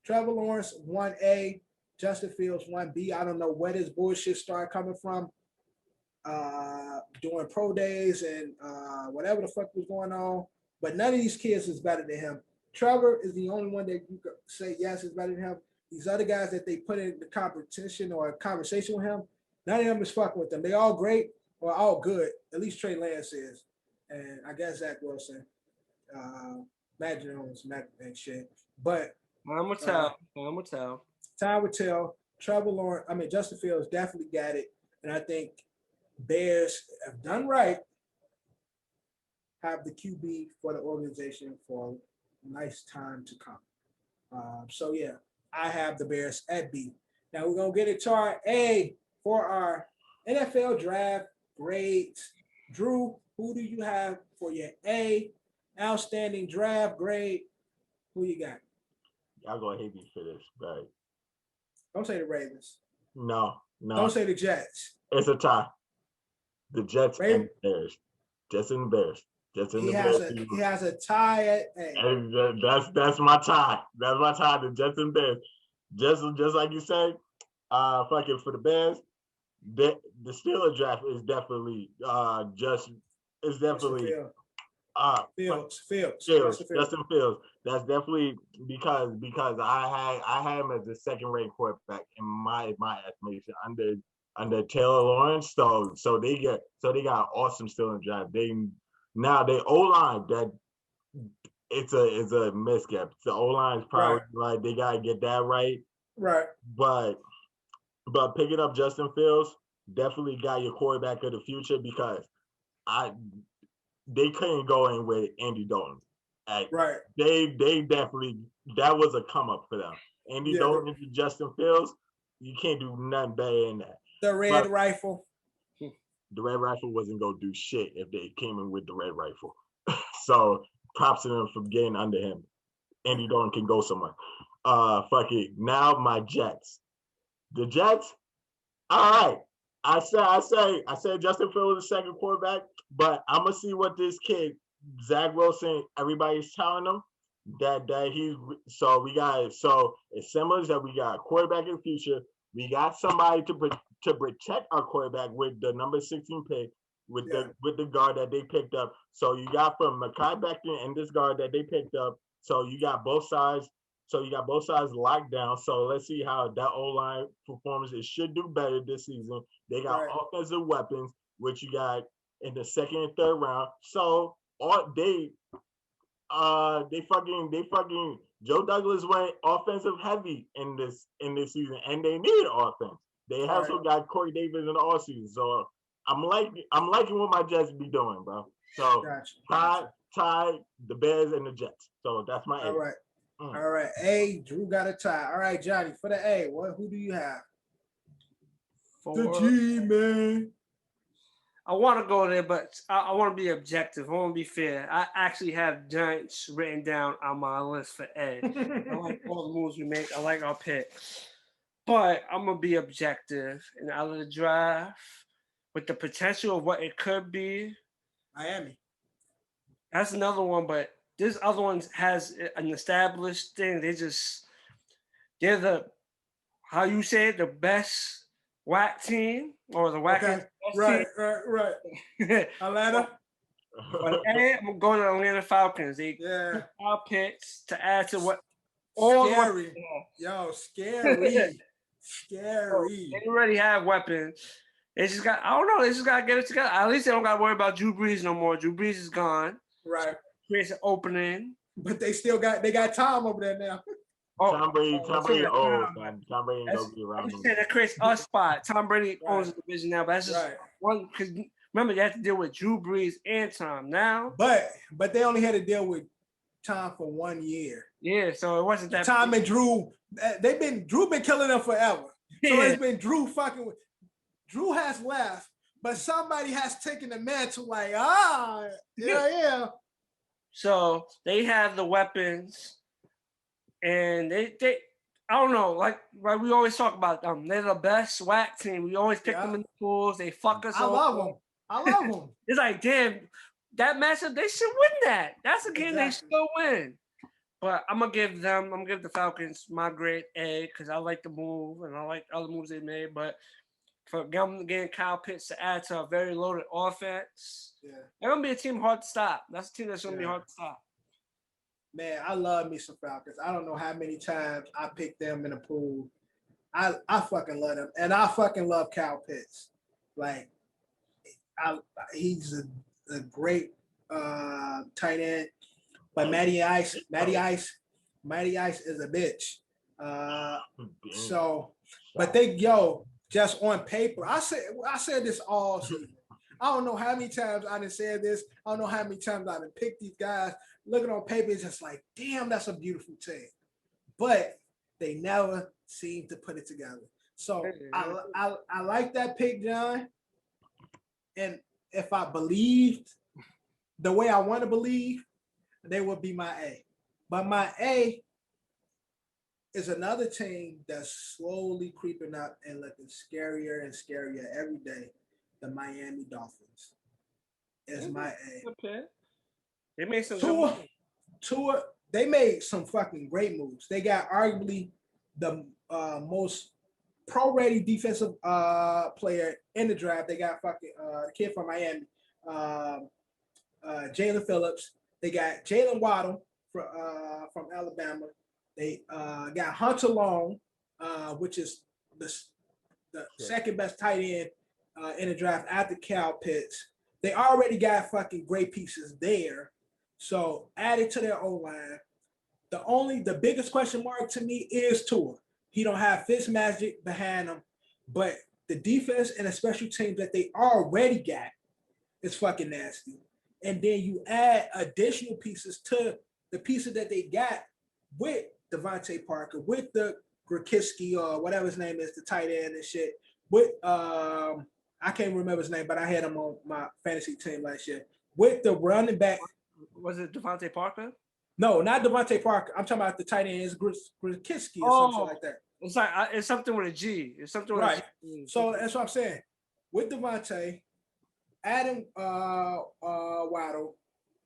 Trevor Lawrence 1A, Justin Fields 1B. I don't know where this bullshit started coming from. Doing pro days and whatever the fuck was going on. But none of these kids is better than him. Trevor is the only one that you could say yes is better than him. These other guys that they put in the competition or conversation with him, none of them is fucking with them. They all great or all good. At least Trey Lance is. And I guess Zach Wilson. Matt Jones, and shit. But time will tell. Time will tell. Trevor Lawrence, Justin Fields definitely got it. And I think Bears have done right, have the QB for the organization for a nice time to come. So yeah, I have the Bears at B. Now we're gonna get it to our A for our NFL draft grades. Drew, who do you have for your A outstanding draft grade? Who you got? Y'all gonna hate me for this, but don't say the Ravens. No. Don't say the Jets. It's a tie. The Jets and the Bears. Jets and the Bears. He has a tie at A. And that's my tie. That's my tie. The Jets and Bears. Just like you said, fucking for the Bears, the Steelers draft is definitely Justin Fields. That's definitely because I had him as the second ranked quarterback in my estimation under Taylor Lawrence. So they got awesome Steelers draft. They O-line that it's a misgap. The O-line is probably right. They gotta get that right. Right. But picking up Justin Fields definitely got your quarterback of the future because they couldn't go in with Andy Dalton. Right. They definitely, that was a come up for them. Andy Dalton to Justin Fields, you can't do nothing better than that. The red rifle. The red rifle wasn't gonna do shit if they came in with the red rifle. So props to them for getting under him. Andy Dalton can go somewhere. Fuck it. Now my Jets. The Jets, all right. I said Justin Fields is the second quarterback, but I'm gonna see what this kid, Zach Wilson, everybody's telling him that he's so it's similar that we got a quarterback in the future. We got somebody to protect our quarterback with the number 16 pick with the guard that they picked up. So you got from Mekhi Becton and this guard that they picked up. So you got both sides. So you got both sides locked down. So let's see how that O-line performs. It should do better this season. They got offensive weapons, which you got in the second and third round. So they fucking Joe Douglas went offensive heavy in this season, and they need offense. They also got Corey Davis in the offseason. So I'm liking what my Jets be doing, bro. So tie the Bears and the Jets. So that's my A. All right. All right. A, Drew got a tie. All right, Johnny, for the A, who do you have? The G, man. I want to go there, but I want to be objective. I want to be fair. I actually have Giants written down on my list for A. I like all the moves we make. I like our pick. But I'm going to be objective. And out of the draft, with the potential of what it could be. Miami. That's another one, but this other one has an established thing. They're the, how you say it, the best whack team or the wackest team. Right. Atlanta. But I'm going to Atlanta Falcons. They took our picks to add to what all scary. Scary. Scary. They already have weapons. They just got, I don't know, they just got to get it together. At least they don't got to worry about Drew Brees no more. Drew Brees is gone. Right. Creates an opening. But they got Tom over there now. Tom Brady old, man. Tom Brady ain't gonna be around. I'm just saying that creates a spot. Tom Brady owns the division now, but that's just one because remember they have to deal with Drew Brees and Tom now. But they only had to deal with Tom for 1 year. Yeah, so it wasn't that Tom and Drew. Drew been killing them forever. So it's been Drew fucking with. Drew has left, but somebody has taken the mantle. Like yeah. So they have the weapons, and they I don't know, like we always talk about them. They're the best SWAT team. We always pick them in the pools. They fuck us. I love them. It's like, damn, that matchup, they should win that. That's a game they still win. But I'm gonna give the Falcons my grade A because I like the move and I like other moves they made. But for getting Kyle Pitts to add to a very loaded offense, they're gonna be a team hard to stop. That's a team that's gonna be hard to stop. Man, I love me some Falcons. I don't know how many times I picked them in the pool. I fucking love them, and I fucking love Kyle Pitts. Like, he's a great tight end. But Matty Ice is a bitch. But just on paper, I said this all season. I don't know how many times I done said this. I don't know how many times I done picked these guys. Looking on paper, it's just like, damn, that's a beautiful team. But they never seem to put it together. So I like that pick, John. And if I believed the way I want to believe, they would be my A. But my A is another team that's slowly creeping up and looking scarier and scarier every day. The Miami Dolphins is my A. Okay. They made some Tua, they made some fucking great moves. They got arguably the most pro-ready defensive player in the draft. They got fucking the kid from Miami, Jalen Phillips. They got Jalen Waddle from Alabama. They got Hunter Long, which is the second best tight end in the draft after Kyle Pitts. They already got fucking great pieces there. So added to their O-line. The biggest question mark to me is Tua. He don't have Fitzmagic behind him, but the defense and the special teams that they already got is fucking nasty. And then you add additional pieces to the pieces that they got with Devontae Parker, with the Grikowski or whatever his name is, the tight end and shit. With I can't remember his name, but I had him on my fantasy team last year. With the running back. Was it Devontae Parker? No, not Devontae Parker. I'm talking about the tight end is Grikowski or something like that. It's like it's something with a G. It's something with a G. So that's what I'm saying. With Devontae, Adam Waddle,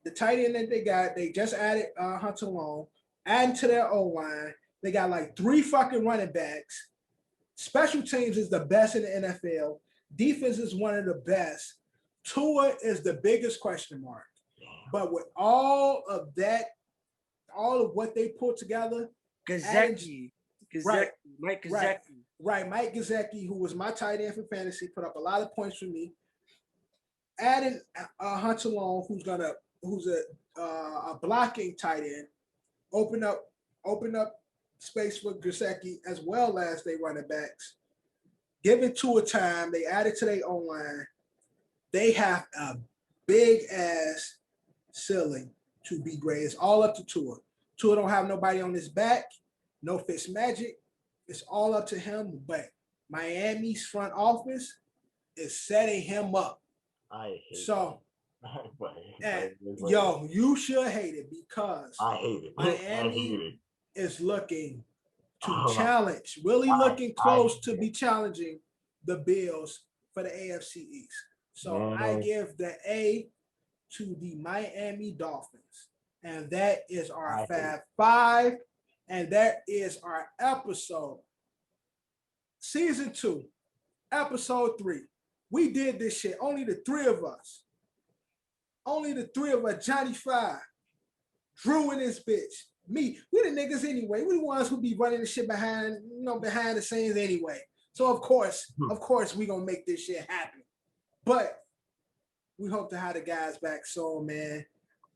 the tight end that they just added Hunter Long, adding to their O-line. They got like 3 fucking running backs. Special teams is the best in the NFL. Defense is one of the best. Tua is the biggest question mark. But with all of what they put together, Mike Gesicki. Right, Mike Gesicki, who was my tight end for fantasy, put up a lot of points for me. Adding Hunter Long, who's a blocking tight end, open up space for Gesicki as well as they running backs. Given Tua time, they added to their O-line. They have a big ass ceiling to be great. It's all up to Tua. Tua don't have nobody on his back, no Fitzmagic. It's all up to him. But Miami's front office is setting him up. I hate so. You should hate it because I hate it. Miami is looking to challenge, really looking close to be challenging the Bills for the AFC East. So I give the A to the Miami Dolphins. And that is our Fab 5. And that is our episode. Season 2, episode 3. We did this shit. Only the 3 of us. Johnny 5. Drew and this bitch. Me. We the niggas anyway. We the ones who be running the shit behind the scenes anyway. So of course, we gonna make this shit happen. But we hope to have the guys back soon, man.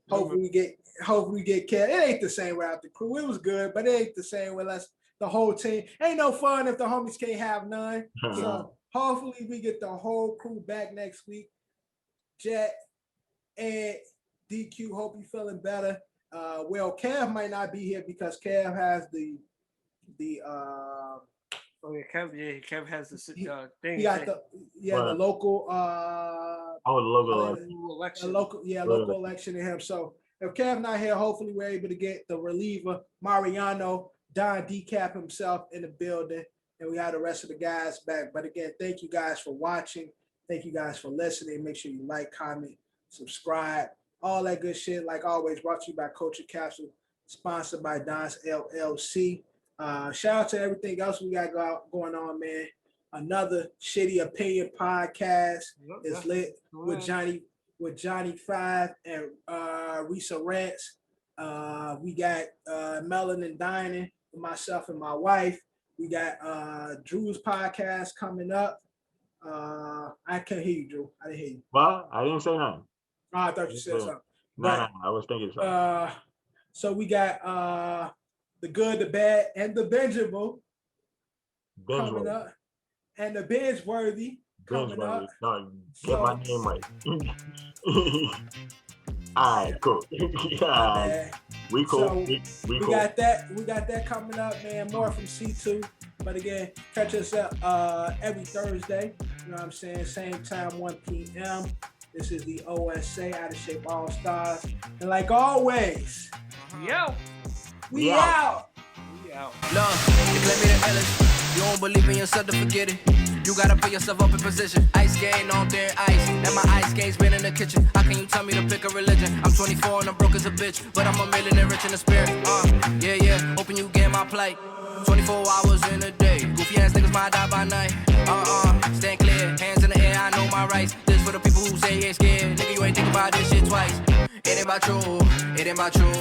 Hopefully we get Kev. It ain't the same without the crew. It was good, but it ain't the same with us. The whole team. Ain't no fun if the homies can't have none. So hopefully we get the whole crew back next week. Jet, Ed, DQ, hope you feeling better. Well, Kev might not be here because Kev has the Kev has the thing. He got the local the local election. Local election in him. So if Kev not here, hopefully we're able to get the reliever Mariano, Don Decap himself in the building, and we have the rest of the guys back. But again, thank you guys for watching. Thank you guys for listening. Make sure you like, comment, subscribe, all that good shit. Like always, brought to you by Culture Capsule, sponsored by Don's LLC. Shout out to everything else we got going on, man. Another Shitty Opinion podcast is lit with Johnny 5 and Risa Rants. We got Melanin Dining with myself and my wife. We got Drew's podcast coming up. I can't hear you, Drew. I didn't hear you. Well, I didn't say nothing. Oh, I thought you said something. No, I was thinking something. So we got the good, the bad, and the bingeable coming up. And the binge worthy coming up. No, get my name right. All right, cool. We cool. So we cool. got that. We got that coming up, man. More from C2. But again, catch us up every Thursday. You know what I'm saying? Same time, 1 p.m. This is the OSA Out of Shape Allstars. And like always, we out. Love, you claim me the illest. You don't believe in yourself to forget it. You gotta put yourself up in position. Ice skating on thin ice. And my ice skates been in the kitchen. How can you tell me to pick a religion? I'm 24 and I'm broke as a bitch. But I'm a millionaire rich in the spirit. Hoping you get my plight. 24 hours in a day. Goofy ass niggas might die by night. Stand clear. Hands in the air, I know my rights. This for the people who say ain't scared. Nigga, you ain't think about this shit twice. It ain't about you. It ain't about you.